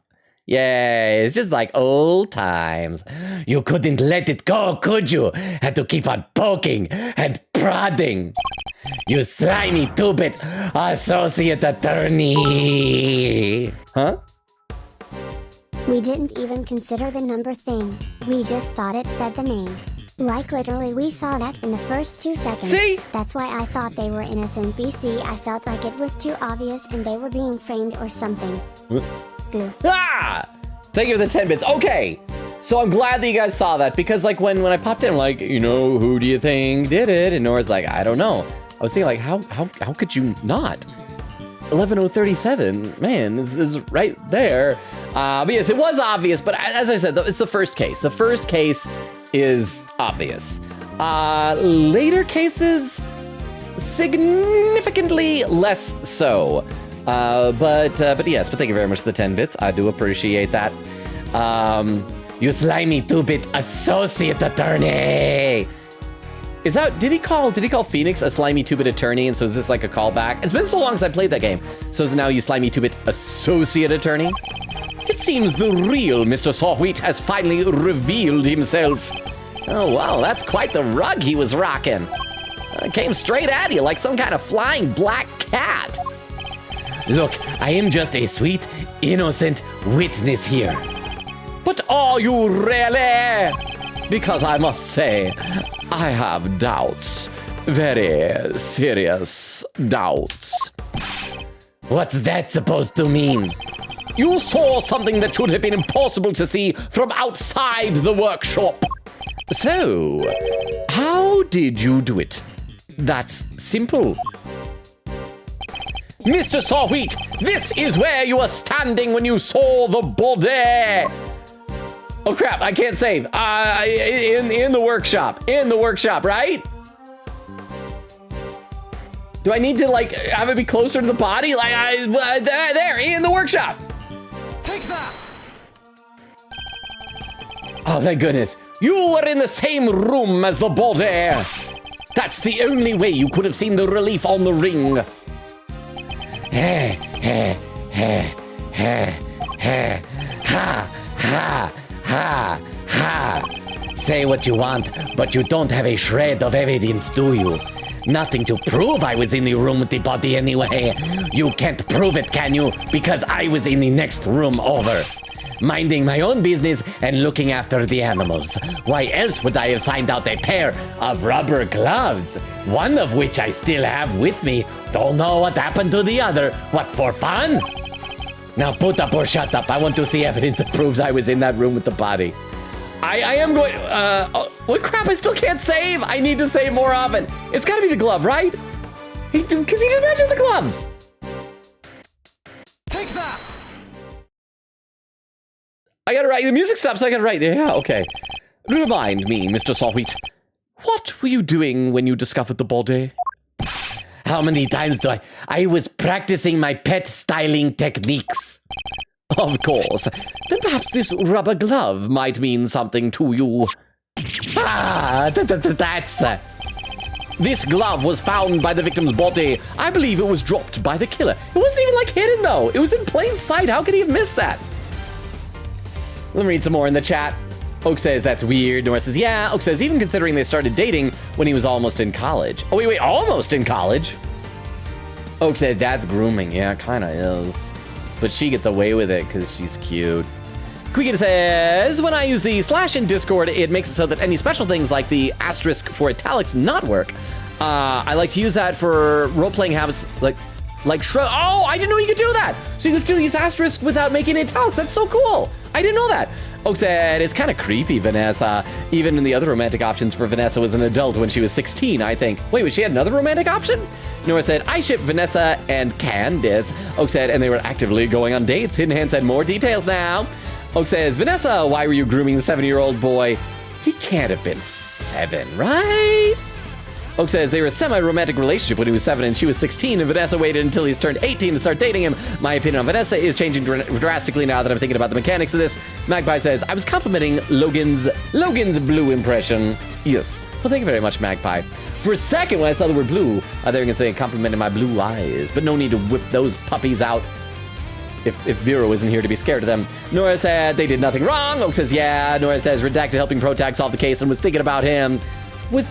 Yay, it's just like old times. You couldn't let it go, could you? Had to keep on poking and prodding. You slimy two-bit associate attorney. Huh? We didn't even consider the number thing. We just thought it said the name. Like literally we saw that in the first 2 seconds. See? That's why I thought they were innocent. BC, I felt like it was too obvious and they were being framed or something. Boo. Ah! Thank you for the 10 bits. Okay. So I'm glad that you guys saw that because like when I popped in, I'm like, you know, who do you think did it? And Nora's like, I don't know. I was thinking like, how could you not? 11037, man, this is right there. But yes, it was obvious, but as I said, it's the first case. The first case is obvious. Later cases, significantly less so. But yes, but thank you very much for the 10 bits. I do appreciate that. You slimy two-bit associate attorney. Is that, did he call Phoenix a slimy two-bit attorney? And so is this like a callback? It's been so long since I played that game. So is it now you slimy two-bit associate attorney? It seems the real Mr. Sawwheat has finally revealed himself. Oh, wow, that's quite the rug he was rocking. Came straight at you like some kind of flying black cat. Look, I am just a sweet, innocent witness here. But are you really? Because I must say, I have doubts. Very serious doubts. What's that supposed to mean? You saw something that should have been impossible to see from outside the workshop. So, how did you do it? That's simple. Mr. Sawwheat, this is where you were standing when you saw the body. Oh crap, I can't save. In the workshop. In the workshop, right? Do I need to like have it be closer to the body? Like there, in the workshop. Take that! Oh, thank goodness. You were in the same room as the body. That's the only way you could have seen the relief on the ring. Ha, ha, ha. Say what you want, but you don't have a shred of evidence, do you? Nothing to prove I was in the room with the body anyway. You can't prove it, can you? Because I was in the next room over. Minding my own business and looking after the animals. Why else would I have signed out a pair of rubber gloves? One of which I still have with me. Don't know what happened to the other. What, for fun? Now put up or shut up. I want to see evidence that proves I was in that room with the body. I am going, what crap, I still can't save. I need to save more often. It's gotta be the glove, right? Because he just mentioned the gloves. Take that! I gotta write, the music stops, so I gotta write. Yeah, okay. Remind me, Mr. Sawwheat, what were you doing when you discovered the body? How many times do I was practicing my pet styling techniques. Of course. Then perhaps this rubber glove might mean something to you. That's... This glove was found by the victim's body. I believe it was dropped by the killer. It wasn't even, like, hidden, though. It was in plain sight. How could he have missed that? Let me read some more in the chat. Oak says, that's weird. Nora says, yeah. Oak says, even considering they started dating when he was almost in college. Oh, wait, almost in college? Oak says, that's grooming. Yeah, it kind of is. But she gets away with it because she's cute. Quicken says, when I use the / in Discord, it makes it so that any special things like the asterisk for italics not work. I like to use that for role-playing habits like Oh, I didn't know you could do that. So you can still use asterisk without making it italics. That's so cool. I didn't know that. Oak said, it's kind of creepy, Vanessa. Even in the other romantic options for Vanessa was an adult when she was 16, I think. Wait, was she had another romantic option? Nora said, I ship Vanessa and Candace. Oak said, and they were actively going on dates. Hidden Hand said, more details now. Oak says, Vanessa, why were you grooming the 7-year-old boy? He can't have been 7, right? Oak says they were a semi-romantic relationship when he was 7 and she was 16, and Vanessa waited until he's turned 18 to start dating him. My opinion on Vanessa is changing drastically now that I'm thinking about the mechanics of this. Magpie says, I was complimenting Logan's blue impression. Yes. Well, thank you very much, Magpie. For a second, when I saw the word blue, they were going to say complimented my blue eyes, but no need to whip those puppies out if Vero isn't here to be scared of them. Nora said they did nothing wrong. Oak says, yeah. Nora says, Redacted helping Protag solve the case and was thinking about him. Was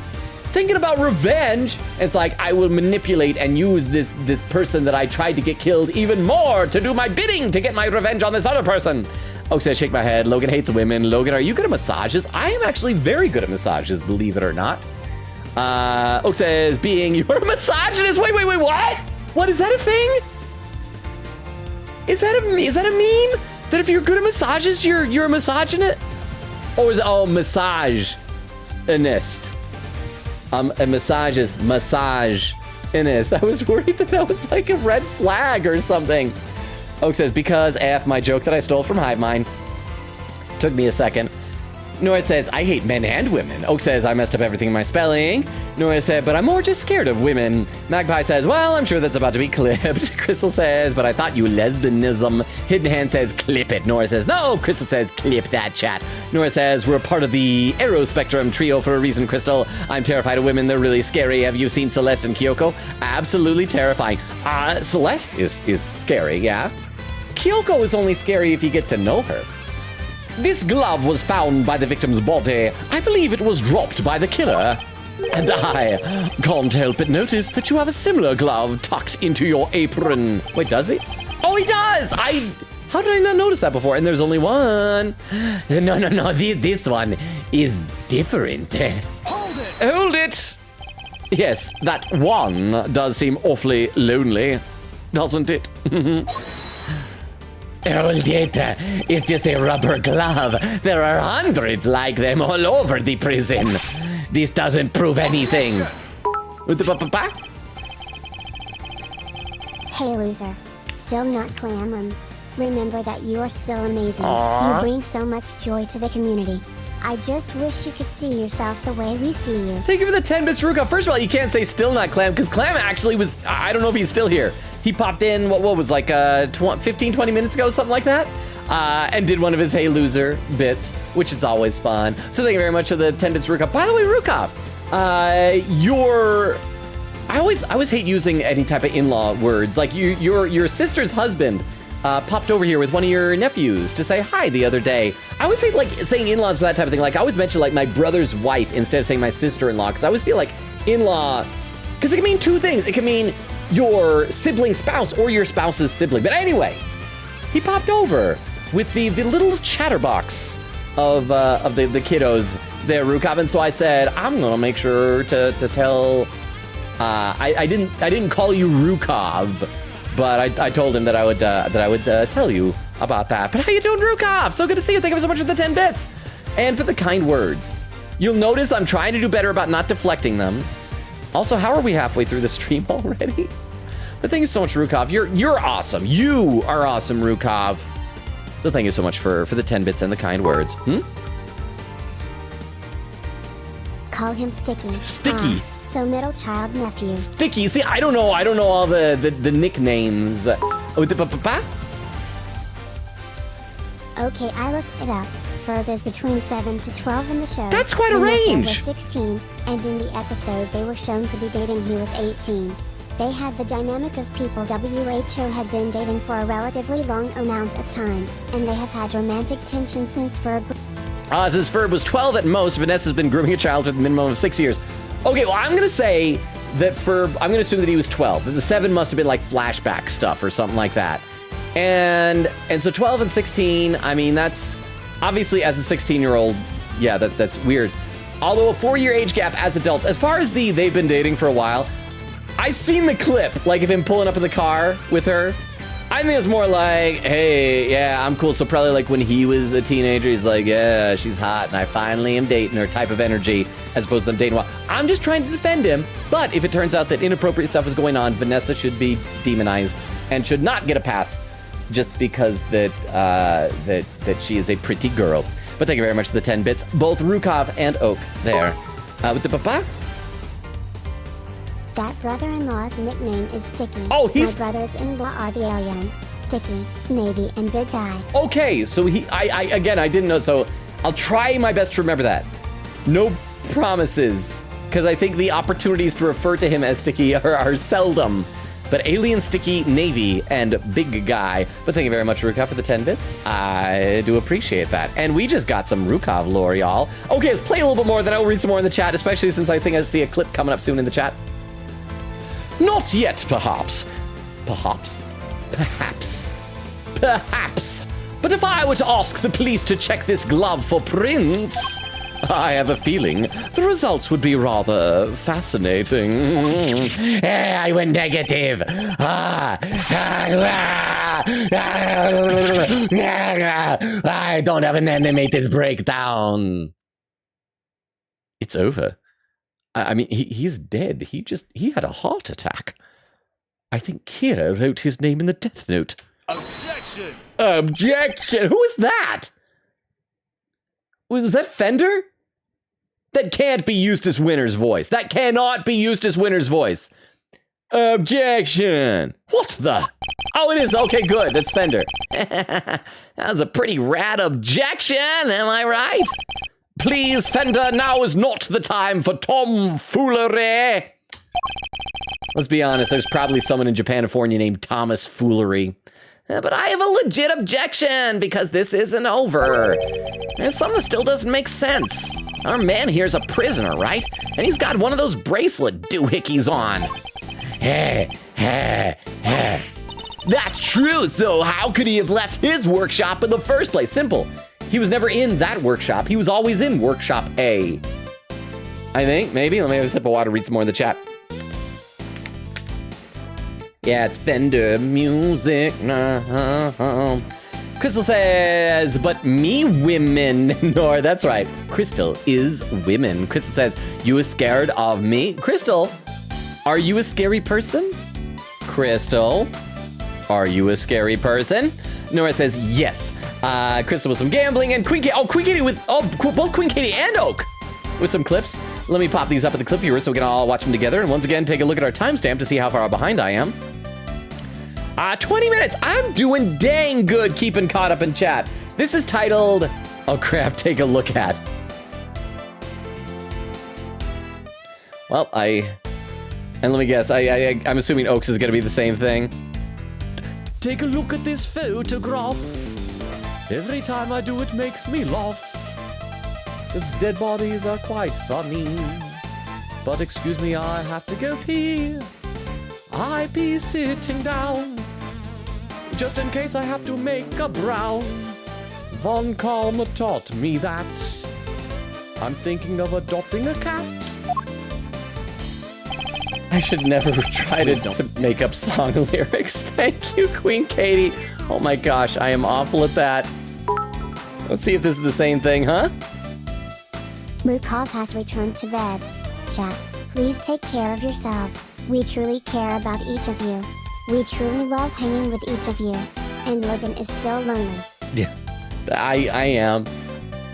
thinking about revenge. It's like, I will manipulate and use this person that I tried to get killed even more to do my bidding to get my revenge on this other person. Oak says, shake my head. Logan hates women. Logan, are you good at massages? I am actually very good at massages, believe it or not. Oak says, you're a misogynist. Wait, what? What, is that a thing? Is that a meme? That if you're good at massages, you're a misogynist? Or is it, misogynist? A misogynist. I was worried that was like a red flag or something. Oak says, because F, my joke that I stole from Hive Mind. Took me a second. Nora says, I hate men and women. Oak says, I messed up everything in my spelling. Nora said, but I'm more just scared of women. Magpie says, well, I'm sure that's about to be clipped. Crystal says, but I thought you lesbianism. Hidden Hand says, clip it. Nora says, no. Crystal says, clip that chat. Nora says, we're part of the Aero Spectrum trio for a reason, Crystal. I'm terrified of women. They're really scary. Have you seen Celeste and Kyoko? Absolutely terrifying. Celeste is scary, yeah. Kyoko is only scary if you get to know her. This glove was found by the victim's body. I believe it was dropped by the killer. And I can't help but notice that you have a similar glove tucked into your apron. Wait, does he? Oh, he does! How did I not notice that before? And there's only one. No. This one is different. Hold it! Yes, that one does seem awfully lonely, doesn't it? Hold it. It's just a rubber glove. There are hundreds like them all over the prison. This doesn't prove anything. Hey loser. Still not clamoring. Remember that you are still amazing. You bring so much joy to the community. I just wish you could see yourself the way we see you. Thank you for the 10 bits, Ruka. First of all, you can't say still not Clam, because Clam actually was, I don't know if he's still here. He popped in, what was like 15, 20 minutes ago, something like that, and did one of his Hey Loser bits, which is always fun. So thank you very much for the 10 bits, Ruka. By the way, Ruka, I always hate using any type of in-law words. Like your sister's husband popped over here with one of your nephews to say hi the other day. I always hate like saying in-laws for that type of thing. Like I always mention like my brother's wife instead of saying my sister-in-law, because I always feel like in-law, because it can mean two things. It can mean your sibling spouse or your spouse's sibling. But anyway, he popped over with the little chatterbox of the kiddos there, Rukov, and so I said I'm gonna make sure to tell. I didn't call you Rukov, but I told him that I would tell you about that. But how you doing, Rukov? So good to see you. Thank you so much for the 10 bits and for the kind words. You'll notice I'm trying to do better about not deflecting them. Also, how are we halfway through the stream already? But thank you so much, Rukov. You're awesome. You are awesome, Rukov. So thank you so much for the 10 bits and the kind words. Call him Sticky. Sticky. So middle child nephew. Sticky. See, I don't know all the nicknames. Okay, I looked it up. Ferb is between 7 to 12 in the show. That's quite a In the show range. was 16, and in the episode they were shown to be dating he was 18. They had the dynamic of people WHO had been dating for a relatively long amount of time, and they have had romantic tension since Ferb. Since Ferb was 12 at most, Vanessa's been grooming a child for the minimum of 6 years. Okay, well, I'm going to say that I'm going to assume that he was 12. That the 7 must have been like flashback stuff or something like that. And so 12 and 16, I mean, that's obviously as a 16-year-old, yeah, that's weird. Although a 4-year age gap as adults, as far as they've been dating for a while, I've seen the clip, like of him pulling up in the car with her. I think it's more like, hey, yeah, I'm cool. So probably like when he was a teenager, he's like, yeah, she's hot, and I finally am dating her type of energy, as opposed to them dating a while. I'm just trying to defend him. But if it turns out that inappropriate stuff is going on, Vanessa should be demonized and should not get a pass just because that she is a pretty girl. But thank you very much for the 10 bits. Both Rukov and Oak there. With the papa? That brother-in-law's nickname is Sticky. Oh, he's... My brothers-in-law are the Alien, Sticky, Navy, and Big Guy. Okay, so I didn't know, so I'll try my best to remember that. No promises, because I think the opportunities to refer to him as Sticky are seldom. But Alien, Sticky, Navy, and Big Guy. But thank you very much, Rukov, for the 10 bits. I do appreciate that. And we just got some Rukov lore, y'all. Okay, let's play a little bit more, then I'll read some more in the chat, especially since I think I see a clip coming up soon in the chat. Not yet, perhaps. Perhaps? Perhaps. Perhaps. But if I were to ask the police to check this glove for prints, I have a feeling the results would be rather fascinating. I went negative. I don't have an animated breakdown. It's over. I mean, he's dead. He had a heart attack. I think Kira wrote his name in the death note. Objection! Objection! Who is that? Was that Fender? That can't be Eustace Winter's voice. That cannot be Eustace Winter's voice. Objection! What the? Oh, it is. Okay, good. That's Fender. That was a pretty rad objection, am I right? Please, Fender, now is not the time for tomfoolery. Let's be honest, there's probably someone in Japanifornia named Thomas Foolery. But I have a legit objection, because this isn't over. There's something that still doesn't make sense. Our man here's a prisoner, right? And he's got one of those bracelet doohickeys on. That's true, so how could he have left his workshop in the first place? Simple. He was never in that workshop. He was always in workshop A. I think, maybe. Let me have a sip of water, read some more in the chat. Yeah, it's Fender music. Crystal says, but me women. No, that's right. Crystal is women. Crystal says, you are scared of me? Crystal, are you a scary person? Crystal, are you a scary person? Nora says, yes. Crystal with some gambling, and Queen Katie. Oh, Queen Katie with, both Queen Katie and Oak with some clips. Let me pop these up at the clip viewer so we can all watch them together. And once again, take a look at our timestamp to see how far behind I am. 20 minutes. I'm doing dang good keeping caught up in chat. This is titled, oh crap, take a look at. Well, and let me guess, I'm assuming Oaks is gonna be the same thing. Take a look at this photograph. Every time I do it makes me laugh. These dead bodies are quite funny. But excuse me, I have to go pee. I be sitting down, just in case I have to make a brown. Von Kalmer taught me that. I'm thinking of adopting a cat. I should never try to make up song lyrics. Thank you, Queen Katie. Oh my gosh, I am awful at that. Let's see if this is the same thing, huh? Mukov has returned to bed. Chat, please take care of yourselves. We truly care about each of you. We truly love hanging with each of you. And Logan is still lonely. Yeah, I am.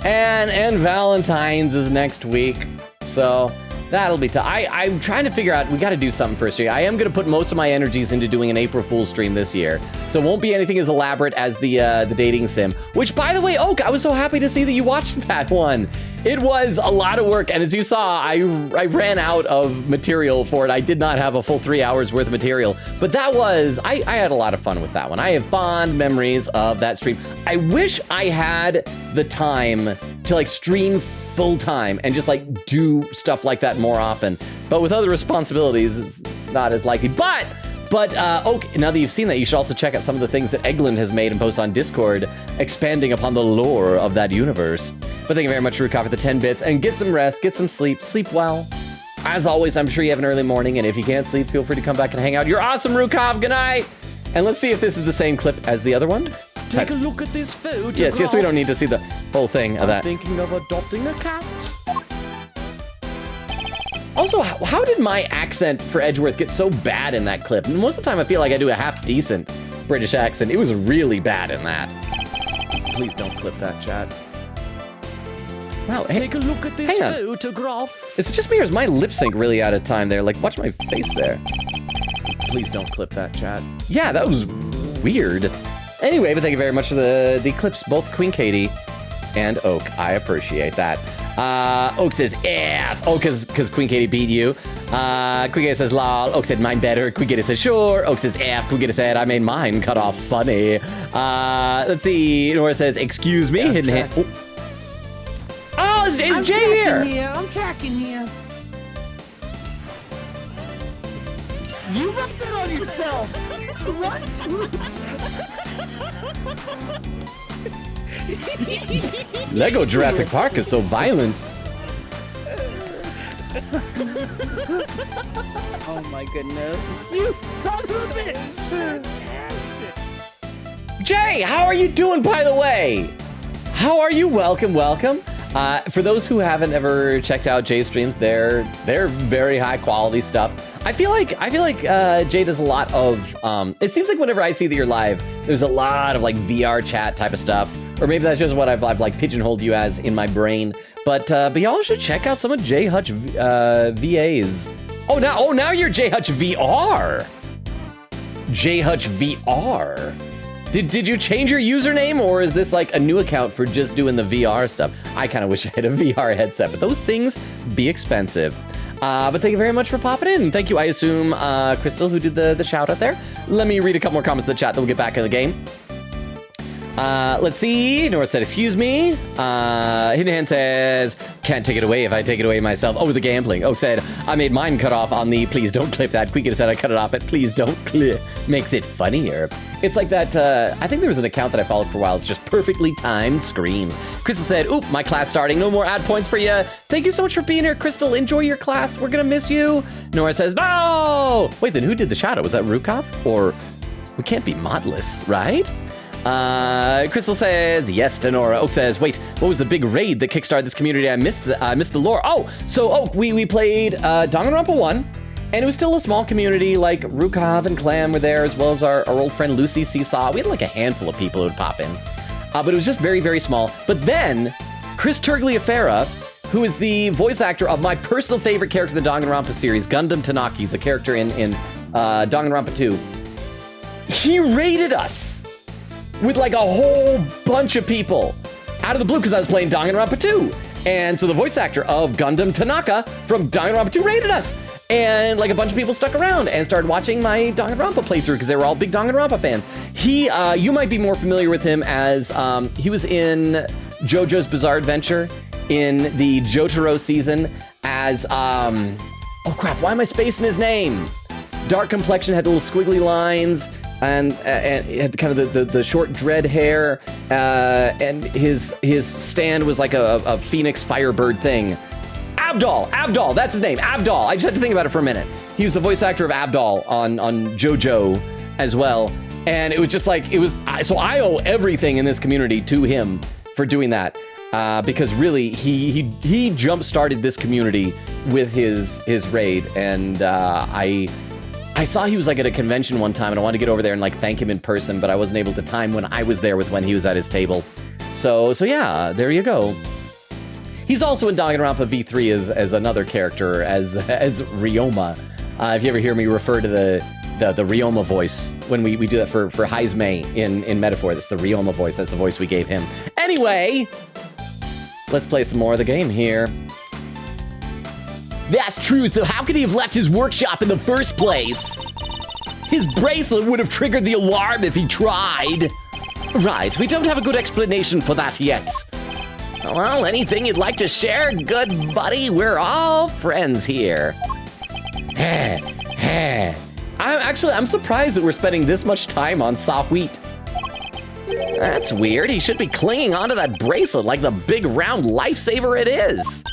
And Valentine's is next week. So that'll be tough. I'm trying to figure out, we got to do something for a stream. I am going to put most of my energies into doing an April Fool's stream this year. So it won't be anything as elaborate as the dating sim. Which, by the way, Oak, I was so happy to see that you watched that one. It was a lot of work, and as you saw, I ran out of material for it. I did not have a full 3 hours worth of material, but that was, I had a lot of fun with that one. I have fond memories of that stream. I wish I had the time to like stream full time and just like do stuff like that more often. But with other responsibilities, it's not as likely. But Oak, now that you've seen that, you should also check out some of the things that Eglin has made and post on Discord, expanding upon the lore of that universe. But thank you very much, Rukov, for the 10 bits, and get some rest, get some sleep, sleep well. As always, I'm sure you have an early morning, and if you can't sleep, feel free to come back and hang out. You're awesome, Rukov, good night! And let's see if this is the same clip as the other one. Take a look at this photograph. Yes, we don't need to see the whole thing of that. I'm thinking of adopting a cat. Also, how did my accent for Edgeworth get so bad in that clip? Most of the time I feel like I do a half decent British accent. It was really bad in that. Please don't clip that, chat. Wow, hey, Take a look at this hang on. photograph. is it just me or is my lip sync really out of time there? Like, watch my face there. Please don't clip that, chat. Yeah, that was weird. Anyway, but thank you very much for the clips, both Queen Katie and Oak. I appreciate that. Oak says, F. Oh, because Queen Katie beat you. Queen Katie says, lol. Oak said, mine better. Queen Katie says, sure. Oak says, F. Queen Katie said, I made mine cut off funny. Let's see. Nora says, excuse me. Hidden hand. Oh, is Jay here? I'm tracking here. You left it on yourself. What? Lego Jurassic Park is so violent. Oh my goodness. You son of a bitch. Fantastic. Jay, how are you doing, by the way? How are you? Welcome, welcome. For those who haven't ever checked out Jay's streams, they're very high quality stuff. I feel like Jay does a lot of. It seems like whenever I see that you're live, there's a lot of like VR chat type of stuff, or maybe that's just what I've like pigeonholed you as in my brain. But y'all should check out some of Jay Hutch VAs. Oh now you're Jay Hutch VR. Jay Hutch VR. Did you change your username, or is this like a new account for just doing the VR stuff? I kind of wish I had a VR headset, but those things be expensive. But thank you very much for popping in. Thank you, I assume, Crystal, who did the shout out there. Let me read a couple more comments in the chat, then we'll get back in the game. Let's see. Nora said, excuse me. Hidden Hand says, can't take it away if I take it away myself. Oh, the gambling. Oh, said, I made mine cut off on the please don't clip that. Queekita said I cut it off at please don't clip. Makes it funnier. It's like that, I think there was an account that I followed for a while. It's just perfectly timed screams. Crystal said, oop, my class starting. No more ad points for you. Thank you so much for being here, Crystal. Enjoy your class. We're gonna miss you. Nora says, no! Wait, then who did the shadow? Was that Rukov? Or we can't be modless, right? Crystal says, yes to Nora. Oak says, wait, what was the big raid that kickstarted this community? I missed the lore. Oh, so Oak, we played Danganronpa 1. And it was still a small community, like Rukov and Clam were there, as well as our old friend Lucy Seesaw. We had like a handful of people who would pop in. But it was just very small. But then, Chris Tergliafera, who is the voice actor of my personal favorite character in the Danganronpa series, Gundam Tanaki. He's a character in Danganronpa 2. He raided us with like a whole bunch of people out of the blue because I was playing Danganronpa 2. And so the voice actor of Gundam Tanaka from Danganronpa 2 raided us. And like a bunch of people stuck around and started watching my Danganronpa playthrough because they were all big Danganronpa fans. He, you might be more familiar with him as, he was in JoJo's Bizarre Adventure in the Jotaro season as, oh crap, why am I spacing his name? Dark complexion, had the little squiggly lines, and had kind of the short dread hair, and his stand was like a phoenix firebird thing. Abdal, that's his name, Abdal. I just had to think about it for a minute. He was the voice actor of Abdal on JoJo as well. And it was just like, so I owe everything in this community to him for doing that. Because really, he jump-started this community with his raid. And I saw he was like at a convention one time and I wanted to get over there and like thank him in person, but I wasn't able to time when I was there with when he was at his table. So yeah, there you go. He's also in Danganronpa V3 as another character, as Ryoma. If you ever hear me refer to the Ryoma voice, when we do that for Heizme in Metaphor, that's the Ryoma voice, that's the voice we gave him. Anyway, let's play some more of the game here. That's true, so how could he have left his workshop in the first place? His bracelet would have triggered the alarm if he tried. Right, we don't have a good explanation for that yet. Well, anything you'd like to share, good buddy? We're all friends here. I'm surprised that we're spending this much time on Sahwheat. That's weird. He should be clinging onto that bracelet like the big round lifesaver it is.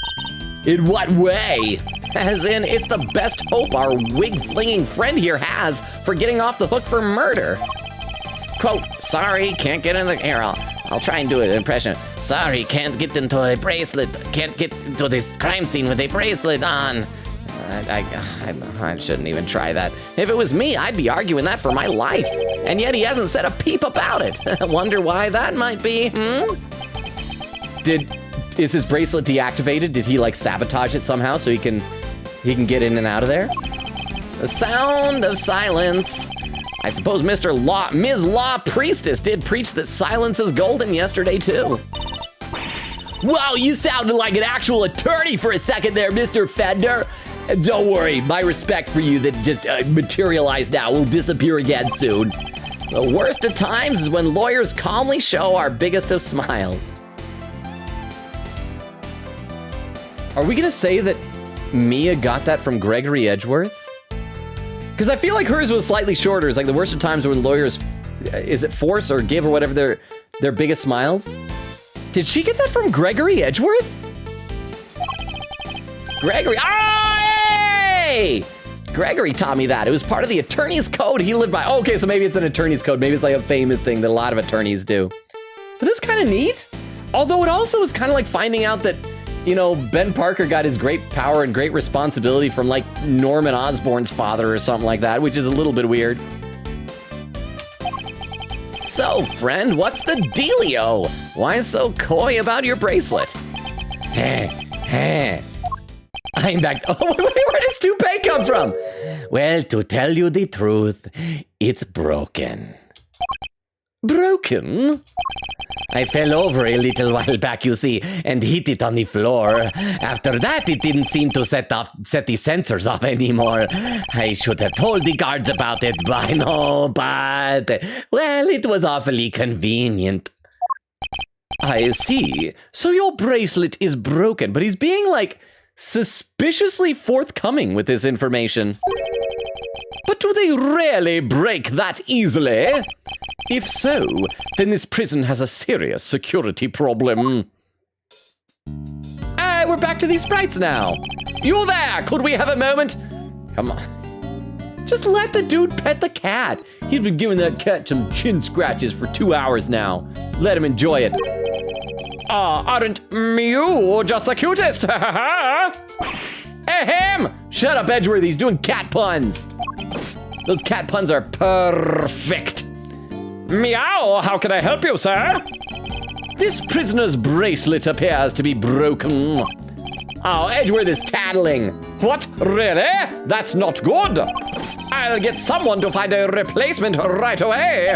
In what way? As in, it's the best hope our wig-flinging friend here has for getting off the hook for murder. Quote, sorry, can't get in the... Here, I'll try and do an impression. Sorry, can't get into a bracelet. Can't get into this crime scene with a bracelet on. I shouldn't even try that. If it was me, I'd be arguing that for my life. and yet he hasn't said a peep about it. Wonder why that might be, Is his bracelet deactivated? Did he like sabotage it somehow so he can get in and out of there? The sound of silence. I suppose Ms. Law Priestess did preach that silence is golden yesterday too. Wow, you sounded like an actual attorney for a second there, Mr. Fender. Don't worry, my respect for you that just materialized now will disappear again soon. The worst of times is when lawyers calmly show our biggest of smiles. Are we gonna say that Mia got that from Gregory Edgeworth? Because I feel like hers was slightly shorter. It's like the worst of times when lawyers, is it force or give or whatever their biggest smiles? Did she get that from Gregory Edgeworth? Gregory, hey! Gregory taught me that. It was part of the attorney's code he lived by. Okay, so maybe it's an attorney's code. Maybe it's like a famous thing that a lot of attorneys do. But that's kind of neat. Although it also is kind of like finding out that, you know, Ben Parker got his great power and great responsibility from like Norman Osborn's father or something like that, which is a little bit weird. So, friend, what's the dealio? Why so coy about your bracelet? I'm back. Oh, wait, where does toupee come from? Well, to tell you the truth, it's broken. Broken? I fell over a little while back, you see, and hit it on the floor. After that, it didn't seem to set the sensors off anymore. I should have told the guards about it by now, but, well, it was awfully convenient. I see. So your bracelet is broken, but he's being, like, suspiciously forthcoming with this information. But do they really break that easily? If so, then this prison has a serious security problem. Hey, we're back to these sprites now. You there? Could we have a moment? Come on. Just let the dude pet the cat. He's been giving that cat some chin scratches for 2 hours now. Let him enjoy it. Aren't you just the cutest? Ahem! Shut up, Edgeworth. He's doing cat puns. Those cat puns are perfect. Meow, how can I help you, sir? This prisoner's bracelet appears to be broken. Oh, Edgeworth is tattling. What, really? That's not good. I'll get someone to find a replacement right away.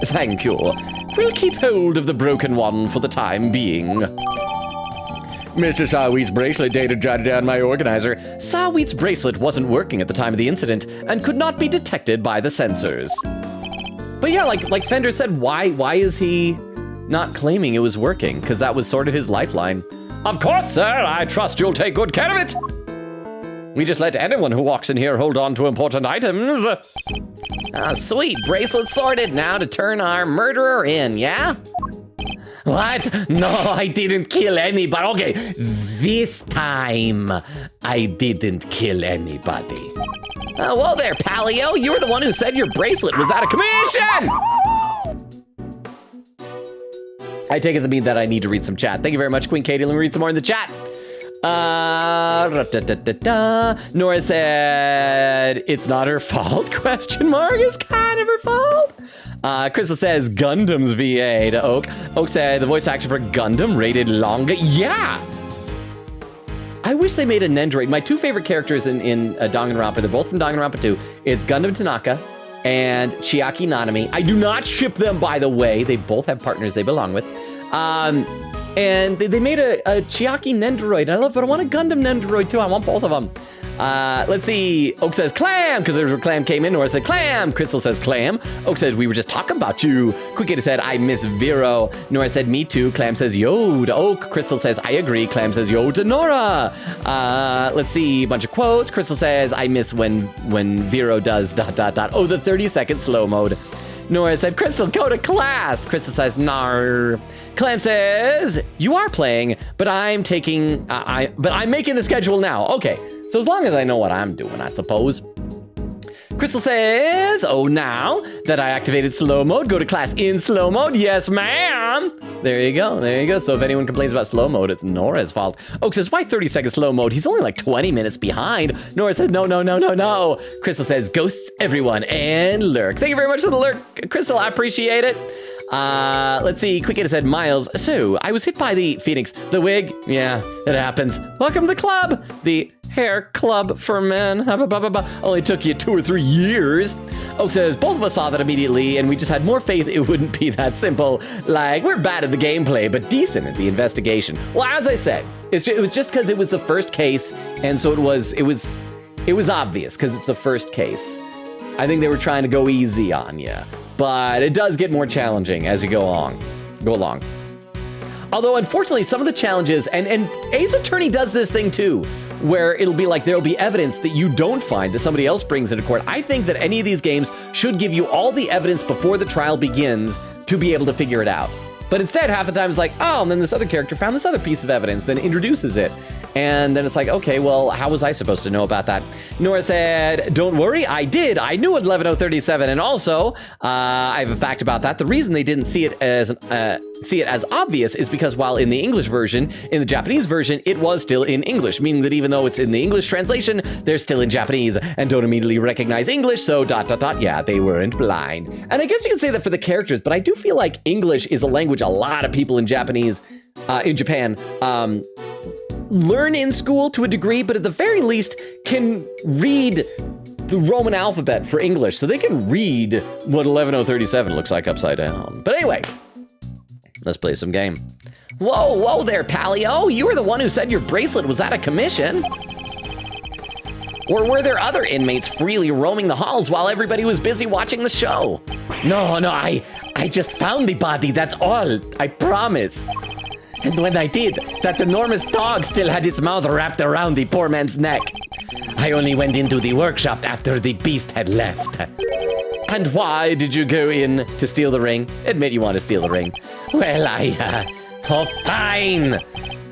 Thank you. We'll keep hold of the broken one for the time being. Mr. Sawwheat's bracelet data jotted down my organizer. Sawwheat's bracelet wasn't working at the time of the incident and could not be detected by the sensors. But yeah, like Fender said, why is he not claiming it was working? Because that was sort of his lifeline. Of course, sir, I trust you'll take good care of it. We just let anyone who walks in here hold on to important items. Sweet, bracelet sorted. Now to turn our murderer in, yeah? What? No, I didn't kill anybody. Okay, this time I didn't kill anybody. Whoa there, Palio. You were the one who said your bracelet was out of commission! I take it to mean that I need to read some chat. Thank you very much, Queen Katie. Let me read some more in the chat. Nora said, it's not her fault, question mark. It's kind of her fault. Crystal says, Gundam's VA to Oak. Oak said, the voice actor for Gundam rated longer. Yeah! I wish they made a Nendoroid. My two favorite characters in Danganronpa, they're both from Danganronpa 2. It's Gundam Tanaka and Chiaki Nanami. I do not ship them, by the way. They both have partners they belong with. And they made a Chiaki Nendoroid. I love it, but I want a Gundam Nendoroid too. I want both of them. Let's see. Oak says Clam, because there's where Clam came in. Nora said Clam. Crystal says Clam. Oak said we were just talking about you. Quickita said I miss Vero. Nora said me too. Clam says yo to Oak. Crystal says I agree. Clam says yo to Nora. Let's see. A bunch of quotes. Crystal says I miss when Vero does ... Oh, the 30-second slow mode. Nora said, Crystal, go to class. Crystal says, nar. Clam says, you are playing, but I'm making the schedule now. Okay, so as long as I know what I'm doing, I suppose. Crystal says, oh, now that I activated slow mode, go to class in slow mode. Yes, ma'am. There you go. There you go. So if anyone complains about slow mode, it's Nora's fault. Oak says, why 30-second slow mode? He's only like 20 minutes behind. Nora says, no, no, no, no, no. Crystal says, ghosts, everyone, and lurk. Thank you very much for the lurk, Crystal. I appreciate it. Let's see. Quick said, Miles. So I was hit by the Phoenix. The wig. Yeah, it happens. Welcome to the club. The hair club for men. Only took you 2 or 3 years. Oak says, both of us saw that immediately, and we just had more faith it wouldn't be that simple. Like, we're bad at the gameplay, but decent at the investigation. Well, as I said, it was just because it was the first case, and so it was obvious because it's the first case. I think they were trying to go easy on you, but it does get more challenging as you go along. Although, unfortunately, some of the challenges, and Ace Attorney does this thing too, where it'll be like there'll be evidence that you don't find that somebody else brings into court. I think that any of these games should give you all the evidence before the trial begins to be able to figure it out. But instead, half the time it's like, oh, and then this other character found this other piece of evidence, then introduces it. And then it's like, okay, well, how was I supposed to know about that? Nora said, don't worry, I did. I knew at 11:37. And also, I have a fact about that. The reason they didn't see it as obvious is because while in the English version, in the Japanese version, it was still in English, meaning that even though it's in the English translation, they're still in Japanese and don't immediately recognize English. So ... Yeah, they weren't blind. And I guess you could say that for the characters, but I do feel like English is a language a lot of people in Japan, learn in school to a degree, but at the very least can read the Roman alphabet for English, so they can read what 11:37 looks like upside down. But anyway, let's play some game. Whoa there, Palio. You were the one who said your bracelet was out of commission. Or were there other inmates freely roaming the halls while everybody was busy watching the show? No, I just found the body, that's all, I promise. And when I did, that enormous dog still had its mouth wrapped around the poor man's neck. I only went into the workshop after the beast had left. And why did you go in to steal the ring? Admit you want to steal the ring. Well, fine.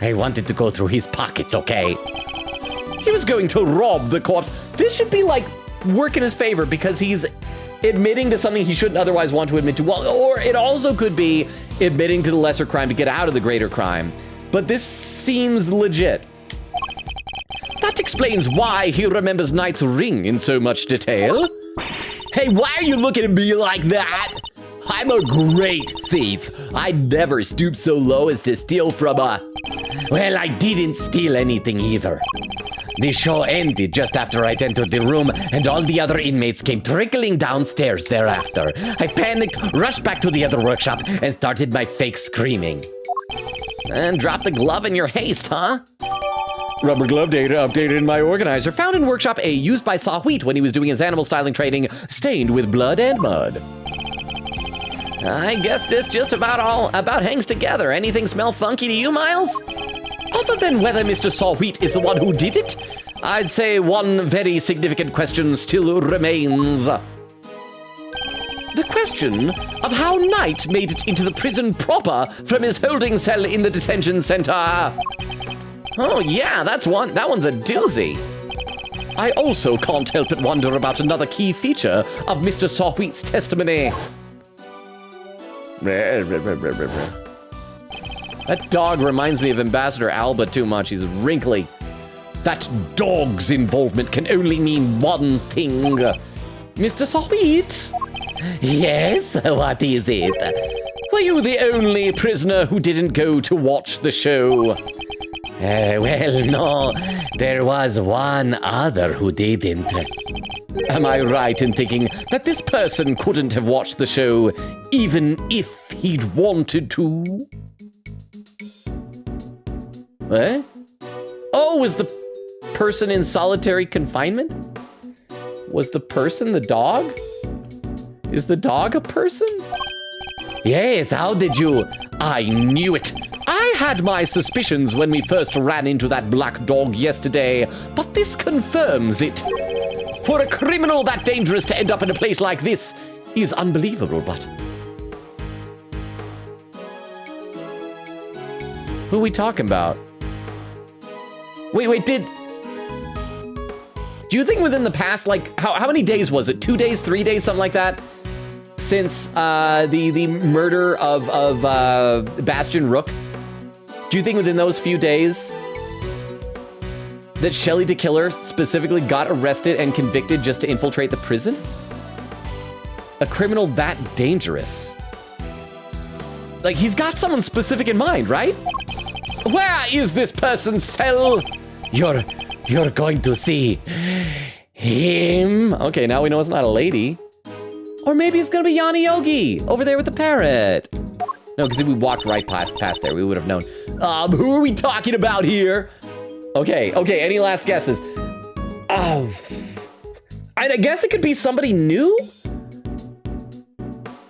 I wanted to go through his pockets, okay? He was going to rob the corpse. This should be like work in his favor because he's admitting to something he shouldn't otherwise want to admit to. Well, or it also could be admitting to the lesser crime to get out of the greater crime. But this seems legit. That explains why he remembers Knight's ring in so much detail. Hey, why are you looking at me like that? I'm a great thief. I'd never stoop so low as to steal from a... Well, I didn't steal anything either. The show ended just after I'd entered the room, and all the other inmates came trickling downstairs thereafter. I panicked, rushed back to the other workshop, and started my fake screaming. And dropped the glove in your haste, huh? Rubber glove data updated in my organizer. Found in workshop A, used by Saw Wheat when he was doing his animal styling training, stained with blood and mud. I guess this just about hangs together. Anything smell funky to you, Miles? Other than whether Mr. Saw Wheat is the one who did it, I'd say one very significant question still remains. The question of how Knight made it into the prison proper from his holding cell in the detention center. Oh yeah, that one's a doozy. I also can't help but wonder about another key feature of Mr. Saw Wheat's testimony. That dog reminds me of Ambassador Alba too much. He's wrinkly. That dog's involvement can only mean one thing. Mr. Saw Wheat? Yes, what is it? Were you the only prisoner who didn't go to watch the show? Well, no. There was one other who didn't. Am I right in thinking that this person couldn't have watched the show even if he'd wanted to? Eh? Oh, was the person in solitary confinement? Was the person the dog? Is the dog a person? Yes, how did you? I knew it. I had my suspicions when we first ran into that black dog yesterday, but this confirms it. For a criminal that dangerous to end up in a place like this is unbelievable, but... Who are we talking about? Wait, did Do you think within the past, like, how many days was it? 2 days, 3 days, something like that? Since the murder of Bastion Rook? Do you think within those few days that Shelly the Killer specifically got arrested and convicted just to infiltrate the prison? A criminal that dangerous. Like, he's got someone specific in mind, right? Where is this person's cell? You're going to see him. Okay, now we know it's not a lady. Or maybe it's gonna be Yanni Yogi over there with the parrot. No, because if we walked right past there, we would have known. Who are we talking about here? Okay, any last guesses? I guess it could be somebody new?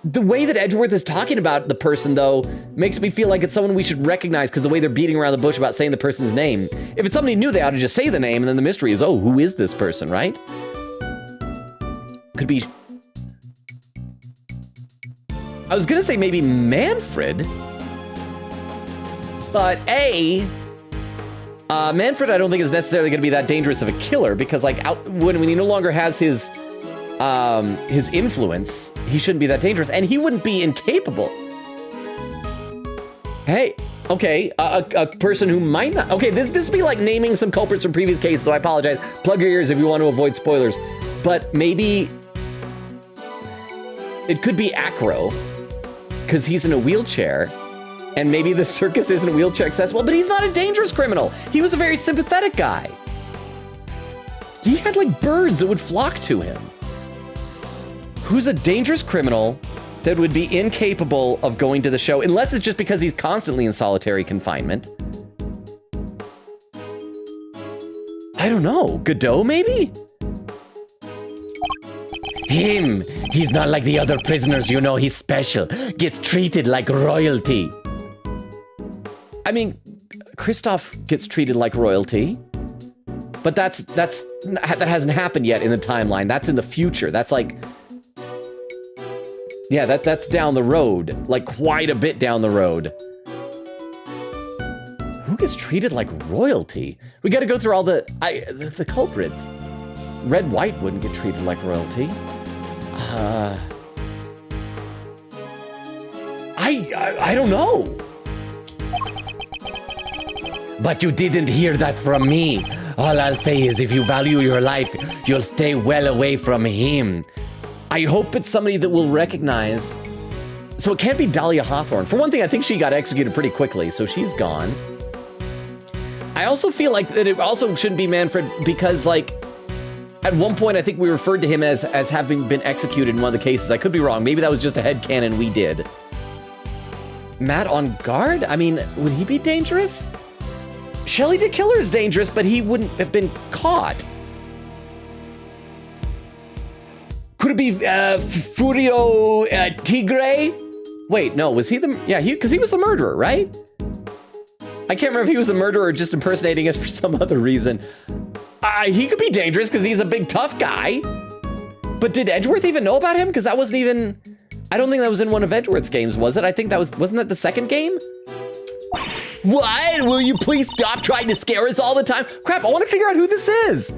The way that Edgeworth is talking about the person, though, makes me feel like it's someone we should recognize because the way they're beating around the bush about saying the person's name. If it's somebody new, they ought to just say the name, and then the mystery is, oh, who is this person, right? Could be... I was gonna say maybe Manfred, but Manfred I don't think is necessarily gonna be that dangerous of a killer because like when he no longer has his influence, he shouldn't be that dangerous, and he wouldn't be incapable. Hey, okay, a person who might not. Okay, this would be like naming some culprits from previous cases, so I apologize. Plug your ears if you want to avoid spoilers. But maybe it could be Acro, because he's in a wheelchair, and maybe the circus isn't wheelchair accessible, but he's not a dangerous criminal. He was a very sympathetic guy. He had like birds that would flock to him. Who's a dangerous criminal that would be incapable of going to the show, unless it's just because he's constantly in solitary confinement? I don't know. Godot, maybe? Him. He's not like the other prisoners, you know, he's special. Gets treated like royalty. I mean, Kristoff gets treated like royalty, but that hasn't happened yet in the timeline. That's in the future. That's like, yeah, that's down the road, like quite a bit down the road. Who gets treated like royalty? We got to go through all the culprits. Red White wouldn't get treated like royalty. I don't know. But you didn't hear that from me. All I'll say is if you value your life, you'll stay well away from him. I hope it's somebody that will recognize. So it can't be Dahlia Hawthorne. For one thing, I think she got executed pretty quickly, so she's gone. I also feel like that it also shouldn't be Manfred because, like, at one point, I think we referred to him as having been executed in one of the cases. I could be wrong. Maybe that was just a headcanon we did. Matt on guard? I mean, would he be dangerous? Shelly the Killer is dangerous, but he wouldn't have been caught. Could it be Furio Tigre? Wait, no, was he the... Yeah, because he was the murderer, right? I can't remember if he was the murderer or just impersonating us for some other reason. He could be dangerous because he's a big tough guy. But did Edgeworth even know about him? Because that wasn't even... I don't think that was in one of Edgeworth's games, was it? I think that wasn't that the second game? What? Will you please stop trying to scare us all the time? Crap, I want to figure out who this is.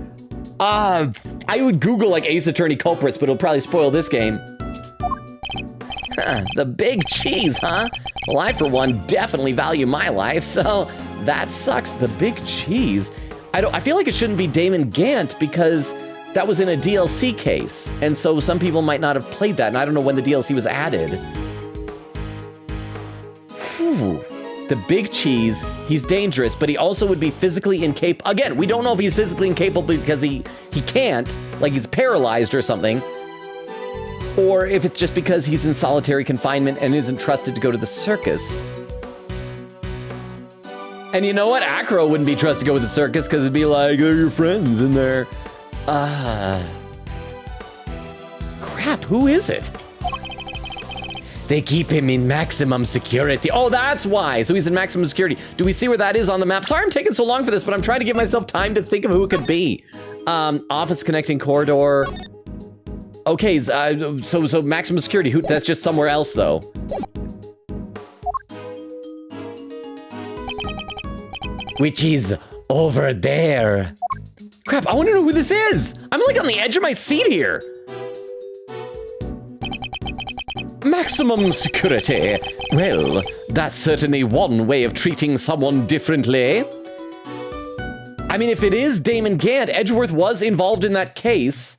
I would Google like Ace Attorney culprits, but it'll probably spoil this game. The big cheese, huh? Well, I, for one, definitely value my life, so that sucks. The big cheese. I feel like it shouldn't be Damon Gant because that was in a DLC case, and so some people might not have played that, and I don't know when the DLC was added. Whew. The big cheese, he's dangerous, but he also would be physically incapable. Again, we don't know if he's physically incapable because he can't, like he's paralyzed or something, or if it's just because he's in solitary confinement and isn't trusted to go to the circus. And you know what? Acro wouldn't be trusted to go with the circus because it'd be like, they're your friends in there. Crap, who is it? They keep him in maximum security. Oh, that's why. So he's in maximum security. Do we see where that is on the map? Sorry I'm taking so long for this, but I'm trying to give myself time to think of who it could be. Office connecting corridor. Okay, so maximum security. That's just somewhere else, though. Which is over there. Crap, I want to know who this is. I'm like on the edge of my seat here. Maximum security. Well, that's certainly one way of treating someone differently. I mean, if it is Damon Gant, Edgeworth was involved in that case.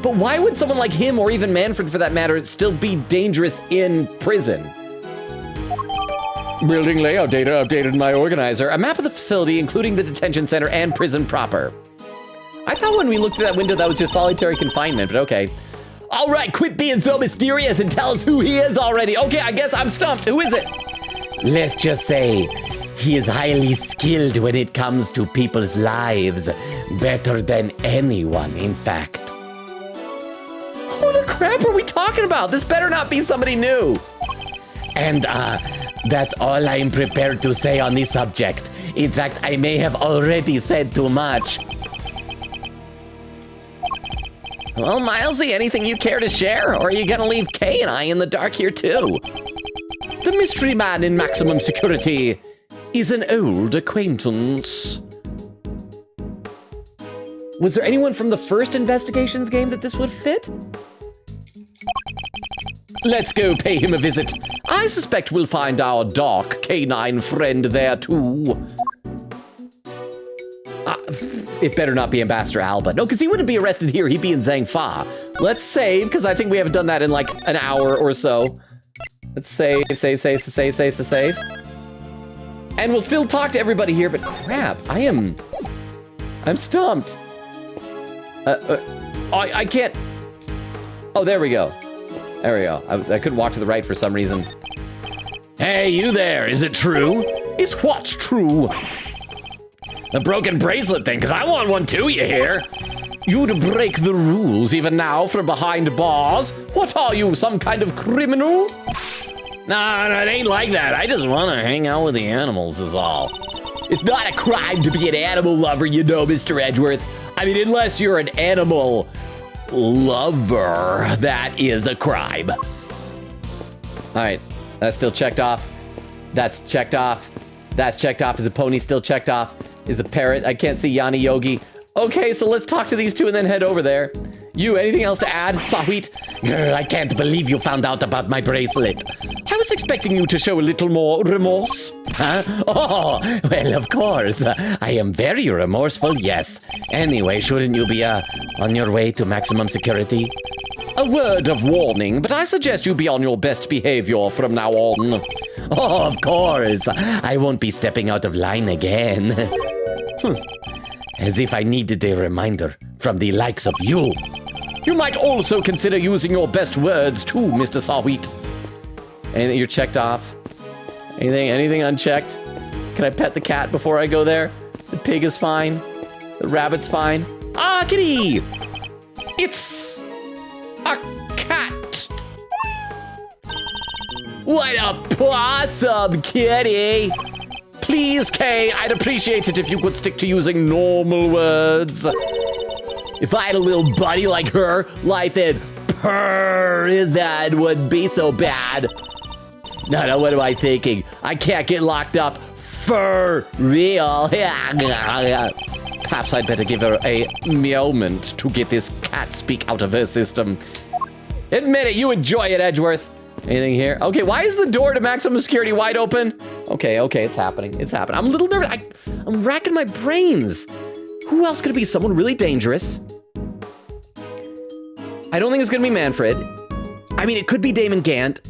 But why would someone like him, or even Manfred for that matter, still be dangerous in prison? Building layout data updated in my organizer. A map of the facility, including the detention center and prison proper. I thought when we looked through that window that was just solitary confinement, but okay. All right, quit being so mysterious and tell us who he is already. Okay, I guess I'm stumped. Who is it? Let's just say he is highly skilled when it comes to people's lives. Better than anyone, in fact. Who the crap are we talking about? This better not be somebody new. And that's all I'm prepared to say on this subject. In fact, I may have already said too much. Well, Milesy, anything you care to share? Or are you gonna leave Kay and I in the dark here too? The mystery man in maximum security is an old acquaintance. Was there anyone from the first Investigations game that this would fit? Let's go pay him a visit. I suspect we'll find our dark canine friend there too. It better not be Ambassador Alba. No, because he wouldn't be arrested here. He'd be in Zhangfa. Let's save, because I think we haven't done that in like an hour or so. Let's save. And we'll still talk to everybody here, but crap, I'm stumped. I can't. Oh, there we go. There we go. I couldn't walk to the right for some reason. Hey, you there. Is it true? Is what's true? The broken bracelet thing, because I want one too, you hear? You'd break the rules even now from behind bars? What are you, some kind of criminal? No, it ain't like that. I just want to hang out with the animals is all. It's not a crime to be an animal lover, you know, Mr. Edgeworth. I mean, unless you're an animal lover, that is a crime. All right, that's still checked off. That's checked off. That's checked off. Is the pony still checked off? Is the parrot? I can't see Yanni Yogi. Okay, so let's talk to these two and then head over there. You, anything else to add, Sahwit? I can't believe you found out about my bracelet. I was expecting you to show a little more remorse. Huh? Oh, well, of course. I am very remorseful, yes. Anyway, shouldn't you be on your way to maximum security? A word of warning, but I suggest you be on your best behavior from now on. Oh, of course. I won't be stepping out of line again. As if I needed a reminder from the likes of you. You might also consider using your best words too, Mr. Sahwit. Anything you're checked off? Anything unchecked? Can I pet the cat before I go there? The pig is fine. The rabbit's fine. Ah, kitty! It's a cat! What a possum, kitty! Please, Kay, I'd appreciate it if you could stick to using normal words. If I had a little buddy like her, life in prison wouldn't be so bad. No, what am I thinking? I can't get locked up for real. Perhaps I'd better give her a moment to get this cat speak out of her system. Admit it, you enjoy it, Edgeworth. Anything here? Okay, why is the door to maximum security wide open? Okay, it's happening. It's happening. I'm a little nervous. I'm racking my brains. Who else could it be? Someone really dangerous. I don't think it's gonna be Manfred. I mean, it could be Damon Gant.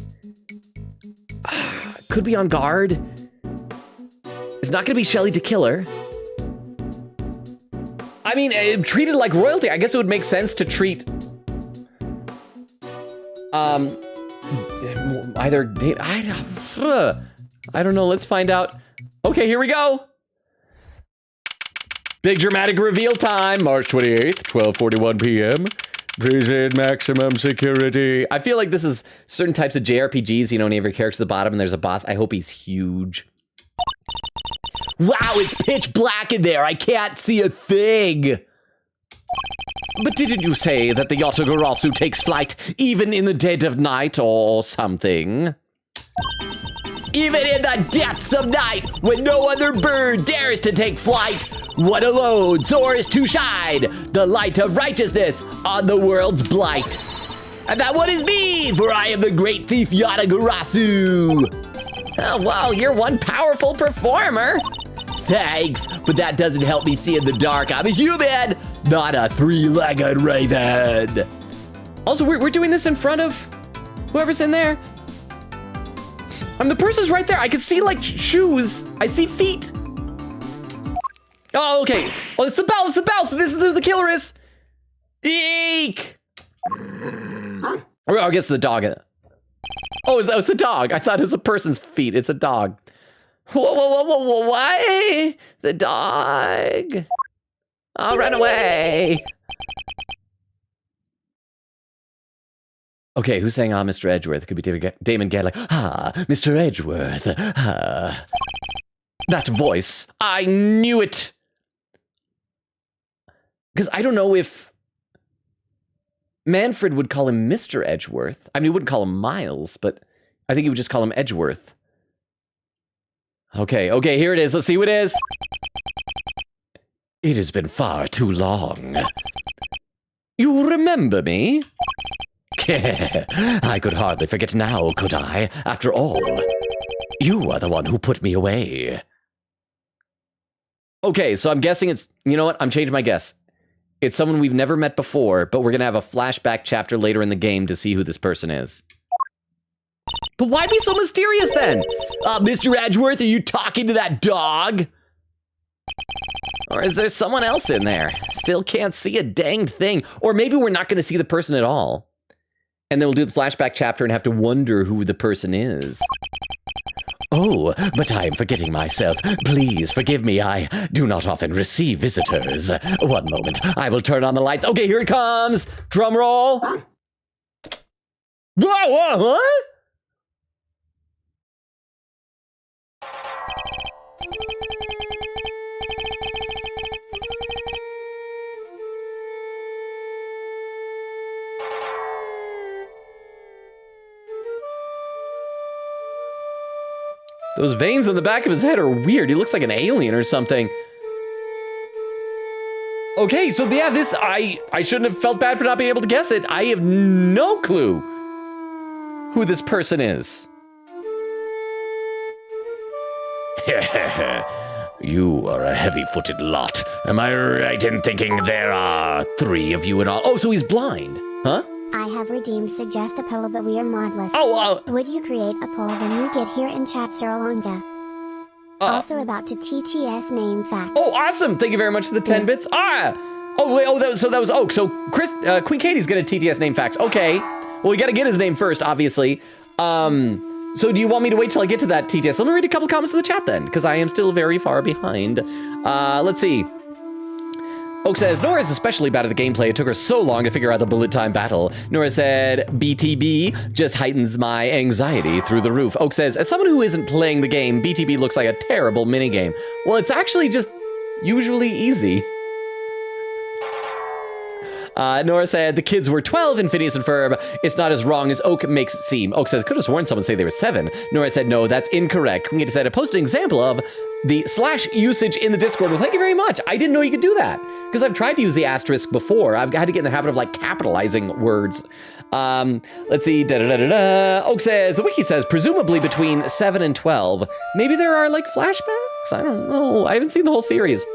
Could be on guard. It's not gonna be Shelly to Killer. I mean, treated like royalty. I guess it would make sense to treat either I don't know. Let's find out. Okay, here we go. Big dramatic reveal time, March 28th, 12:41 p.m. Prison maximum security. I feel like this is certain types of JRPGs, you know, when you have your character at the bottom and there's a boss. I hope he's huge. Wow, it's pitch black in there. I can't see a thing. But didn't you say that the Yotogarasu takes flight even in the dead of night or something? Even in the depths of night, when no other bird dares to take flight, one alone soars to shine the light of righteousness on the world's blight. And that one is me, for I am the great thief Yatagarasu. Oh, wow, you're one powerful performer. Thanks, but that doesn't help me see in the dark. I'm a human, not a three-legged raven. Also, we're doing this in front of whoever's in there. The person's right there. I can see, like, shoes. I see feet. Oh, okay. Oh, it's the bell. It's the bell. So this is the killer is. Eek. Or I guess the dog. Oh, it's the dog. I thought it was a person's feet. It's a dog. Whoa, why? The dog. I'll run away. Okay, who's saying, Mr. Edgeworth? It could be Damon Gadd, like, Mr. Edgeworth. That voice. I knew it. Because I don't know if Manfred would call him Mr. Edgeworth. I mean, he wouldn't call him Miles, but I think he would just call him Edgeworth. Okay, here it is. Let's see who it is. It has been far too long. You remember me? I could hardly forget now, could I? After all, you are the one who put me away. Okay, so I'm guessing it's, you know what? I'm changing my guess. It's someone we've never met before, but we're going to have a flashback chapter later in the game to see who this person is. But why be so mysterious then? Mr. Edgeworth, are you talking to that dog? Or is there someone else in there? Still can't see a danged thing. Or maybe we're not going to see the person at all. And then we'll do the flashback chapter and have to wonder who the person is. Oh, but I am forgetting myself. Please forgive me. I do not often receive visitors. One moment. I will turn on the lights. Okay, here it comes. Drum roll. Whoa, what? Those veins on the back of his head are weird. He looks like an alien or something. Okay, so yeah, this, I shouldn't have felt bad for not being able to guess it. I have no clue who this person is. You are a heavy-footed lot. Am I right in thinking there are 3 of you in all? Oh, so he's blind, huh? I have redeemed suggest a poll, but we are modless. Oh, would you create a poll when you get here in chat, Sir Olonga? Also about to TTS name facts. Oh, awesome! Thank you very much for the 10 bits. Oh, wait, that was Oak. So Queen Katie's gonna TTS name facts. Okay. Well, we gotta get his name first, obviously. So do you want me to wait till I get to that TTS? Let me read a couple comments in the chat then, because I am still very far behind. Let's see. Oak says, Nora is especially bad at the gameplay. It took her so long to figure out the bullet time battle. Nora said, BTB just heightens my anxiety through the roof. Oak says, as someone who isn't playing the game, BTB looks like a terrible minigame. Well, it's actually just usually easy. Nora said, the kids were 12 in Phineas and Ferb. It's not as wrong as Oak makes it seem. Oak says, could have sworn someone say they were 7. Nora said, no, that's incorrect. Queen said, I posted an example of the / usage in the Discord. Well, thank you very much. I didn't know you could do that because I've tried to use the asterisk before. I've had to get in the habit of like capitalizing words. Let's see. Oak says, the wiki says, presumably between 7 and 12. Maybe there are like flashbacks? I don't know. I haven't seen the whole series.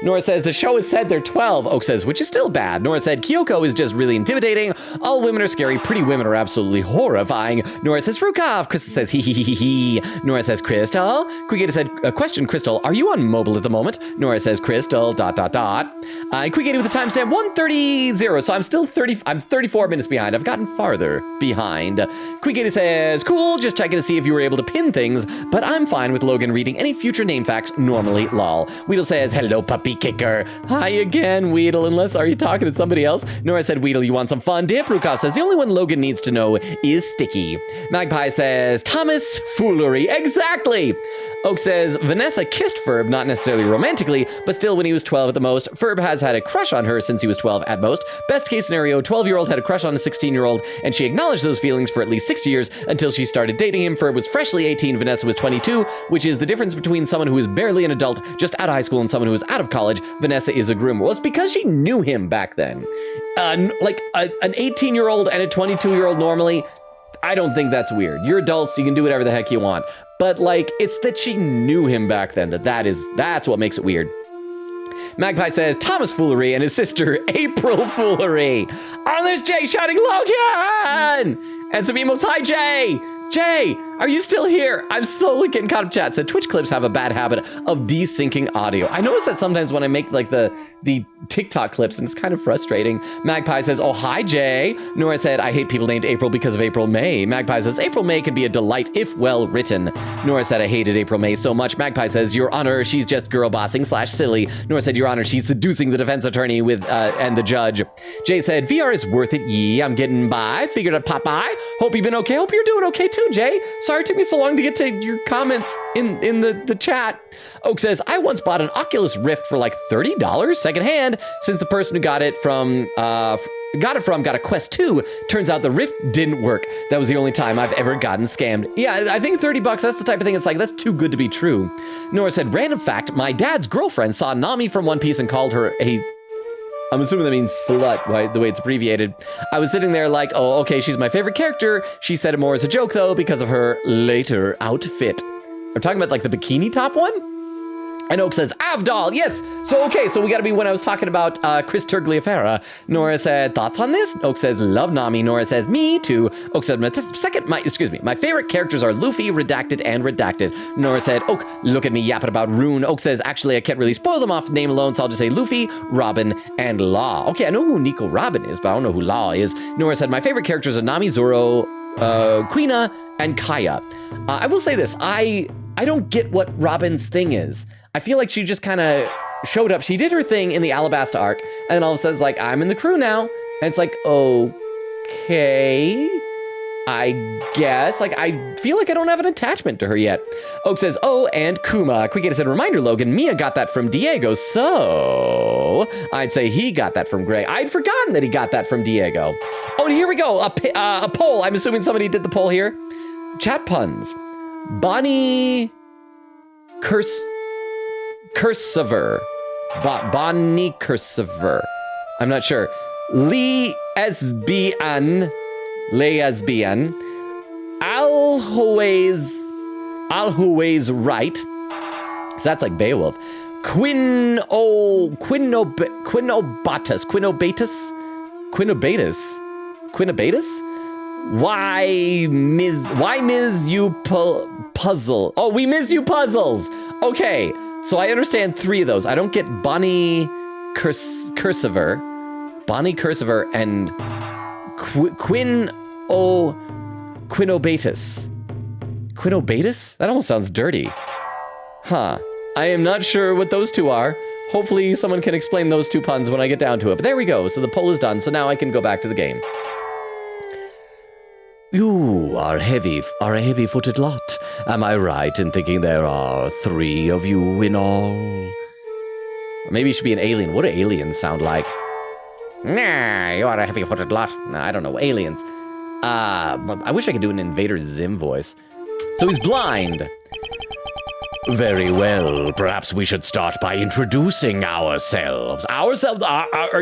Nora says, the show has said they're 12. Oak says, which is still bad. Nora said, Kyoko is just really intimidating. All women are scary. Pretty women are absolutely horrifying. Nora says, Rukov. Crystal says, hee hee hee hee hee. Nora says, Crystal. Quigata said, question, Crystal, are you on mobile at the moment? Nora says, Crystal, .. Quigata with the timestamp 1:30. So I'm still 34 minutes behind. I've gotten farther behind. Quigata says, cool, just checking to see if you were able to pin things, but I'm fine with Logan reading any future name facts normally, lol. Weedle says, hello, puppy. puppy kicker. Hi again, Weedle, unless are you talking to somebody else? Nora said, Weedle, you want some fun? Dip Rukov says, the only one Logan needs to know is Sticky. Magpie says, Thomas Foolery. Exactly. Oak says, Vanessa kissed Ferb, not necessarily romantically, but still when he was 12 at the most. Ferb has had a crush on her since he was 12 at most. Best case scenario, 12-year-old had a crush on a 16-year-old, and she acknowledged those feelings for at least 6 years until she started dating him. Ferb was freshly 18, Vanessa was 22, which is the difference between someone who is barely an adult, just out of high school, and someone who is out of college. Vanessa is a groomer. Well, it's because she knew him back then. Like an 18-year-old and a 22-year-old normally, I don't think that's weird. You're adults, you can do whatever the heck you want. But like, it's that she knew him back then, that's what makes it weird. Magpie says, Thomas Foolery and his sister, April Foolery. Oh, there's Jay shouting, Logan! And some emos, hi Jay! Jay, are you still here? I'm slowly getting caught up chat. Said Twitch clips have a bad habit of desyncing audio. I notice that sometimes when I make like the TikTok clips, and it's kind of frustrating. Magpie says, oh, hi, Jay. Nora said, I hate people named April because of April May. Magpie says, April May can be a delight if well written. Nora said, I hated April May so much. Magpie says, Your Honor, she's just girl bossing / silly. Nora said, Your Honor, she's seducing the defense attorney with and the judge. Jay said, VR is worth it, ye. I'm getting by. Figured I'd pop by. Hope you've been okay. Hope you're doing okay too, Jay. Sorry it took me so long to get to your comments in the chat. Oak says, I once bought an Oculus Rift for like $30 secondhand since the person who got it from got a Quest 2. Turns out the Rift didn't work. That was the only time I've ever gotten scammed. Yeah, I think $30, that's the type of thing, it's like, that's too good to be true. Nora said, random fact, my dad's girlfriend saw Nami from One Piece and called her I'm assuming that means slut, right? The way it's abbreviated. I was sitting there like, oh, okay, she's my favorite character. She said it more as a joke though, because of her later outfit. I'm talking about like the bikini top one? And Oak says, Avdol, yes. So, okay, so we gotta be when I was talking about Chris Tergliafera. Nora said, thoughts on this? Oak says, love Nami. Nora says, me too. Oak said, my favorite characters are Luffy, Redacted, and Redacted. Nora said, Oak, look at me yapping about Rune. Oak says, actually, I can't really spoil them off the name alone, so I'll just say Luffy, Robin, and Law. Okay, I know who Nico Robin is, but I don't know who Law is. Nora said, my favorite characters are Nami, Zoro, Quina, and Kaya. I will say this, I don't get what Robin's thing is. I feel like she just kind of showed up. She did her thing in the Alabasta arc, and then all of a sudden it's like, I'm in the crew now. And it's like, okay, I guess. Like, I feel like I don't have an attachment to her yet. Oak says, oh, and Kuma. Quick, said, reminder, Logan, Mia got that from Diego, so I'd say he got that from Gray. I'd forgotten that he got that from Diego. Oh, and here we go, a poll. I'm assuming somebody did the poll here. Chat puns. Bonnie Cursiver. Bonnie Cursiver. I'm not sure. Lesbian. Always right. So that's like Beowulf. Quinobatus. Why miss you puzzle? Oh, we miss you puzzles. Okay. So I understand 3 of those. I don't get Bonnie Cursiver, and Quinobatus. Quinobatus? That almost sounds dirty. Huh. I am not sure what those 2 are. Hopefully someone can explain those 2 puns when I get down to it. But there we go. So the poll is done. So now I can go back to the game. You are a heavy-footed lot. Am I right in thinking there are 3 of you in all? Or maybe you should be an alien. What do aliens sound like? Nah, you are a heavy-footed lot. Nah, I don't know. Aliens. I wish I could do an Invader Zim voice. So he's blind. Very well. Perhaps we should start by introducing ourselves. Ourselves?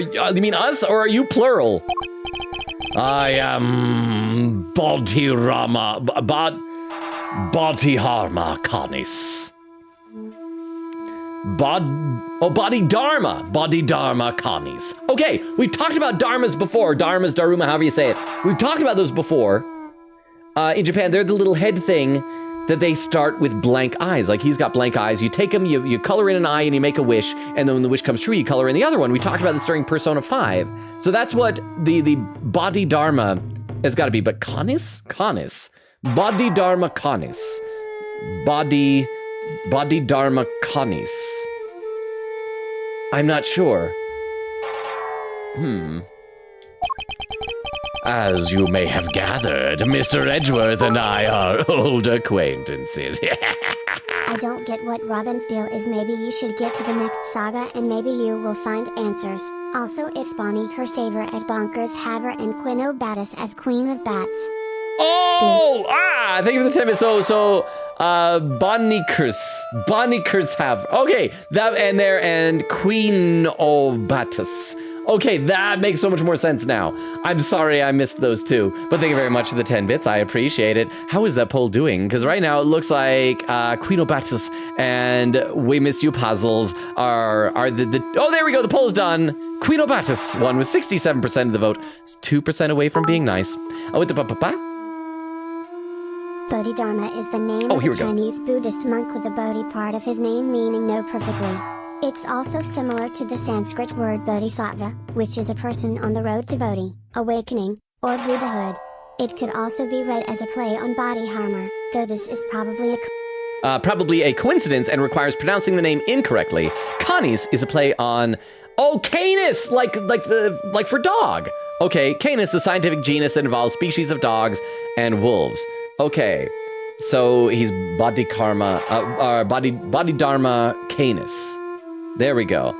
You mean us, or are you plural? I am Bodhirama Canis. Bodhidharma Canis. Okay, we've talked about dharmas before. Dharmas, Daruma, however you say it. We've talked about those before. In Japan, they're the little head thing that they start with blank eyes. Like, he's got blank eyes. You take them, you color in an eye, and you make a wish, and then when the wish comes true, you color in the other one. We talked about this during Persona 5. So that's what the Bodhidharma has got to be. But Canis? Bodhidharma Canis. Bodhidharma Canis. I'm not sure. As you may have gathered, Mr. Edgeworth and I are old acquaintances. I don't get what Robin's deal is. Maybe you should get to the next saga and maybe you will find answers. Also, it's Bonnie Cursaver as Bonkers Haver and Quino Battis as Queen of Bats. Oh! Thank you for the 10 minutes. Bonnie Curse have. Okay, that and there and Queen of Battis. Okay, that makes so much more sense now. I'm sorry I missed those two, but thank you very much for the 10 bits. I appreciate it. How is that poll doing? Because right now it looks like Queen of Battis and We Missed You Puzzles are the oh, there we go. The poll's done. Queen of Battis won with 67% of the vote. 2% away from being nice. Oh, Bodhidharma is the name of a Chinese Buddhist monk with the Bodhi part of his name meaning know perfectly. It's also similar to the Sanskrit word bodhisattva, which is a person on the road to Bodhi, awakening, or Buddhahood. It could also be read as a play on Bodhidharma, though this is probably a coincidence and requires pronouncing the name incorrectly. Canis is a play on Canis, like for dog. Okay, Canis, the scientific genus that involves species of dogs and wolves. Okay, so he's Bodhidharma Canis. There we go.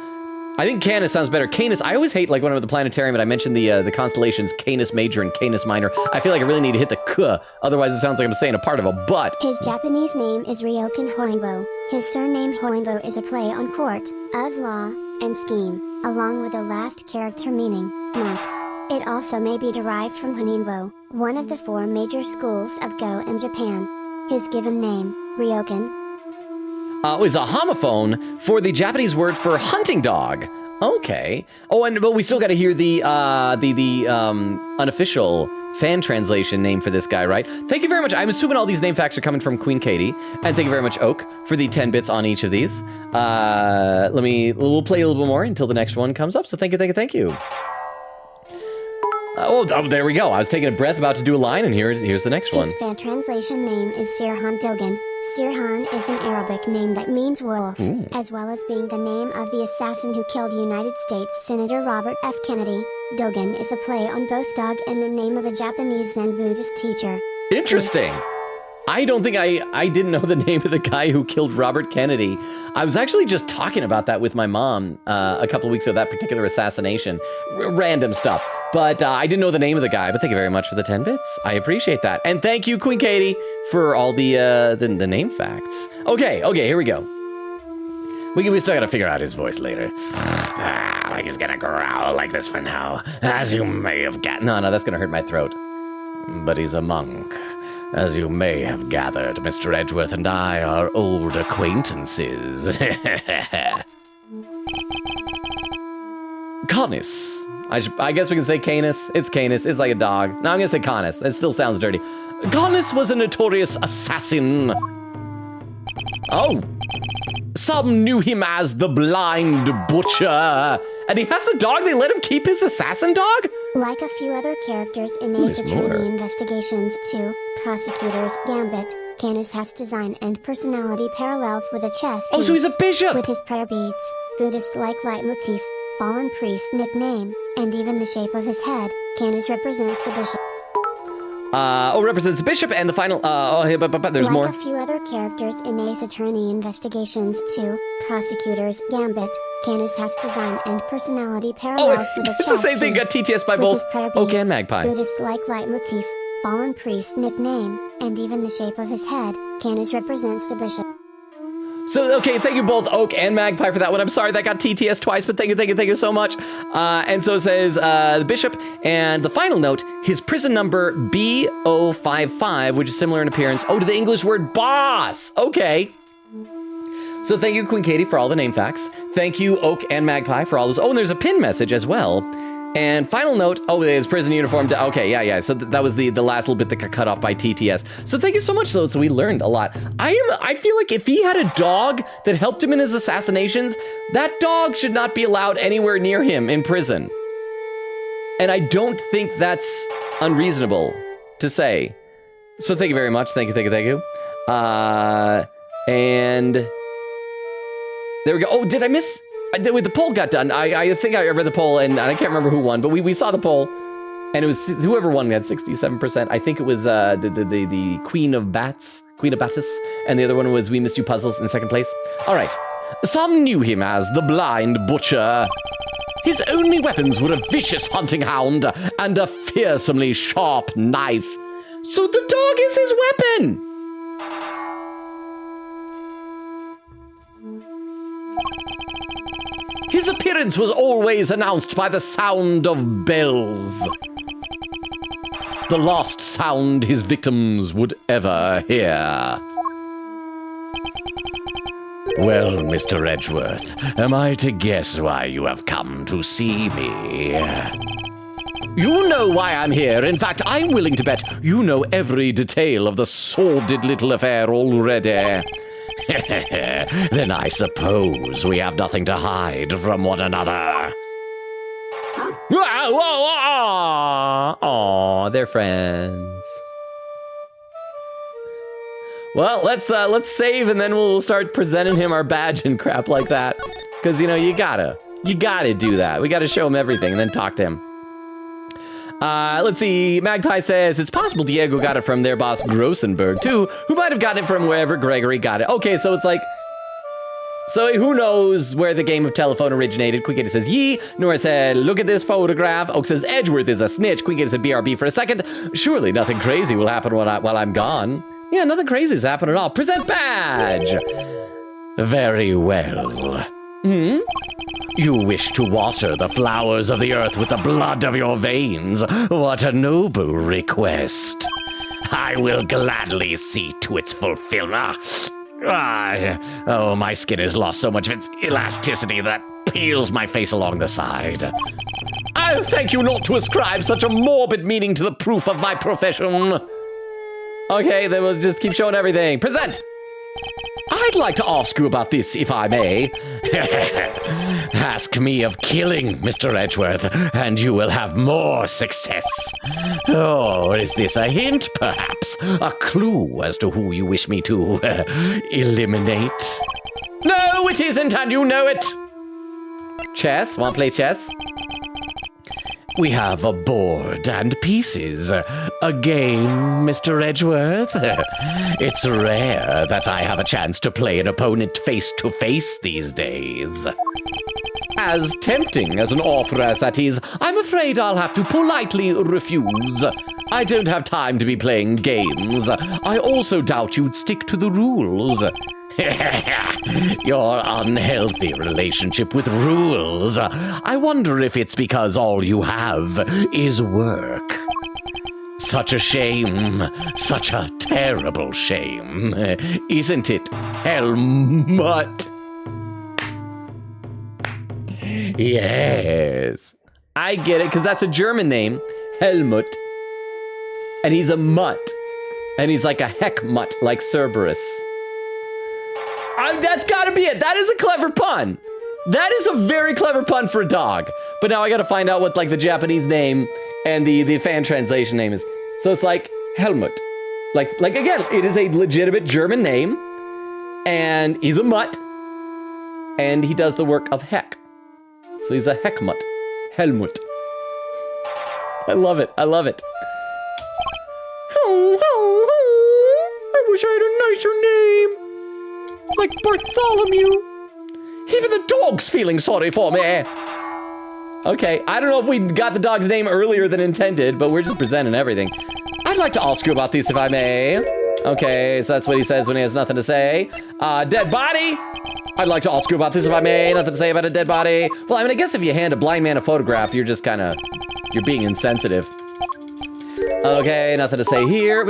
I think Canis sounds better. Canis, I always hate, like, when I'm at the planetarium and I mentioned the constellations Canis Major and Canis Minor. I feel like I really need to hit the K, otherwise it sounds like I'm saying a part of a butt. His Japanese name is Ryokan Hoinbo. His surname Hoinbo is a play on court, of law, and scheme, along with the last character meaning, monk. It also may be derived from Honinbo, one of the 4 major schools of Go in Japan. His given name, Ryokan, is a homophone for the Japanese word for hunting dog. Okay. Oh, but we still got to hear the unofficial fan translation name for this guy, right? Thank you very much. I'm assuming all these name facts are coming from Queen Katie, and thank you very much, Oak, for the 10 bits on each of these. We'll play a little bit more until the next one comes up. So thank you. Oh, there we go. I was taking a breath about to do a line, and here's the next one. His fan translation name is Sirhan Dogan. Sirhan is an Arabic name that means wolf, as well as being the name of the assassin who killed United States Senator Robert F. Kennedy. Dogan is a play on both dog and the name of a Japanese Zen Buddhist teacher. Interesting. I don't think I didn't know the name of the guy who killed Robert Kennedy. I was actually just talking about that with my mom a couple of weeks ago, that particular assassination. Random stuff. But I didn't know the name of the guy, but thank you very much for the 10 bits. I appreciate that. And thank you, Queen Katie, for all the name facts. Okay, here we go. We still gotta figure out his voice later. Like he's gonna growl like this for now. As you may have gathered. No, that's gonna hurt my throat. But he's a monk. As you may have gathered, Mr. Edgeworth and I are old acquaintances. Canis. I guess we can say Canis. It's Canis. It's like a dog. No, I'm gonna say Canis. It still sounds dirty. Canis was a notorious assassin. Oh. Some knew him as the Blind Butcher. And he has the dog? They let him keep his assassin dog? Like a few other characters in Ace Attorney Investigations 2, Prosecutor's Gambit, Canis has design and personality parallels with a chess piece. Oh, so he's a bishop! With his prayer beads, Buddhist-like leitmotif, fallen priest nickname, and even the shape of his head, Canis represents the bishop. Represents the bishop and the final, but there's more. Like a few other characters in Ace Attorney Investigations 2, Prosecutor's Gambit, Canis has design and personality parallels with a chess it's the same thing, got TTS by both Oak and Magpie. Buddhist-like leitmotif, fallen priest nickname, and even the shape of his head, Canis represents the bishop. So, okay, thank you both, Oak and Magpie, for that one. I'm sorry that got TTS twice, but thank you so much. And so it says, the bishop, and the final note, his prison number B055, which is similar in appearance, to the English word boss. Okay. So thank you, Queen Katie, for all the name facts. Thank you, Oak and Magpie, for all those. Oh, and there's a pin message as well. And final note, his prison uniform. Okay, yeah. So that was the last little bit that got cut off by TTS. So thank you so much. So we learned a lot. I feel like if he had a dog that helped him in his assassinations, that dog should not be allowed anywhere near him in prison. And I don't think that's unreasonable to say. So thank you very much. Thank you. And there we go. Oh, did I miss? With the poll got done, I think I read the poll, and I can't remember who won, but we saw the poll, and it was whoever won had 67%. I think it was the Queen of Bats, and the other one was We Missed You Puzzles in second place. All right. Some knew him as the Blind Butcher. His only weapons were a vicious hunting hound and a fearsomely sharp knife. So the dog is his weapon! His appearance was always announced by the sound of bells. The last sound his victims would ever hear. Well, Mr. Edgeworth, am I to guess why you have come to see me? You know why I'm here. In fact, I'm willing to bet you know every detail of the sordid little affair already. Then I suppose we have nothing to hide from one another. Aw, they're friends. Well, let's save and then we'll start presenting him our badge and crap like that. Because, you know, you gotta do that. We gotta show him everything and then talk to him. Let's see. Magpie says, it's possible Diego got it from their boss Grossenberg, too, who might have gotten it from wherever Gregory got it. Okay, so it's like... So who knows where the game of telephone originated? Quick says, yee. Nora said, look at this photograph. Oak says, Edgeworth is a snitch. Quick said, BRB for a second. Surely nothing crazy will happen while I'm gone. Yeah, nothing crazy has happened at all. Present badge! Very well. You wish to water the flowers of the earth with the blood of your veins. What a noble request. I will gladly see to its fulfillment. Oh, my skin has lost so much of its elasticity that peels my face along the side. I'll thank you not to ascribe such a morbid meaning to the proof of my profession. Okay, then we'll just keep showing everything. Present! I'd like to ask you about this, if I may. Ask me of killing, Mr. Edgeworth, and you will have more success. Oh, is this a hint, perhaps? A clue as to who you wish me to eliminate? No, it isn't, and you know it. Chess? Want to play chess? We have a board and pieces. A game, Mr. Edgeworth. It's rare that I have a chance to play an opponent face to face these days. As tempting as an offer as that is, I'm afraid I'll have to politely refuse. I don't have time to be playing games. I also doubt you'd stick to the rules. Your unhealthy relationship with rules. I wonder if it's because all you have is work. Such a shame. Such a terrible shame. Isn't it, Helmut? Yes. I get it, because that's a German name. Helmut. And he's a mutt. And he's like a heckmutt, like Cerberus. That's gotta be it. That is a clever pun. That is a very clever pun for a dog. But now I gotta find out what like the Japanese name and the fan translation name is. So it's like Helmut. Like again, it is a legitimate German name. And he's a mutt. And he does the work of heck. So he's a heckmutt. Helmut. I love it. I love it. I wish I had a nicer name. Like Bartholomew. Even the dog's feeling sorry for me. Okay, I don't know if we got the dog's name earlier than intended, but we're just presenting everything. I'd like to ask you about this if I may. Okay, so that's what he says when he has nothing to say. Dead body. I'd like to ask you about this if I may. Nothing to say about a dead body. Well, I mean, I guess if you hand a blind man a photograph, you're just kind of, you're being insensitive. Okay, nothing to say here.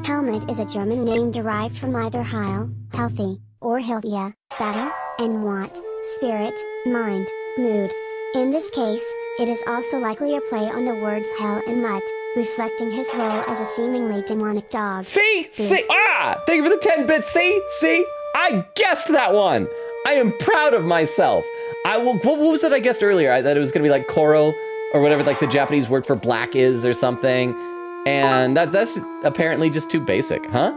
Helmut is a German name derived from either Heil, healthy, or Hiltia, better, and Watt, spirit, mind, mood. In this case, it is also likely a play on the words hell and mutt, reflecting his role as a seemingly demonic dog. See? Thank you for the 10 bits. See? I guessed that one. I am proud of myself. What was it I guessed earlier? I thought it was gonna be like Koro, or whatever like the Japanese word for black is or something. And that's apparently just too basic, huh?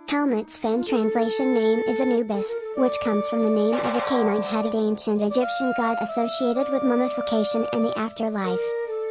Helmut's Fan translation name is Anubis, which comes from the name of a canine-headed ancient Egyptian god associated with mummification and the afterlife.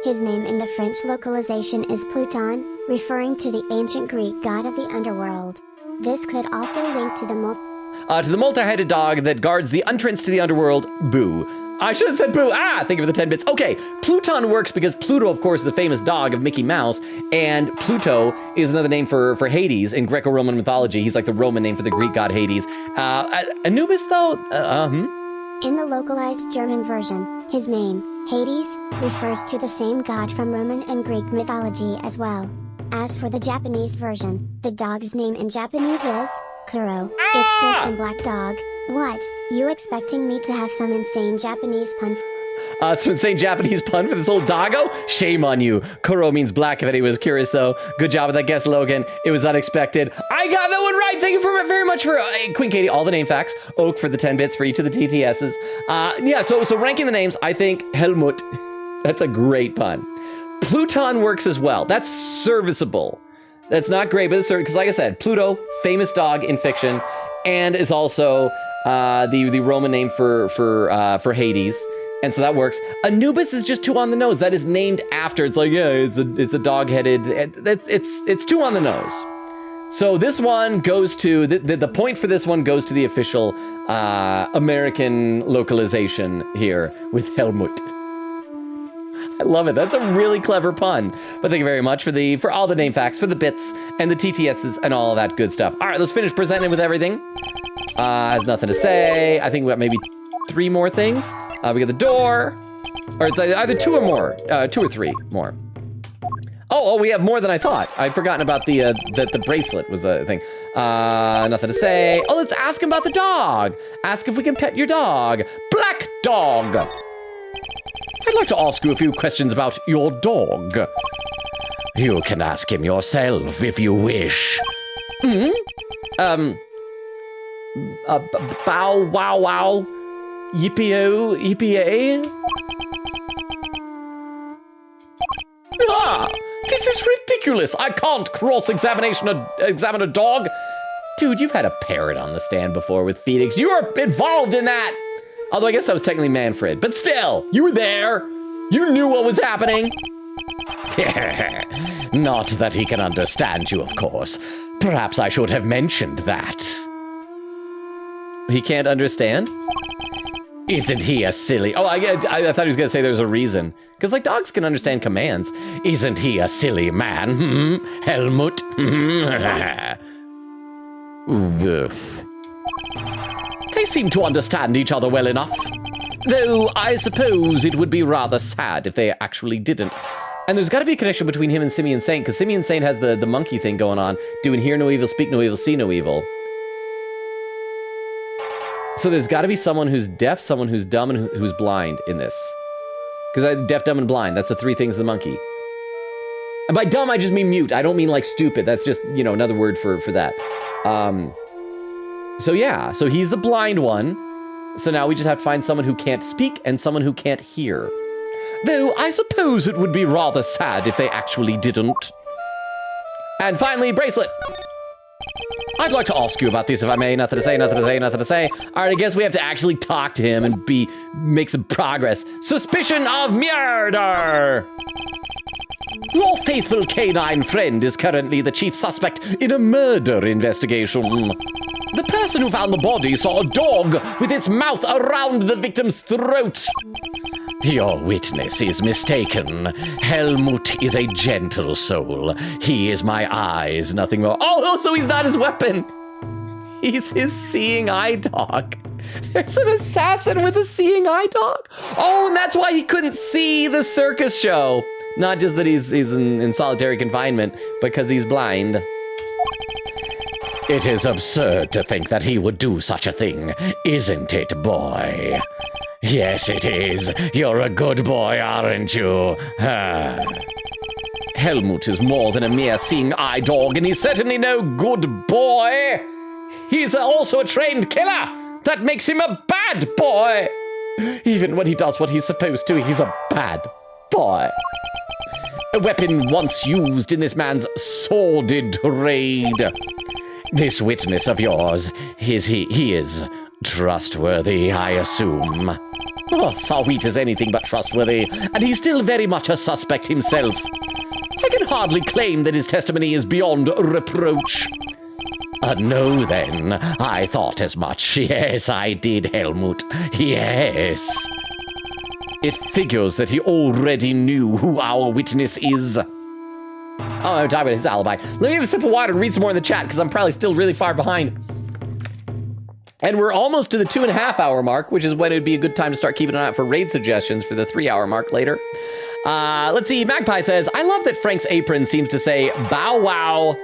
His name in the French localization is Pluton, referring to the ancient Greek god of the underworld. This could also link to the multi-headed dog that guards the entrance to the underworld, Boo. I should have said Boo. Thank you for the 10 bits. Okay, Pluton works because Pluto, of course, is a famous dog of Mickey Mouse, and Pluto is another name for Hades in Greco-Roman mythology. He's like the Roman name for the Greek god Hades. Anubis, though, In the localized German version, his name, Hades, refers to the same god from Roman and Greek mythology as well. As for the Japanese version, the dog's name in Japanese is Kuro. It's just a black dog. What? You expecting me to have some insane Japanese pun? Some insane Japanese pun for this old doggo? Shame on you. Kuro means black, if anyone was curious, though. Good job with that guess, Logan. It was unexpected. I got that one right. Thank you very much for Queen Katie, all the name facts. Oak for the 10 bits for each of the TTSs. So ranking the names, I think Helmut. That's a great pun. Pluton works as well. That's serviceable. That's not great, but it's serviceable. Because like I said, Pluto, famous dog in fiction, and is also the Roman name for Hades. And so that works. Anubis is just too on the nose. That is named after. It's like, yeah, it's a dog-headed. It's too on the nose. So this one goes to the point for this one goes to the official American localization here with Helmut. I love it. That's a really clever pun. But thank you very much for all the name facts, for the bits and the TTSs and all of that good stuff. All right, let's finish presenting with everything. Has nothing to say. I think we got maybe 3 more things. We got the door, or it's either 2 or more, 2 or 3 more. Oh, we have more than I thought. I'd forgotten about the bracelet was a thing. Nothing to say. Oh, let's ask him about the dog. Ask if we can pet your dog. Black dog. I'd like to ask you a few questions about your dog. You can ask him yourself if you wish. Bow wow wow. Yippee-o, yippee-a? This is ridiculous. I can't examine a dog. Dude, you've had a parrot on the stand before with Phoenix. You were involved in that. Although I guess that was technically Manfred. But still, you were there. You knew what was happening. Not that he can understand you, of course. Perhaps I should have mentioned that. He can't understand? Isn't he a silly... Oh, I thought he was going to say there's a reason. Because, like, dogs can understand commands. Isn't he a silly man? Helmut? Woof. They seem to understand each other well enough. Though, I suppose it would be rather sad if they actually didn't. And there's got to be a connection between him and Simeon Saint, because Simeon Saint has the monkey thing going on, doing hear no evil, speak no evil, see no evil. So there's got to be someone who's deaf, someone who's dumb, and who's blind in this. Because deaf, dumb, and blind, that's the 3 things of the monkey. And by dumb, I just mean mute. I don't mean like stupid. That's just, another word for that. So yeah, so he's the blind one. So now we just have to find someone who can't speak and someone who can't hear. Though I suppose it would be rather sad if they actually didn't. And finally, bracelet. I'd like to ask you about this if I may. Nothing to say, nothing to say, nothing to say. All right, I guess we have to actually talk to him and make some progress. Suspicion of murder. Your faithful canine friend is currently the chief suspect in a murder investigation. The person who found the body saw a dog with its mouth around the victim's throat. Your witness is mistaken. Helmut is a gentle soul. He is my eyes, nothing more. Oh, so he's not his weapon. He's his seeing eye dog. There's an assassin with a seeing eye dog. Oh, and that's why he couldn't see the circus show. Not just that he's in solitary confinement, because he's blind. It is absurd to think that he would do such a thing, isn't it, boy? Yes, it is. You're a good boy, aren't you? Helmut is more than a mere seeing eye dog, and he's certainly no good boy. He's also a trained killer. That makes him a bad boy. Even when he does what he's supposed to, he's a bad boy. A weapon once used in this man's sordid raid. This witness of yours, he is trustworthy, I assume. Oh, Sawheat is anything but trustworthy, and he's still very much a suspect himself. I can hardly claim that his testimony is beyond reproach. No, then. I thought as much. Yes, I did, Helmut. Yes. It figures that he already knew who our witness is. Oh, I'm talking about his alibi. Let me have a sip of water and read some more in the chat, because I'm probably still really far behind. And we're almost to the 2.5 hour mark, which is when it would be a good time to start keeping an eye out for raid suggestions for the 3 hour mark later. Let's see, Magpie says, I love that Frank's apron seems to say, bow wow,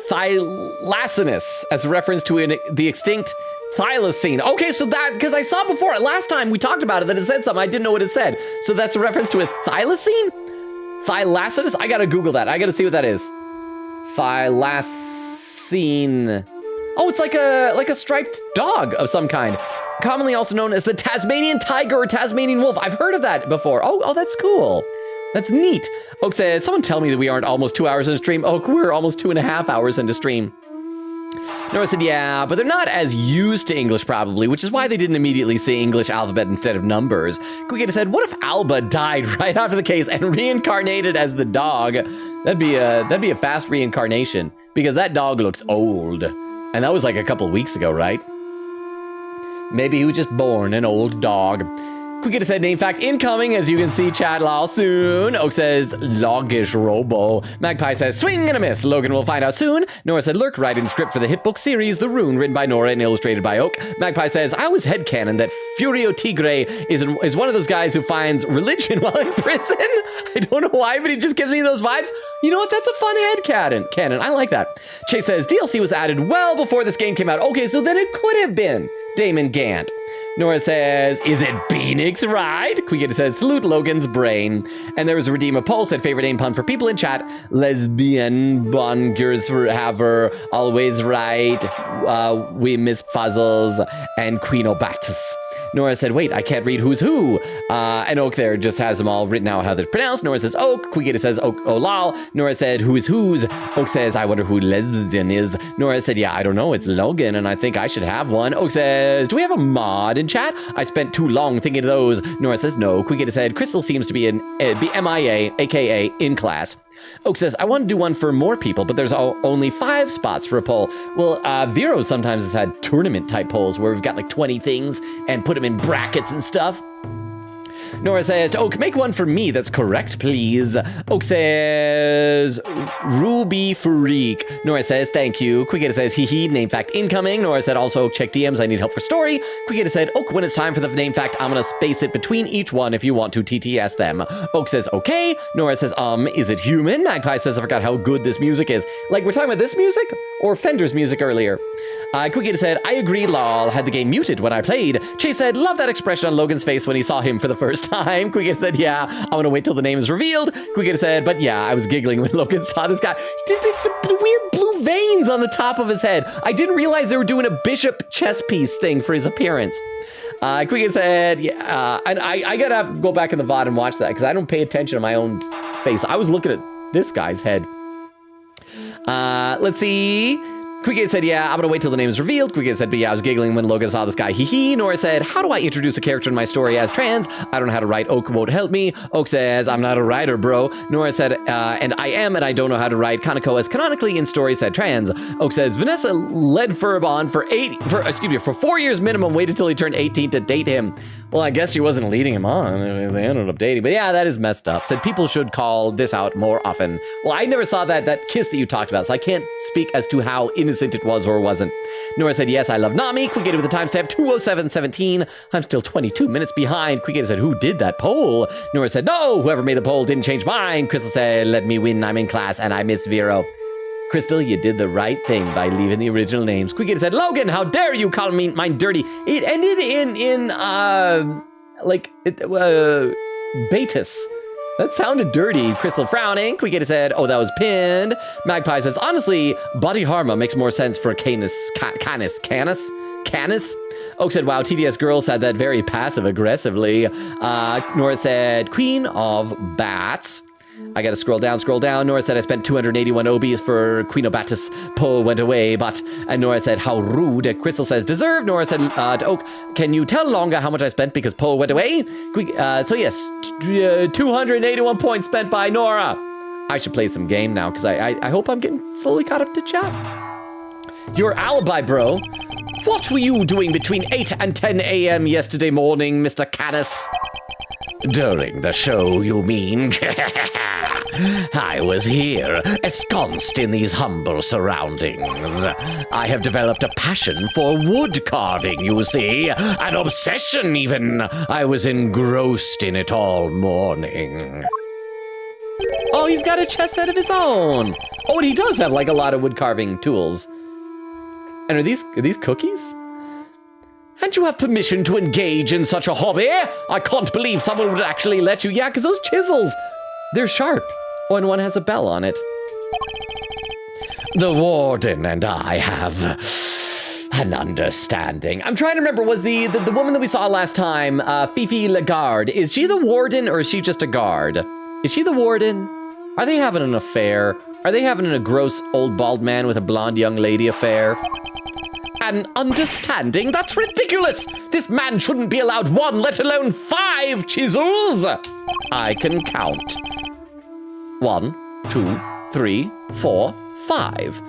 thylacinus, as a reference to the extinct thylacine. Okay, so that, because I saw before, last time we talked about it, that it said something, I didn't know what it said. So that's a reference to a thylacine? Thylacinus? I gotta Google that. I gotta see what that is. Thylacine. Oh, it's like a striped dog of some kind. Commonly also known as the Tasmanian tiger or Tasmanian wolf. I've heard of that before. Oh, that's cool. That's neat. Oak says, someone tell me that we aren't almost 2 hours into stream. Oak, we're almost 2.5 hours into stream. Nora said, yeah, but they're not as used to English probably, which is why they didn't immediately say English alphabet instead of numbers. Quicketa said, what if Alba died right after the case and reincarnated as the dog? That'd be a fast reincarnation, because that dog looks old. And that was like a couple of weeks ago, right? Maybe he was just born an old dog. Quicketa said, name fact incoming, as you can see, chat lol soon. Oak says, LoganRobo. Magpie says, swing and a miss. Logan will find out soon. Nora said, Lurk writing script for the hit book series, The Rune, written by Nora and illustrated by Oak. Magpie says, I always headcanon that Furio Tigre is one of those guys who finds religion while in prison. I don't know why, but he just gives me those vibes. You know what? That's a fun headcanon. I like that. Chase says, DLC was added well before this game came out. Okay, so then it could have been Damon Gant. Nora says, is it Phoenix Ride? Quicketa says, salute Logan's brain. And there was a Redeemer Poll said, favorite name pun for people in chat. Lesbian bonkers forever, always right. We miss puzzles and Queen Obatus. Nora said, wait, I can't read who's who. And Oak there just has them all written out how they're pronounced. Nora says, Oak. Quicketa says, Oak, oh lol. Nora said, who is whose? Oak says, I wonder who lesbian is. Nora said, yeah, I don't know. It's Logan, and I think I should have one. Oak says, do we have a mod in chat? I spent too long thinking of those. Nora says, no. Quicketa said, Crystal seems to be MIA, aka in class. Oak says, I want to do one for more people, but there's only 5 spots for a poll. Well, Vero sometimes has had tournament type polls where we've got like 20 things and put them in brackets and stuff. Nora says, Oak, make one for me that's correct, please. Oak says, Ruby Freak. Nora says, thank you. Quicketa says, hee, name fact incoming. Nora said, also, check DMs, I need help for story. Quicketa said, Oak, when it's time for the name fact, I'm gonna space it between each one if you want to TTS them. Oak says, okay. Nora says, is it human? Magpie says, I forgot how good this music is. Like, we're talking about this music or Fender's music earlier? Quicketa said, I agree, lol. Had the game muted when I played. Chase said, love that expression on Logan's face when he saw him for the first time. Quicketa said, yeah, I'm gonna wait till the name is revealed. Quicketa said, but yeah, I was giggling when Logan saw this guy. It's the weird blue veins on the top of his head. I didn't realize they were doing a bishop chess piece thing for his appearance. Quicketa said, yeah, and I gotta go back in the VOD and watch that because I don't pay attention to my own face. I was looking at this guy's head. Let's see. Quicketa said, yeah, I'm gonna wait till the name is revealed. Quicketa said, but yeah, I was giggling when Logan saw this guy, hee. Nora said, how do I introduce a character in my story as trans? I don't know how to write. Oak won't help me. Oak says, I'm not a writer, bro. Nora said, and I am, and I don't know how to write. Kaneko as canonically in story said trans. Oak says, Vanessa led Furb on for 4 years minimum, waited till he turned 18 to date him. Well, I guess she wasn't leading him on. They ended up dating. But yeah, that is messed up. Said people should call this out more often. Well, I never saw that kiss that you talked about, so I can't speak as to how innocent it was or wasn't. Nora said, yes, I love Nami. Quicketa with the timestamp 2:07:17. I'm still 22 minutes behind. Quicketa said, who did that poll? Nora said, no, whoever made the poll didn't change mine. Crystal said, let me win. I'm in class and I miss Vero. Crystal, you did the right thing by leaving the original names. Quicketa said, Logan, how dare you call me mine dirty? It ended in Betis. That sounded dirty. Crystal frowning. Quicketa said, oh, that was pinned. Magpie says, honestly, Body Harma makes more sense for Canis. Oak said, wow, TDS girl said that very passive aggressively. Nora said, Queen of Bats. I gotta scroll down. Nora said I spent 281 obies for Queen Obatus. Poe went away, but... And Nora said, how rude. Crystal says, deserved. Nora said to Oak, can you tell Longa how much I spent because Poe went away? So yes, 281 points spent by Nora. I should play some game now, because I hope I'm getting slowly caught up to chat. Your alibi, bro. What were you doing between 8 and 10 a.m. yesterday morning, Mr. Canis? During the show, you mean? I was here, ensconced in these humble surroundings. I have developed a passion for wood carving, you see. An obsession, even. I was engrossed in it all morning. Oh, he's got a chess set of his own. Oh, and he does have like a lot of wood carving tools. And are these cookies? And you have permission to engage in such a hobby? I can't believe someone would actually let you. Yeah, because those chisels, they're sharp. Oh, and one has a bell on it. The warden and I have an understanding. I'm trying to remember, was the woman that we saw last time, Fifi Lagarde, is she the warden or is she just a guard? Is she the warden? Are they having an affair? Are they having a gross old bald man with a blonde young lady affair? An understanding? That's ridiculous! This man shouldn't be allowed 1, let alone 5 chisels! I can count. 1, 2, 3, 4, 5.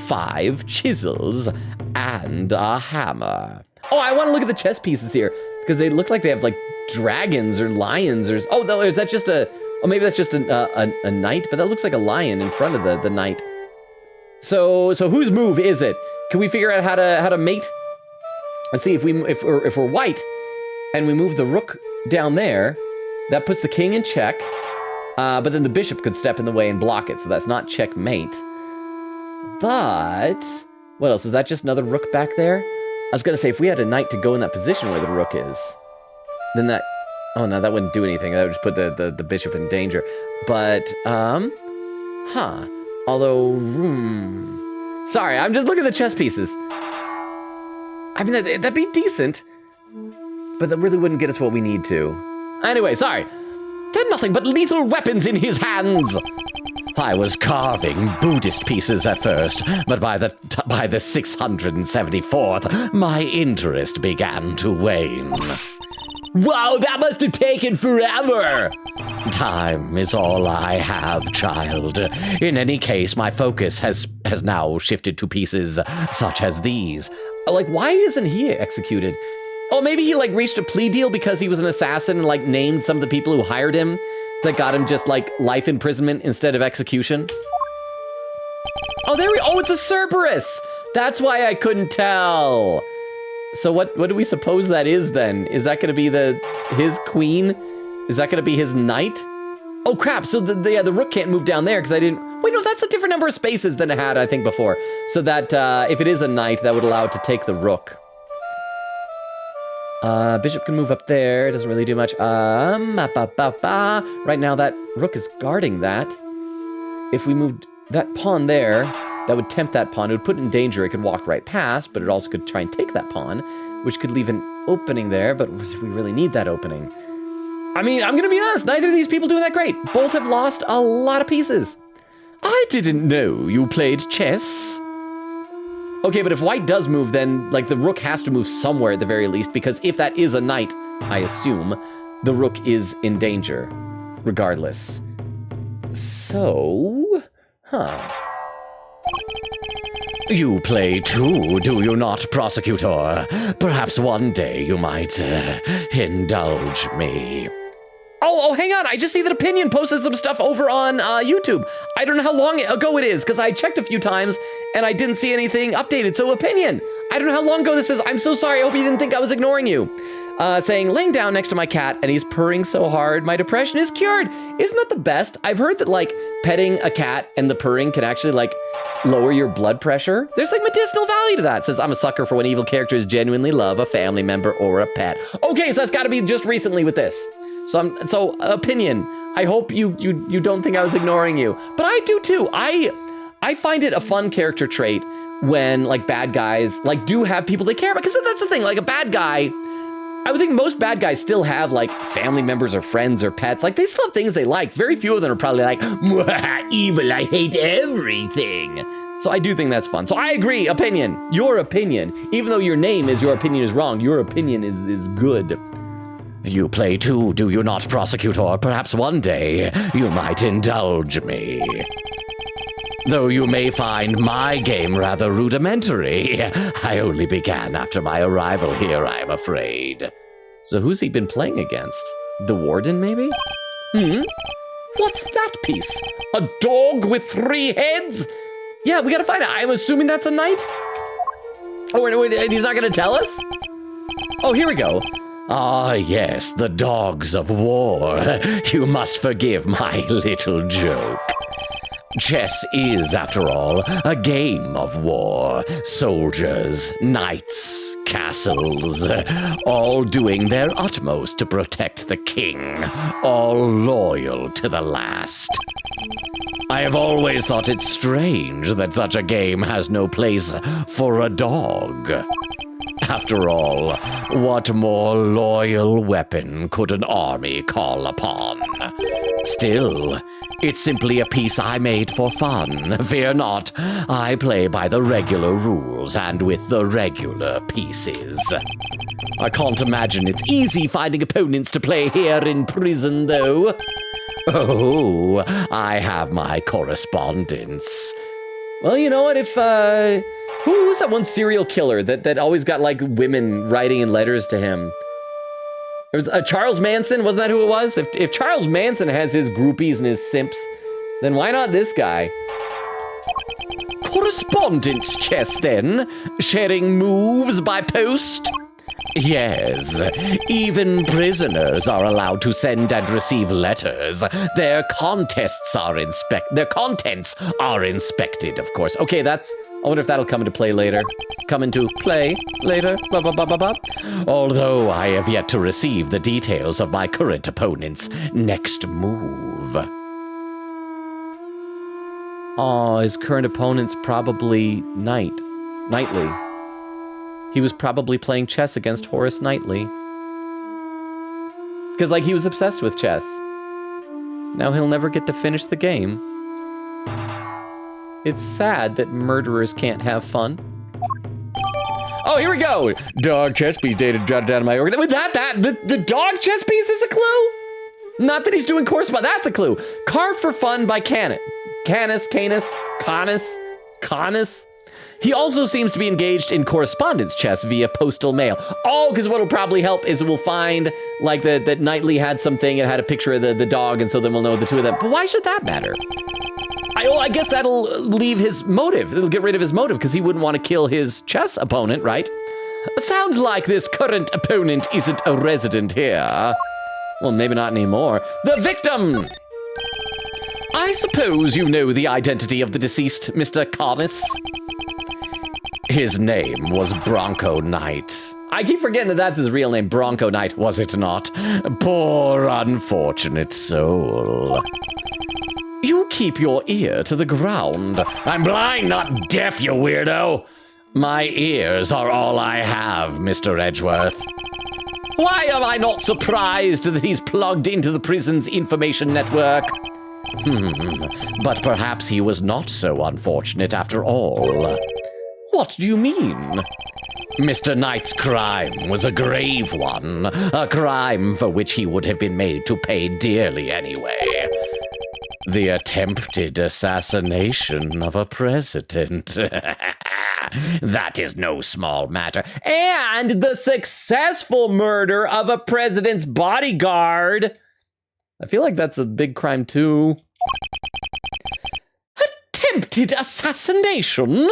5 chisels and a hammer. Oh, I want to look at the chess pieces here, because they look like they have like dragons or lions or... Oh, no, is that just a... Oh, maybe that's just a knight, but that looks like a lion in front of the knight. So whose move is it? Can we figure out how to mate? Let's see, if we're white and we move the rook down there, that puts the king in check. But then the bishop could step in the way and block it, so that's not checkmate. But what else? Is that just another rook back there? I was gonna say, if we had a knight to go in that position where the rook is, then that... Oh, no, that wouldn't do anything. That would just put the bishop in danger. But, Although, sorry, I'm just looking at the chess pieces. I mean, that'd be decent. But that really wouldn't get us what we need to. Anyway, sorry. They're nothing but lethal weapons in his hands. I was carving Buddhist pieces at first, but by the 674th, my interest began to wane. Wow, that must have taken forever! Time is all I have, child. In any case, my focus has now shifted to pieces such as these. Like, why isn't he executed? Oh, maybe he, like, reached a plea deal because he was an assassin and, like, named some of the people who hired him that got him just, like, life imprisonment instead of execution. Oh, oh, it's a Cerberus! That's why I couldn't tell. So what do we suppose that is then? Is that gonna be his queen? Is that gonna be his knight? Oh crap, so the rook can't move down there because I didn't... Wait, no, that's a different number of spaces than it had, I think, before. So that if it is a knight, that would allow it to take the rook. Bishop can move up there, it doesn't really do much. Right now that rook is guarding that. If we moved that pawn there, that would tempt that pawn. It would put it in danger. It could walk right past, but it also could try and take that pawn, which could leave an opening there, but we really need that opening. I mean, I'm gonna be honest, neither of these people doing that great. Both have lost a lot of pieces. I didn't know you played chess. Okay, but if white does move, then, like, the rook has to move somewhere at the very least, because if that is a knight, I assume, the rook is in danger, regardless. So, You play too, do you not, Prosecutor? Perhaps one day you might indulge me. Oh, hang on. I just see that Opinion posted some stuff over on YouTube. I don't know how long ago it is, because I checked a few times, and I didn't see anything updated. So, Opinion, I don't know how long ago this is. I'm so sorry. I hope you didn't think I was ignoring you. Saying, laying down next to my cat, and he's purring so hard, my depression is cured. Isn't that the best? I've heard that, like, petting a cat and the purring can actually, like, lower your blood pressure. There's, like, medicinal value to that. It says, I'm a sucker for when evil characters genuinely love a family member or a pet. Okay, so that's got to be just recently with this. So Opinion, I hope you don't think I was ignoring you, but I do too. I find it a fun character trait when, like, bad guys, like, do have people they care about, because that's the thing, like, a bad guy, I would think most bad guys still have like family members or friends or pets. Like they still have things they like. Very few of them are probably like, evil, I hate everything. So I do think that's fun. So I agree, opinion, your opinion. Even though your name is your opinion is wrong, your opinion is good. You play too, do you not, Prosecutor? Perhaps one day you might indulge me. Though you may find my game rather rudimentary, I only began after my arrival here, I'm afraid. So who's he been playing against? The Warden, maybe? What's that piece? A dog with 3 heads? Yeah, we gotta find out. I'm assuming that's a knight? Oh, wait, he's not gonna tell us? Oh, here we go. Ah, yes, the dogs of war. You must forgive my little joke. Chess is, after all, a game of war. Soldiers, knights, castles, all doing their utmost to protect the king, all loyal to the last. I have always thought it strange that such a game has no place for a dog. After all, what more loyal weapon could an army call upon? Still, it's simply a piece I made for fun. Fear not, I play by the regular rules and with the regular pieces. I can't imagine it's easy finding opponents to play here in prison, though. Oh, I have my correspondence. Well, you know what, if, who's that one serial killer that always got, like, women writing in letters to him? There was Charles Manson, wasn't that who it was? If Charles Manson has his groupies and his simps, then why not this guy? Correspondence chess, then? Sharing moves by post? Yes, even prisoners are allowed to send and receive letters. Their contents are inspected, of course. Okay, I wonder if that'll come into play later. Come into play later. Although I have yet to receive the details of my current opponent's next move. Oh, his current opponent's probably Knightley. He was probably playing chess against Horace Knightley. Because, like, he was obsessed with chess. Now he'll never get to finish the game. It's sad that murderers can't have fun. Oh, here we go! Dog chess piece dated jotted down in my organ. The dog chess piece is a clue? Not that he's doing correspondence, that's a clue. Carved for fun by Canis. He also seems to be engaged in correspondence chess via postal mail. Oh, because what'll probably help is we'll find, like, that Knightley had something and had a picture of the dog, and so then we'll know the two of them. But why should that matter? I guess that'll leave his motive. It'll get rid of his motive, because he wouldn't want to kill his chess opponent, right? Sounds like this current opponent isn't a resident here. Well, maybe not anymore. The victim! I suppose you know the identity of the deceased, Mr. Canis? His name was Bronco Knight. I keep forgetting that that's his real name, Bronco Knight, was it not? Poor unfortunate soul. You keep your ear to the ground. I'm blind, not deaf, you weirdo. My ears are all I have, Mr. Edgeworth. Why am I not surprised that he's plugged into the prison's information network? But perhaps he was not so unfortunate after all. What do you mean? Mr. Knight's crime was a grave one, a crime for which he would have been made to pay dearly anyway. The attempted assassination of a president. That is no small matter. And the successful murder of a president's bodyguard. I feel like that's a big crime too. Attempted assassination?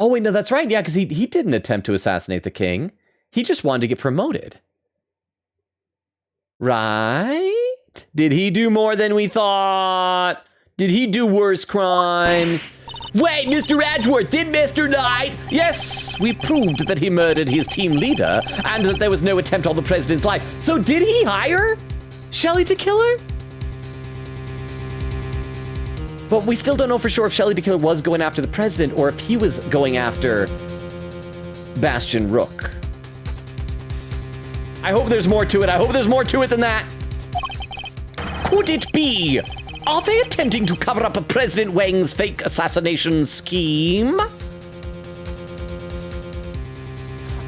Oh, wait, no, that's right. Yeah, because he didn't attempt to assassinate the king. He just wanted to get promoted. Right? Did he do more than we thought? Did he do worse crimes? Wait, Mr. Edgeworth, did Mr. Knight? Yes, we proved that he murdered his team leader and that there was no attempt on the president's life. So did he hire Shelley to kill her? But we still don't know for sure if Shelley the Killer was going after the president or if he was going after Bastion Rook. I hope there's more to it. I hope there's more to it than that. Could it be? Are they attempting to cover up President Wang's fake assassination scheme?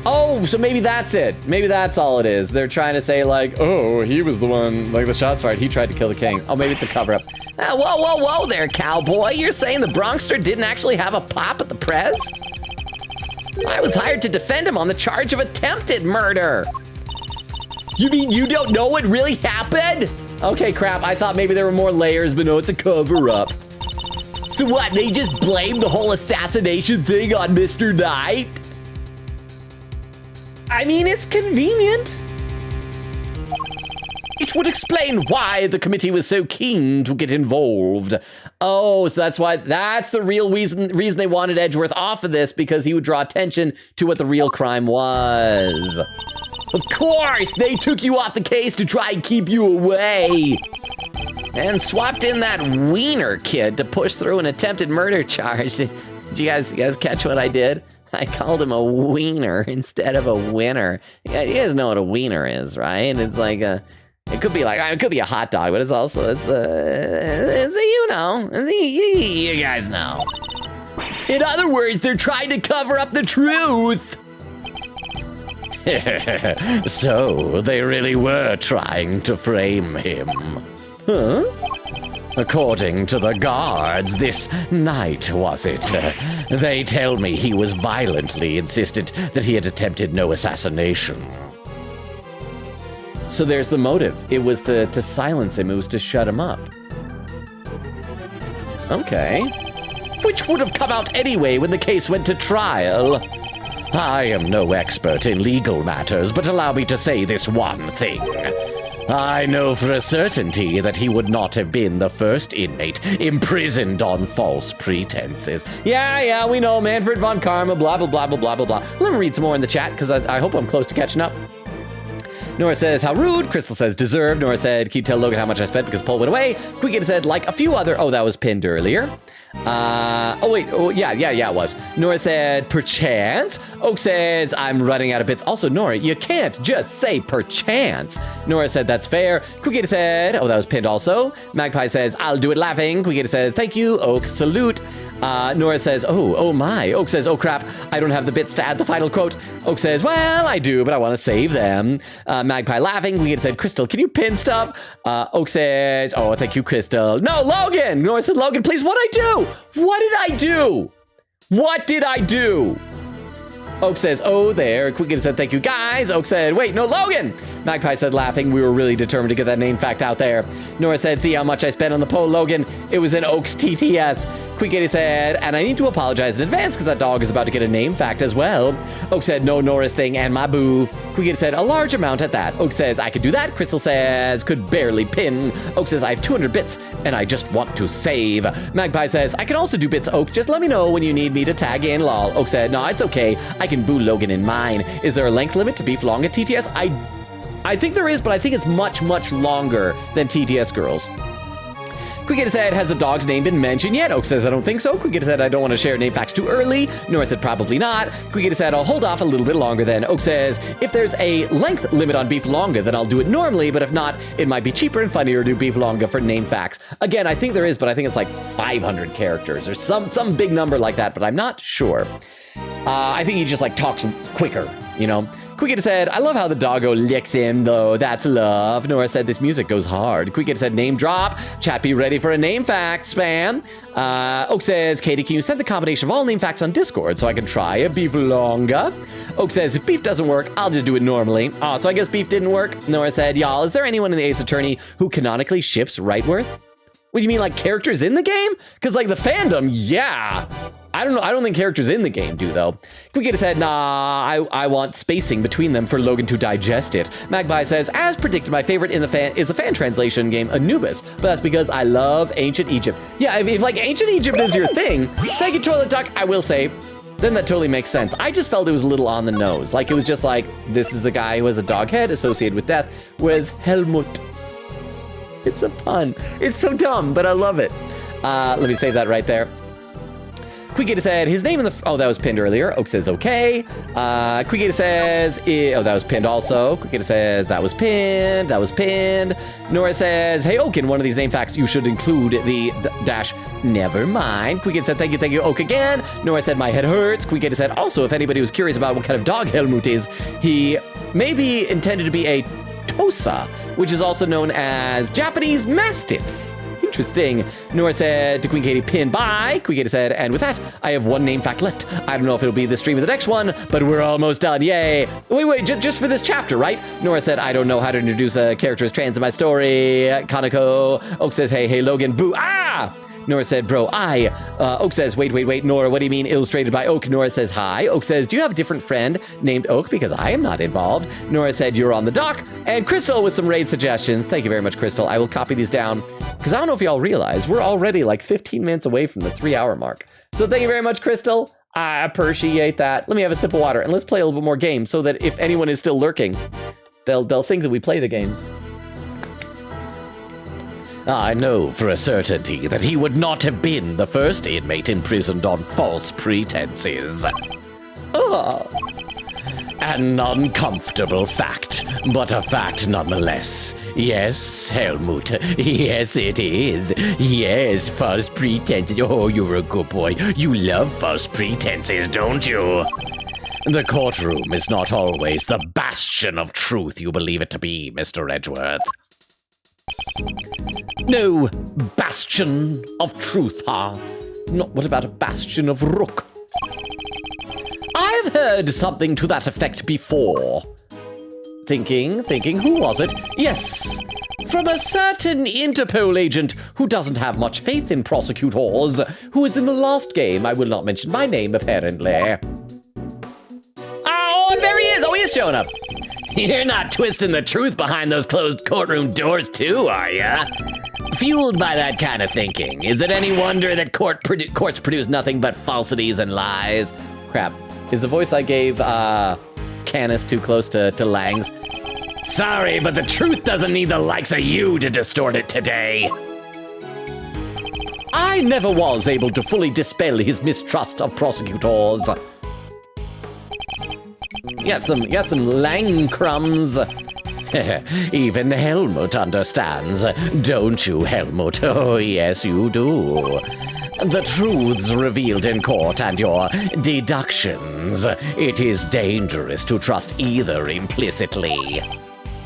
Oh, so maybe that's it. Maybe that's all it is. They're trying to say like, oh, he was the one, like the shots fired, he tried to kill the king. Oh, maybe it's a cover up. Whoa there, cowboy. You're saying the Bronxster didn't actually have a pop at the press? I was hired to defend him on the charge of attempted murder. You mean you don't know what really happened? Okay, crap. I thought maybe there were more layers, but no, it's a cover up. So what, they just blamed the whole assassination thing on Mr. Knight? I mean, it's convenient. It would explain why the committee was so keen to get involved. Oh, so that's the real reason they wanted Edgeworth off of this, because he would draw attention to what the real crime was. Of course, they took you off the case to try and keep you away. And swapped in that wiener kid to push through an attempted murder charge. Did you guys catch what I did? I called him a wiener instead of a winner. Yeah, you guys know what a wiener is, right? It's like it could be a hot dog, but it's you guys know. In other words, they're trying to cover up the truth. So they really were trying to frame him. Huh? According to the guards, this night, was it? They tell me he was violently insisted that he had attempted no assassination. So there's the motive. It was to silence him. It was to shut him up. Okay. Which would have come out anyway when the case went to trial. I am no expert in legal matters, but allow me to say this one thing. I know for a certainty that he would not have been the first inmate imprisoned on false pretenses. Yeah, we know, Manfred von Karma, blah, blah, blah, blah, blah, blah, blah. Let me read some more in the chat, because I hope I'm close to catching up. Nora says, how rude. Crystal says, deserved. Nora said, can you tell Logan how much I spent because Paul went away? Quickita said, like a few other, that was pinned earlier. Yeah, it was. Nora said, perchance. Oak says, I'm running out of bits. Also, Nora, you can't just say perchance. Nora said, that's fair. Quickita said, that was pinned also. Magpie says, I'll do it laughing. Quickita says, thank you. Oak, salute. Nora says, oh my. Oak says, oh crap, I don't have the bits to add the final quote. Oak says, well, I do, but I want to save them. Magpie laughing. We said, Crystal, can you pin stuff? Oak says, oh, thank you, Crystal. No, Logan. Nora said, Logan, please, what'd I do? What did I do? What did I do? Oak says, oh, there. Quickita said, thank you, guys. Oak said, wait, no, Logan. Magpie said, laughing, we were really determined to get that name fact out there. Nora said, see how much I spent on the poll, Logan. It was in Oak's TTS. Quickita said, and I need to apologize in advance because that dog is about to get a name fact as well. Oak said, no Nora's thing and my boo. Quickita said, a large amount at that. Oak says, I could do that. Crystal says, could barely pin. Oak says, I have 200 bits and I just want to save. Magpie says, I can also do bits, Oak. Just let me know when you need me to tag in, lol. Oak said, no, it's okay. I can boo Logan in mine. Is there a length limit to beef long at TTS? I think there is, but I think it's much, much longer than TTS girls. Quickita said, has the dog's name been mentioned yet? Oak says, I don't think so. Quickita said, I don't want to share name facts too early. Nora said, probably not. Quickita said, I'll hold off a little bit longer then. Oak says, if there's a length limit on beef longa, then I'll do it normally, but if not, it might be cheaper and funnier to do beef longa for name facts. Again, I think there is, but I think it's like 500 characters or some big number like that, but I'm not sure. I think he just like talks quicker, you know? Quickita said, I love how the doggo licks him, though. That's love. Nora said, this music goes hard. Quickita said, name drop. Chat, be ready for a name fact spam. Oak says, Katie, can you send the combination of all name facts on Discord so I can try a beef longa? Oak says, if beef doesn't work, I'll just do it normally. Oh, so I guess beef didn't work. Nora said, y'all, is there anyone in the Ace Attorney who canonically ships Rightworth? What do you mean, like characters in the game? Because like the fandom, yeah. I don't know. I don't think characters in the game do, though. Quickita said, nah, I want spacing between them for Logan to digest it. Magpie says, as predicted, my favorite in the fan translation game, Anubis. But that's because I love Ancient Egypt. Yeah, if like Ancient Egypt is your thing, thank you, Toilet Duck, I will say, then that totally makes sense. I just felt it was a little on the nose. Like it was just like, this is a guy who has a dog head associated with death, whereas Helmut. It's a pun. It's so dumb, but I love it. Let me save that right there. Quigator said his name in the... Oh, that was pinned earlier. Oak says okay. Quigator says... Oh, that was pinned also. Quigator says that was pinned. That was pinned. Nora says, hey, Oak, in one of these name facts, you should include the dash... Never mind. Quigator said, thank you, Oak again. Nora said, my head hurts. Quigator said, also, if anybody was curious about what kind of dog Helmut is, he may be intended to be a Tosa, which is also known as Japanese Mastiffs. Interesting. Nora said to Queen Katie, pin by. Queen Katie said, and with that, I have one name fact left. I don't know if it'll be the stream of the next one, but we're almost done. Yay. Wait, just for this chapter, right? Nora said, I don't know how to introduce a character as trans in my story. Kanako. Oak says, hey, Logan, boo. Ah! Nora said, bro, Oak says, wait, Nora, what do you mean illustrated by Oak? Nora says, hi. Oak says, do you have a different friend named Oak? Because I am not involved. Nora said, you're on the dock. And Crystal with some raid suggestions. Thank you very much, Crystal. I will copy these down because I don't know if y'all realize we're already like 15 minutes away from the 3-hour mark. So thank you very much, Crystal. I appreciate that. Let me have a sip of water and let's play a little bit more games so that if anyone is still lurking, they'll think that we play the games. I know for a certainty that he would not have been the first inmate imprisoned on false pretenses. An uncomfortable fact, but a fact nonetheless. Yes, Helmut. Yes, it is. Yes, false pretenses. Oh, you're a good boy. You love false pretenses, don't you? The courtroom is not always the bastion of truth you believe it to be, Mr. Edgeworth. No bastion of truth, huh? What about a bastion of rook? I've heard something to that effect before. Thinking, who was it? Yes, from a certain Interpol agent who doesn't have much faith in prosecutors, who was in the last game. I will not mention my name, apparently. Oh, there he is! Oh, he is showing up. You're not twisting the truth behind those closed courtroom doors too, are ya? Fueled by that kind of thinking, is it any wonder that courts produce nothing but falsities and lies? Crap. Is the voice I gave Canis too close to Lang's? Sorry, but the truth doesn't need the likes of you to distort it today. I never was able to fully dispel his mistrust of prosecutors. Got some Lang crumbs. Even Helmut understands, don't you, Helmut? Oh, yes, you do. The truths revealed in court and your deductions. It is dangerous to trust either implicitly.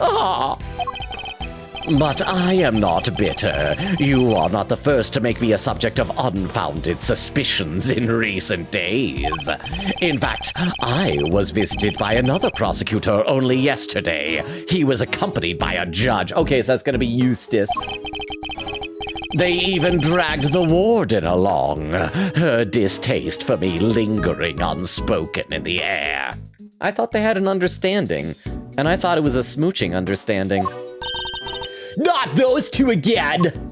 Ah. But I am not bitter. You are not the first to make me a subject of unfounded suspicions in recent days. In fact, I was visited by another prosecutor only yesterday. He was accompanied by a judge. Okay, so that's gonna be Eustace. They even dragged the warden along, her distaste for me lingering unspoken in the air. I thought they had an understanding, and I thought it was a smooching understanding. Not those two again!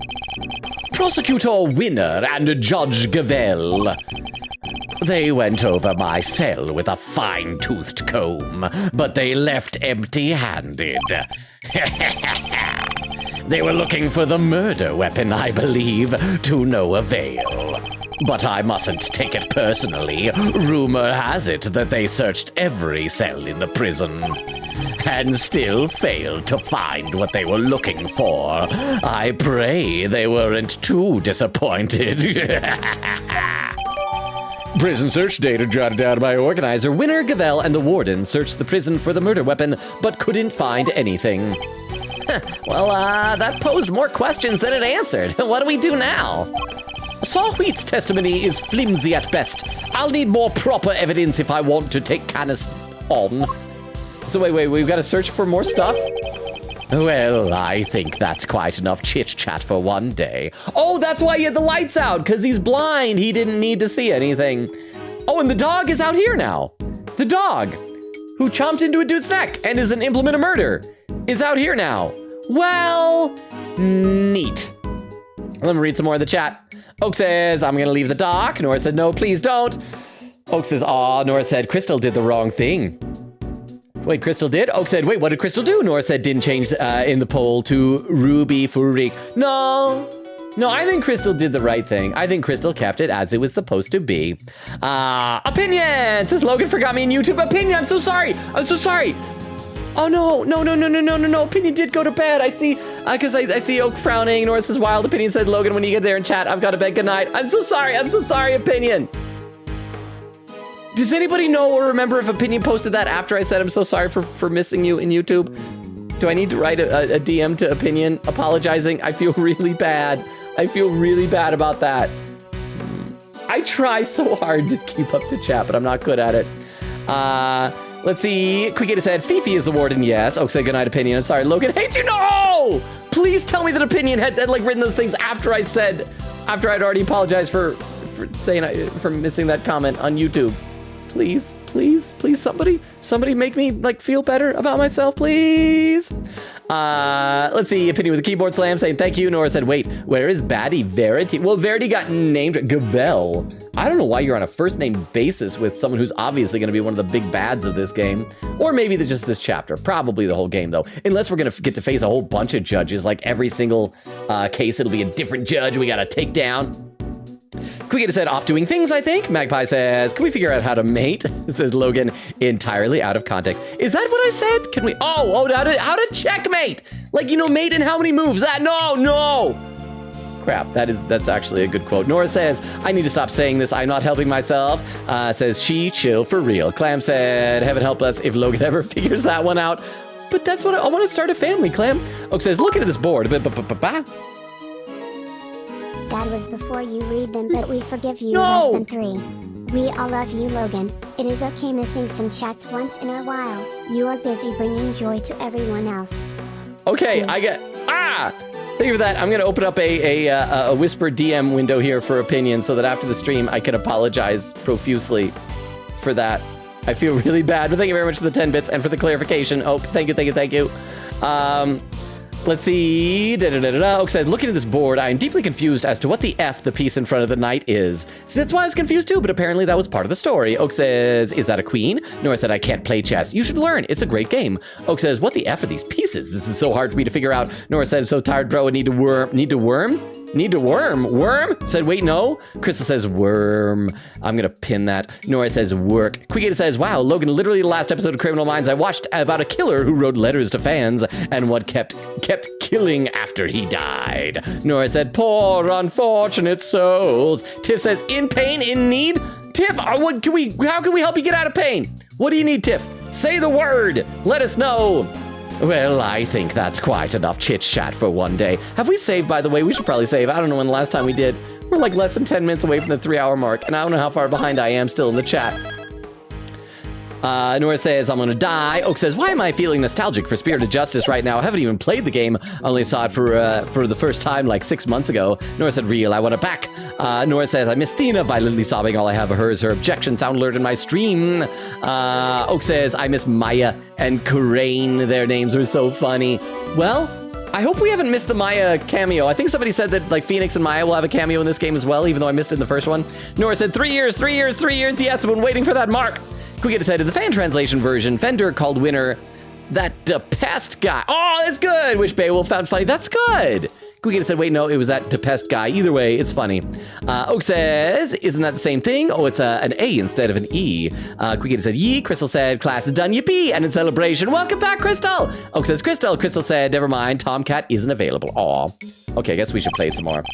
Prosecutor Winner and Judge Gavel. They went over my cell with a fine-toothed comb, but they left empty-handed. They were looking for the murder weapon, I believe, to no avail. But I mustn't take it personally. Rumor has it that they searched every cell in the prison and still failed to find what they were looking for. I pray they weren't too disappointed. Prison search data jotted down by organizer Winner, Gavel, and the warden searched the prison for the murder weapon, but couldn't find anything. Well, that posed more questions than it answered. What do we do now? Sawwheat's testimony is flimsy at best. I'll need more proper evidence if I want to take Canis on. So wait, we've got to search for more stuff? Well, I think that's quite enough chit-chat for one day. Oh, that's why he had the lights out, because he's blind. He didn't need to see anything. Oh, and the dog is out here now. The dog, who chomped into a dude's neck and is an implement of murder, is out here now. Well, neat. Let me read some more of the chat. Oak says, I'm gonna leave the dock. Nora said, no, please don't. Oak says, aw. Nora said, Crystal did the wrong thing. Wait, Crystal did? Oak said, wait, what did Crystal do? Nora said, didn't change in the poll to Ruby Furik. No, No, I think Crystal did the right thing. I think Crystal kept it as it was supposed to be. Opinion! Says Logan forgot me in YouTube. Opinion, I'm so sorry. I'm so sorry. Oh no. Opinion did go to bed. I see, because I see Oak frowning. Nora says wild. Opinion said, Logan, when you get there in chat, I've got to bed. Good night. I'm so sorry, Opinion. Does anybody know or remember if Opinion posted that after I said I'm so sorry for missing you in YouTube? Do I need to write a DM to Opinion apologizing? I feel really bad. I feel really bad about that. I try so hard to keep up to chat, but I'm not good at it. Let's see. Quickita said, Fifi is the warden, yes. Oak said, good night, Opinion. I'm sorry, Logan hates you. No! Please tell me that Opinion had like written those things after I'd already apologized for missing that comment on YouTube. Please, somebody make me like feel better about myself, please. Let's see, Opinion with the keyboard slam saying thank you. Nora said, wait, where is Baddie Verity? Well, Verity got named Gavel. I don't know why you're on a first name basis with someone who's obviously going to be one of the big bads of this game. Or maybe just this chapter. Probably the whole game, though. Unless we're going to get to face a whole bunch of judges. Like every single case, it'll be a different judge we got to take down. Quickita said, off doing things, I think. Magpie says, can we figure out how to mate? Says Logan, entirely out of context. Is that what I said? Can we, how to checkmate? Like, mate in how many moves? No. Crap, that's actually a good quote. Nora says, I need to stop saying this. I'm not helping myself. Says she, chill for real. Clam said, heaven help us if Logan ever figures that one out. But that's what I want to start a family, Clam. Oak says, look at this board. That was before you read them, but we forgive you No! less than 3. We all love you, Logan. It is okay missing some chats once in a while. You are busy bringing joy to everyone else. Okay, I get... Thank you for that. I'm going to open up a whisper DM window here for Opinion so that after the stream, I can apologize profusely for that. I feel really bad, but thank you very much for the 10 bits and for the clarification. Oh, thank you. Let's see. Oak says, looking at this board, I am deeply confused as to what the F the piece in front of the knight is. So that's why I was confused too, but apparently that was part of the story. Oak says, is that a queen? Nora said, I can't play chess. You should learn. It's a great game. Oak says, what the F are these pieces? This is so hard for me to figure out. Nora said, I'm so tired, bro. I need to worm? Worm? Said, wait, no. Crystal says, worm. I'm gonna pin that. Nora says, work. Quickita says, wow, Logan, literally the last episode of Criminal Minds I watched about a killer who wrote letters to fans and what kept killing after he died. Nora said, poor unfortunate souls. Tiff says, in pain, in need? Tiff, how can we help you get out of pain? What do you need, Tiff? Say the word. Let us know. Well, I think that's quite enough chit-chat for one day. Have we saved, by the way? We should probably save. I don't know when the last time we did. We're like less than 10 minutes away from the 3-hour mark, and I don't know how far behind I am still in the chat. Nora says, I'm gonna die. Oak says, why am I feeling nostalgic for Spirit of Justice right now? I haven't even played the game. I only saw it for the first time like 6 months ago. Nora said, real, I want it back. Nora says, I miss Thena, violently sobbing. All I have of her is her objection sound alert in my stream. Oak says, I miss Maya and Karain. Their names were so funny. Well, I hope we haven't missed the Maya cameo. I think somebody said that like Phoenix and Maya will have a cameo in this game as well, even though I missed it in the first one. Nora said, 3 years. Yes, I've been waiting for that mark. Quickita said, in the fan translation version, Fender called winner that DePest guy. Oh, that's good. Which Beowulf found funny. That's good. Quickita said, wait, no, it was that DePest guy. Either way, it's funny. Oak says, isn't that the same thing? Oh, it's an A instead of an E. Quickita said, yee. Crystal said, class is done, yippee. And in celebration, welcome back, Crystal. Oak says, Crystal. Crystal said, never mind, Tomcat isn't available. Aw. Okay, I guess we should play some more.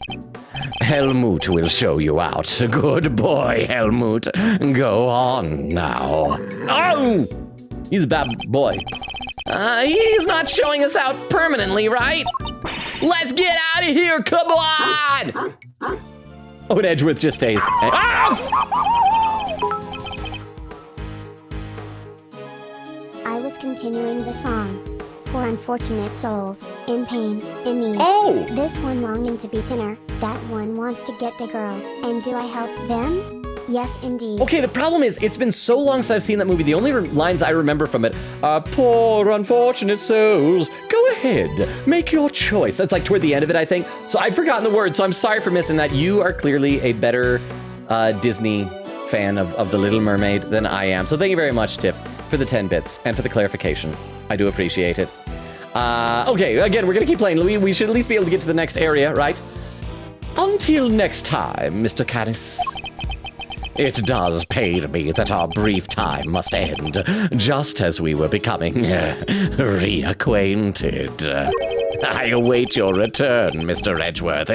Helmut will show you out. Good boy, Helmut. Go on now. Oh! He's a bad boy. He's not showing us out permanently, right? Let's get out of here, come on! Oh, and Edgeworth just stays. Ah! I was continuing the song. For unfortunate souls, in pain, in need. Oh! This one longing to be thinner, that one wants to get the girl. And do I help them? Yes, indeed. Okay, the problem is, it's been so long since I've seen that movie. The only lines I remember from it are, poor unfortunate souls. Go ahead, make your choice. That's like toward the end of it, I think. So I'd forgotten the words, so I'm sorry for missing that. You are clearly a better Disney fan of The Little Mermaid than I am. So thank you very much, Tiff, for the 10 bits and for the clarification. I do appreciate it. Okay, again, we're gonna keep playing. We should at least be able to get to the next area, right? Until next time, Mr. Canis. It does pain me that our brief time must end, just as we were becoming reacquainted. I await your return, Mr. Edgeworth.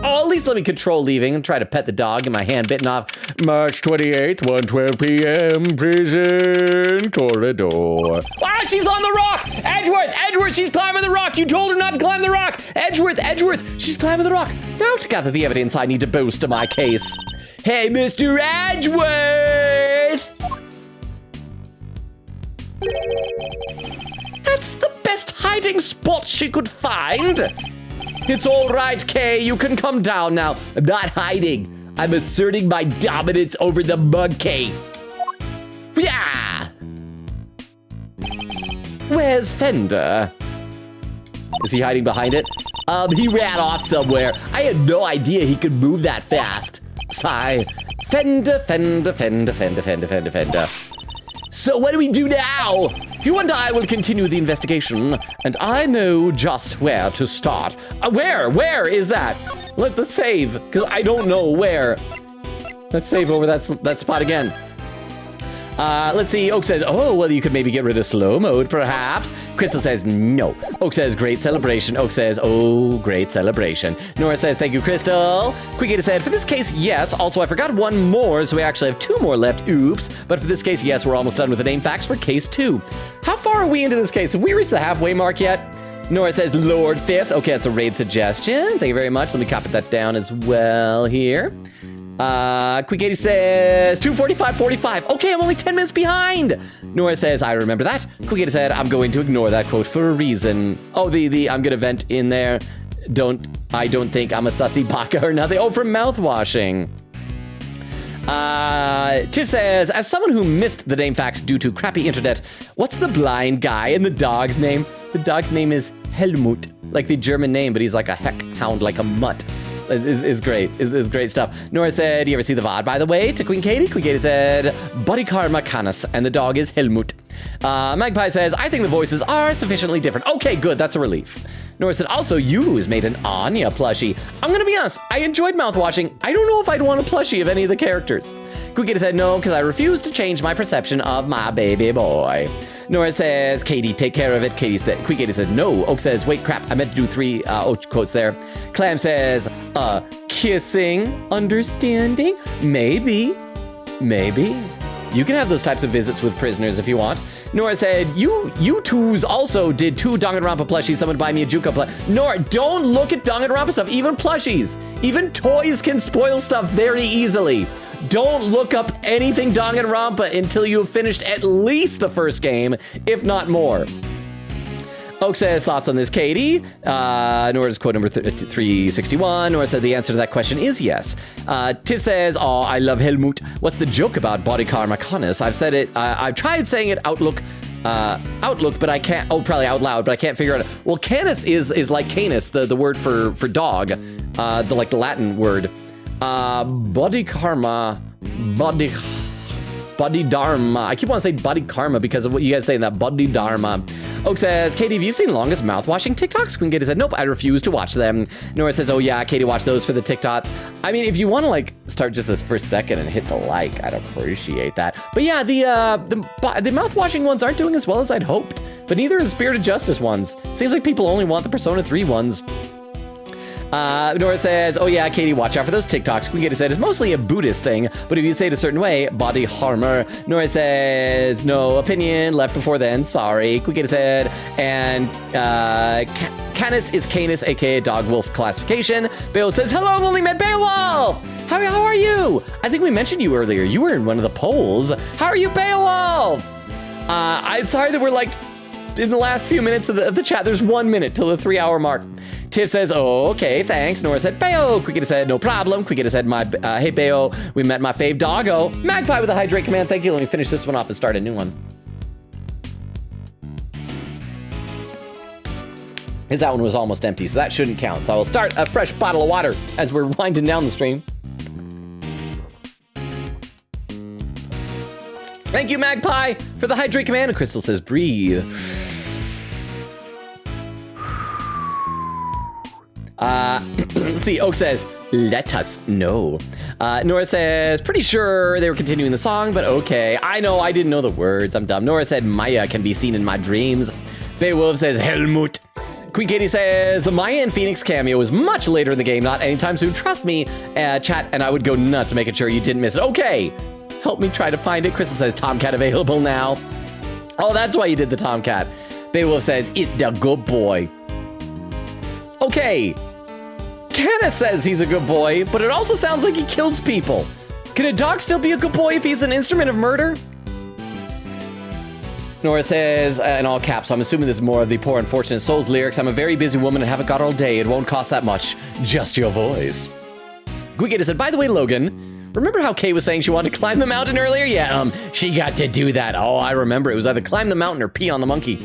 Oh, at least let me control leaving and try to pet the dog and my hand bitten off. March 28th, 1:12 p.m., prison corridor. Ah, she's on the rock! Edgeworth, she's climbing the rock! You told her not to climb the rock! Edgeworth, she's climbing the rock! Now to gather the evidence I need to boast to my case. Hey, Mr. Edgeworth! That's the best hiding spot she could find! It's all right, Kay. You can come down now. I'm not hiding. I'm asserting my dominance over the mug cave. Yeah. Where's Fender? Is he hiding behind it? He ran off somewhere. I had no idea he could move that fast. Sigh. Fender. So what do we do now? You and I will continue the investigation, and I know just where to start. Where is that? Let's save, because I don't know where. Let's save over that spot again. Let's see. Oak says, oh, well, you could maybe get rid of slow mode, perhaps. Crystal says, no. Oak says, great celebration. Oak says, oh, great celebration. Nora says, thank you, Crystal. Quickita said, for this case, yes. Also, I forgot one more, so we actually have 2 more left. Oops. But for this case, yes, we're almost done with the name facts for case 2. How far are we into this case? Have we reached the halfway mark yet? Nora says, Lord 5th. Okay, that's a raid suggestion. Thank you very much. Let me copy that down as well here. Quick 80 says 2:45:45. Okay, I'm only 10 minutes behind. Nora says, I remember that. Quick 80 said, I'm going to ignore that quote for a reason. Oh, the I'm gonna vent in there. I don't think I'm a sussy baka or nothing. Oh, from mouthwashing. Tiff says, as someone who missed the name facts due to crappy internet, what's the blind guy and the dog's name? The dog's name is Helmut, like the German name, but he's like a heck hound, like a mutt. Is great. Is great stuff. Nora said, you ever see the VOD, by the way? To Queen Katie. Queen Katie said, Buddy Karma Canis, and the dog is Helmut. Magpie says, I think the voices are sufficiently different. Okay, good. That's a relief. Nora said, also, Yu's made an Anya plushie. I'm going to be honest. I enjoyed mouthwashing. I don't know if I'd want a plushie of any of the characters. Quickita said, no, because I refuse to change my perception of my baby boy. Nora says, Katie, take care of it. Quickita said, no. Oak says, wait, crap. I meant to do 3 quotes there. Clam says, kissing, understanding, maybe. You can have those types of visits with prisoners if you want. Nora said, you twos also did 2 Danganronpa plushies. Someone buy me a Juka plushie. Nora, don't look at Danganronpa stuff. Even plushies. Even toys can spoil stuff very easily. Don't look up anything Danganronpa until you have finished at least the first game, if not more. Oak says, thoughts on this, Katie? Nora's quote number 361. Nora said the answer to that question is yes. Tiff says, oh, I love Helmut. What's the joke about body karma Canis? I've said it, I've tried saying it outlook, but I can't, probably out loud, but I can't figure it out. Well, Canis is like Canis, the word for dog, the Latin word. Body karma, body dharma. I keep wanting to say body karma because of what you guys say in that body dharma. Oak says, Katie, have you seen longest mouthwashing TikToks? Queen Katie said, nope, I refuse to watch them. Nora says, oh yeah, Katie, watch those for the TikToks. I mean, if you want to start just this first second and hit the like, I'd appreciate that. But yeah, the mouthwashing ones aren't doing as well as I'd hoped, but neither is Spirited Justice ones. Seems like people only want the Persona 3 ones. Nora says, oh yeah, Katie, watch out for those TikToks. Queen Katie said, it's mostly a Buddhist thing, but if you say it a certain way, body harmer. Nora says, no opinion, left before then, sorry. Queen Katie said, and Canis is Canis, aka dog wolf classification. Beowulf says, hello, Lonely Man Beowulf! How are you? I think we mentioned you earlier. You were in one of the polls. How are you, Beowulf? I'm sorry that we're in the last few minutes of the chat. There's 1 minute till the 3-hour mark. Tiff says, oh, okay, thanks. Nora said, Bayo. Quickita said, no problem. Quickita said, hey, Bayo, we met my fave doggo. Magpie with a hydrate command. Thank you. Let me finish this one off and start a new one. That one was almost empty, so that shouldn't count. So I will start a fresh bottle of water as we're winding down the stream. Thank you, Magpie, for the hydrate command. And Crystal says, breathe. Let's see, Oak says, let us know. Nora says, pretty sure they were continuing the song, but okay. I know, I didn't know the words, I'm dumb. Nora said, Maya can be seen in my dreams. Beowulf says, Helmut. Queen Katie says, the Maya and Phoenix cameo is much later in the game, not anytime soon. Trust me, chat, and I would go nuts making sure you didn't miss it. Okay, help me try to find it. Crystal says, Tomcat available now. Oh, that's why you did the Tomcat. Beowulf says, it's the good boy. Okay, Kenneth says he's a good boy, but it also sounds like he kills people. Can a dog still be a good boy if he's an instrument of murder? Nora says, in all caps, I'm assuming this is more of the Poor Unfortunate Souls lyrics. I'm a very busy woman and haven't got all day. It won't cost that much. Just your voice. Guigita said, by the way, Logan, remember how Kay was saying she wanted to climb the mountain earlier? Yeah, she got to do that. Oh, I remember. It was either climb the mountain or pee on the monkey.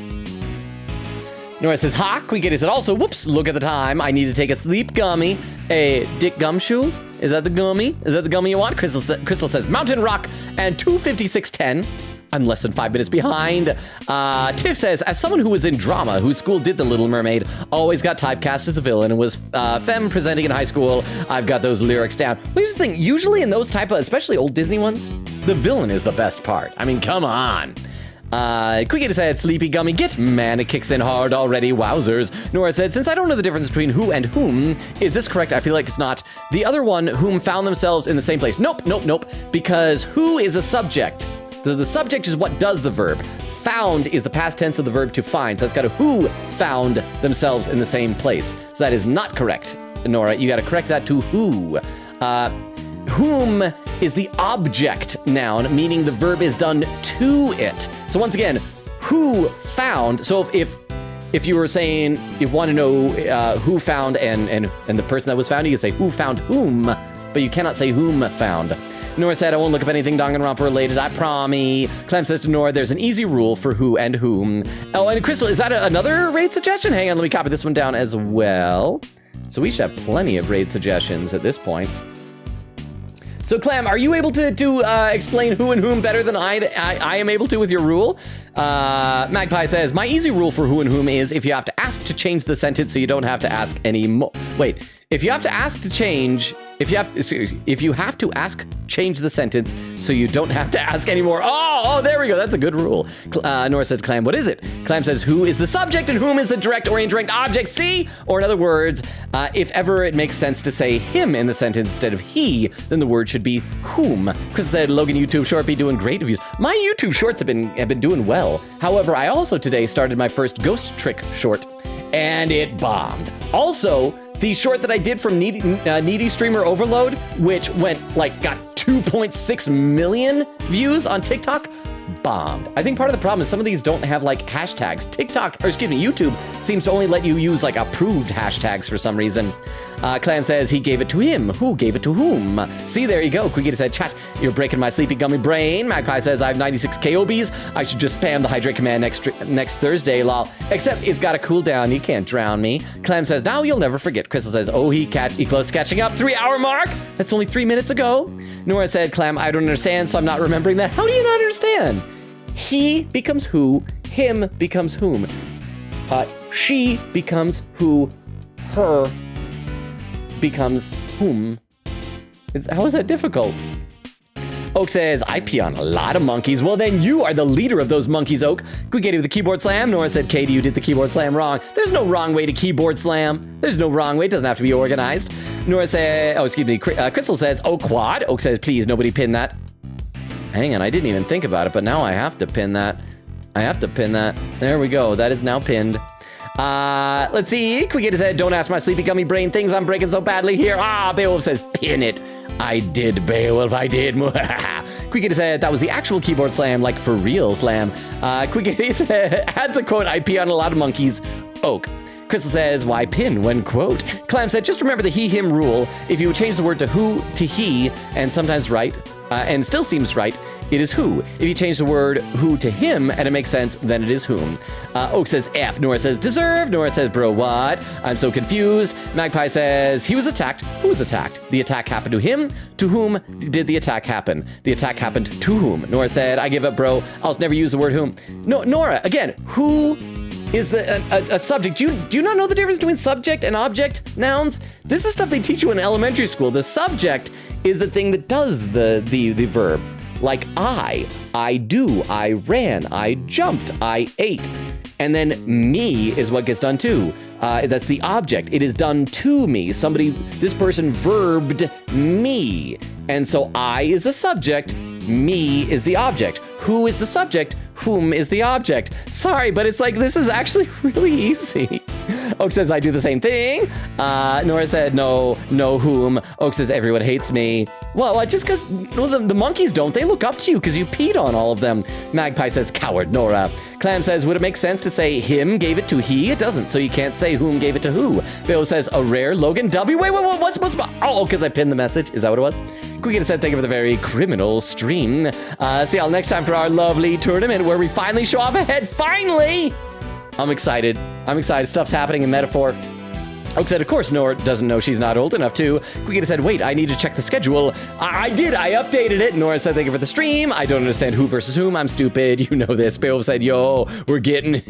Nora says, ha. Guigita said, also, whoops, look at the time. I need to take a sleep gummy. A dick gumshoe? Is that the gummy? Is that the gummy you want? Crystal says, Mountain Rock and 25610. I'm less than 5 minutes behind. Tiff says, as someone who was in drama, whose school did The Little Mermaid, always got typecast as a villain and was femme presenting in high school, I've got those lyrics down. Well, here's the thing, usually in those type of, especially old Disney ones, the villain is the best part. I mean, come on. Quickie said, Sleepy Gummy, get man, it kicks in hard already, wowzers. Nora said, since I don't know the difference between who and whom, is this correct? I feel like it's not. The other one, whom found themselves in the same place. Nope, because who is a subject. The subject is what does the verb. Found is the past tense of the verb to find. So it's got a who found themselves in the same place. So that is not correct, Nora. You got to correct that to who. Whom is the object noun, meaning the verb is done to it. So once again, who found. So if you were saying, you want to know who found and the person that was found, you can say who found whom, but you cannot say whom found. Nora said, I won't look up anything Danganronpa related, I promise. Clem says to Nora, there's an easy rule for who and whom. Oh, and Crystal, is that another raid suggestion? Hang on, let me copy this one down as well. So we should have plenty of raid suggestions at this point. So Clem, are you able to explain who and whom better than I am able to with your rule? Magpie says, my easy rule for who and whom is if you have to ask to change the sentence so you don't have to ask any more. Wait, if you have to ask to change, if you have to ask, change the sentence so you don't have to ask anymore. Oh, there we go. That's a good rule. Nora says, Clam, what is it? Clam says, who is the subject and whom is the direct or indirect object? See? Or in other words, if ever it makes sense to say him in the sentence instead of he, then the word should be whom. Chris said, Logan YouTube short be doing great reviews. My YouTube shorts have been doing well. However, I also today started my first ghost trick short and it bombed. Also, the short that I did from Needy Streamer Overload, which got 2.6 million views on TikTok, bombed. I think part of the problem is some of these don't have hashtags. YouTube seems to only let you use approved hashtags for some reason. Clam says he gave it to him. Who gave it to whom? See, there you go. Quigita said, chat, you're breaking my sleepy gummy brain. Magpie says, I have 96 KOBs. I should just spam the hydrate command next Thursday, lol. Except it's got to cool down. You can't drown me. Clam says, now you'll never forget. Crystal says, oh, he close to catching up. 3-hour mark. That's only 3 minutes ago. Nora said, Clam, I don't understand, so I'm not remembering that. How do you not understand? He becomes who, him becomes whom. She becomes who, her becomes whom. How is that difficult? Oak says, I pee on a lot of monkeys. Well, then you are the leader of those monkeys, Oak. Quick with the keyboard slam. Nora said, Katie, you did the keyboard slam wrong. There's no wrong way to keyboard slam. There's no wrong way. It doesn't have to be organized. Nora said, Crystal says, oh, quad. Oak says, please, nobody pin that. Hang on, I didn't even think about it, but now I have to pin that. There we go. That is now pinned. Let's see. Quigita said, don't ask my sleepy gummy brain things. I'm breaking so badly here. Beowulf says, pin it. I did, Beowulf, I did. Quigita said, that was the actual keyboard slam, like for real slam. Quigita said, adds a quote, I pee on a lot of monkeys. Oak. Crystal says, why pin when quote? Clam said, just remember the he, him rule. If you would change the word to who to he, and sometimes right, and still seems right, it is who. If you change the word who to him and it makes sense, then it is whom. Oak says F. Nora says deserve. Nora says bro what? I'm so confused. Magpie says he was attacked. Who was attacked? The attack happened to him. To whom did the attack happen? The attack happened to whom? Nora said I give up bro. I'll never use the word whom. No, Nora, again, who is a subject. Do you not know the difference between subject and object nouns? This is stuff they teach you in elementary school. The subject is the thing that does the verb. Like I do, I ran, I jumped, I ate. And then me is what gets done too. That's the object. It is done to me. This person verbed me. And so I is a subject, me is the object. Who is the subject? Whom is the object? Sorry, but it's like, this is actually really easy. Oak says, I do the same thing. Nora said, no whom. Oak says, everyone hates me. Well, just because the monkeys don't. They look up to you because you peed on all of them. Magpie says, coward, Nora. Clam says, would it make sense to say him gave it to he? It doesn't, so you can't say whom gave it to who. Bill says, a rare Logan W. Wait, what's oh, because I pinned the message. Is that what it was? Quick said, thank you for the very criminal stream. See y'all next time for our lovely tournament where we finally show off a head. Finally! I'm excited. Stuff's happening in Metaphor. Oak said, of course, Nora doesn't know she's not old enough to. Quick said, wait, I need to check the schedule. I did. I updated it. Nora said, thank you for the stream. I don't understand who versus whom. I'm stupid. You know this. Beowulf said, yo, we're getting...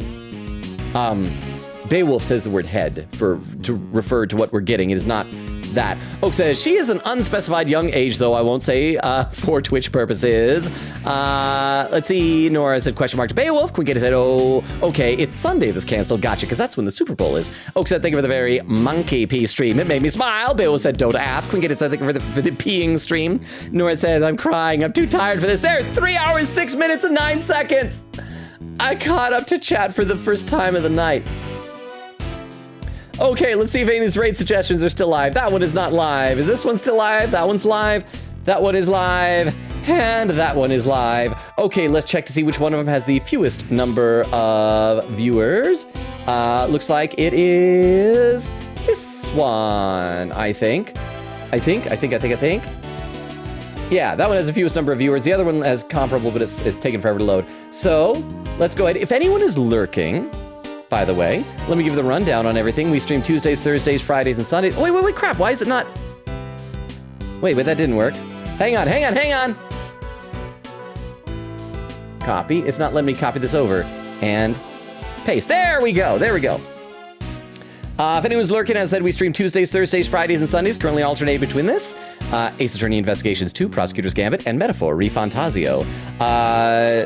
Beowulf says the word head to refer to what we're getting. It is not that. Oak says, she is an unspecified young age, though I won't say for Twitch purposes. Let's see. Nora said, question mark to Beowulf. Quinketta said, oh, okay, it's Sunday this canceled. Gotcha, because that's when the Super Bowl is. Oak said, thank you for the very monkey pee stream. It made me smile. Beowulf said, don't ask. Quinketta said, thank you for the peeing stream. Nora said, I'm crying. I'm too tired for this. There, 3 hours, 6 minutes, and 9 seconds. I caught up to chat for the first time of the night. Okay, let's see if any of these raid suggestions are still live. That one is not live. Is this one still live? That one's live. That one is live. And that one is live. Okay, let's check to see which one of them has the fewest number of viewers. Looks like it is this one, I think. I think. Yeah, that one has the fewest number of viewers. The other one has comparable, but it's taking forever to load. So let's go ahead. If anyone is lurking, by the way, let me give you the rundown on everything. We stream Tuesdays, Thursdays, Fridays, and Sundays. Oh, wait, crap. Why is it not? Wait, that didn't work. Hang on. Copy. It's not letting me copy this over. And paste. There we go. If anyone's lurking, as I said, we stream Tuesdays, Thursdays, Fridays, and Sundays. Currently alternate between this, Ace Attorney Investigations 2, Prosecutor's Gambit, and Metaphor, Refantasio.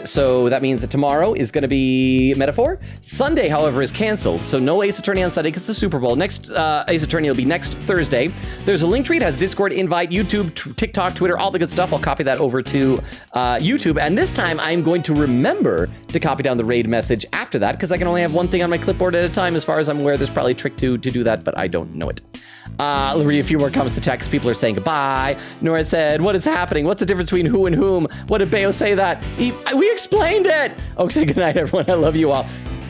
So that means that tomorrow is going to be Metaphor. Sunday, however, is canceled, so no Ace Attorney on Sunday because it's the Super Bowl. Next Ace Attorney will be next Thursday. There's a link tree. It has Discord, invite, YouTube, TikTok, Twitter, all the good stuff. I'll copy that over to YouTube, and this time I'm going to remember to copy down the raid message after that because I can only have one thing on my clipboard at a time. As far as I'm aware, there's probably a trick to do that, but I don't know it. Let me read a few more comments to text. People are saying goodbye. Nora said, what is happening? What's the difference between who and whom? What did Bayo say that? We explained it. Oak said, good night, everyone. I love you all.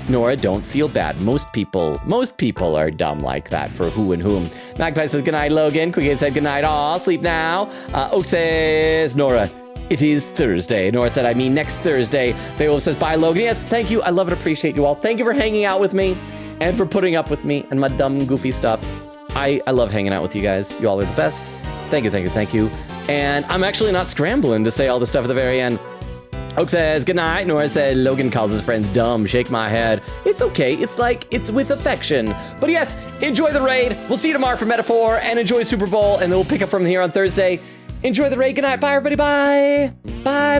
Nora, don't feel bad. Most people are dumb like that for who and whom. Magpie says, good night, Logan. Quick said, good night, all. Sleep now. Oak says, Nora, it is Thursday. Nora said, I mean next Thursday. Beowulf says, bye, Logan. Yes, thank you. I love and appreciate you all. Thank you for hanging out with me and for putting up with me and my dumb, goofy stuff. I love hanging out with you guys. You all are the best. Thank you. And I'm actually not scrambling to say all the stuff at the very end. Oak says, good night. Nora said, Logan calls his friends dumb. Shake my head. It's okay. It's with affection. But yes, enjoy the raid. We'll see you tomorrow for Metaphor and enjoy Super Bowl. And then we'll pick up from here on Thursday. Enjoy the raid. Good night. Bye, everybody. Bye. Bye.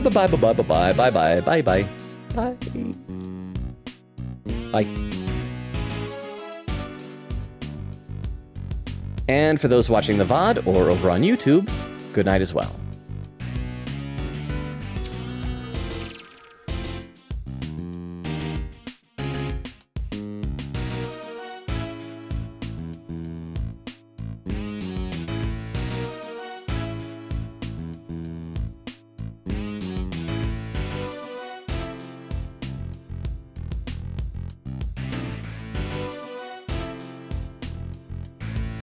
Bye. And for those watching the VOD or over on YouTube, good night as well.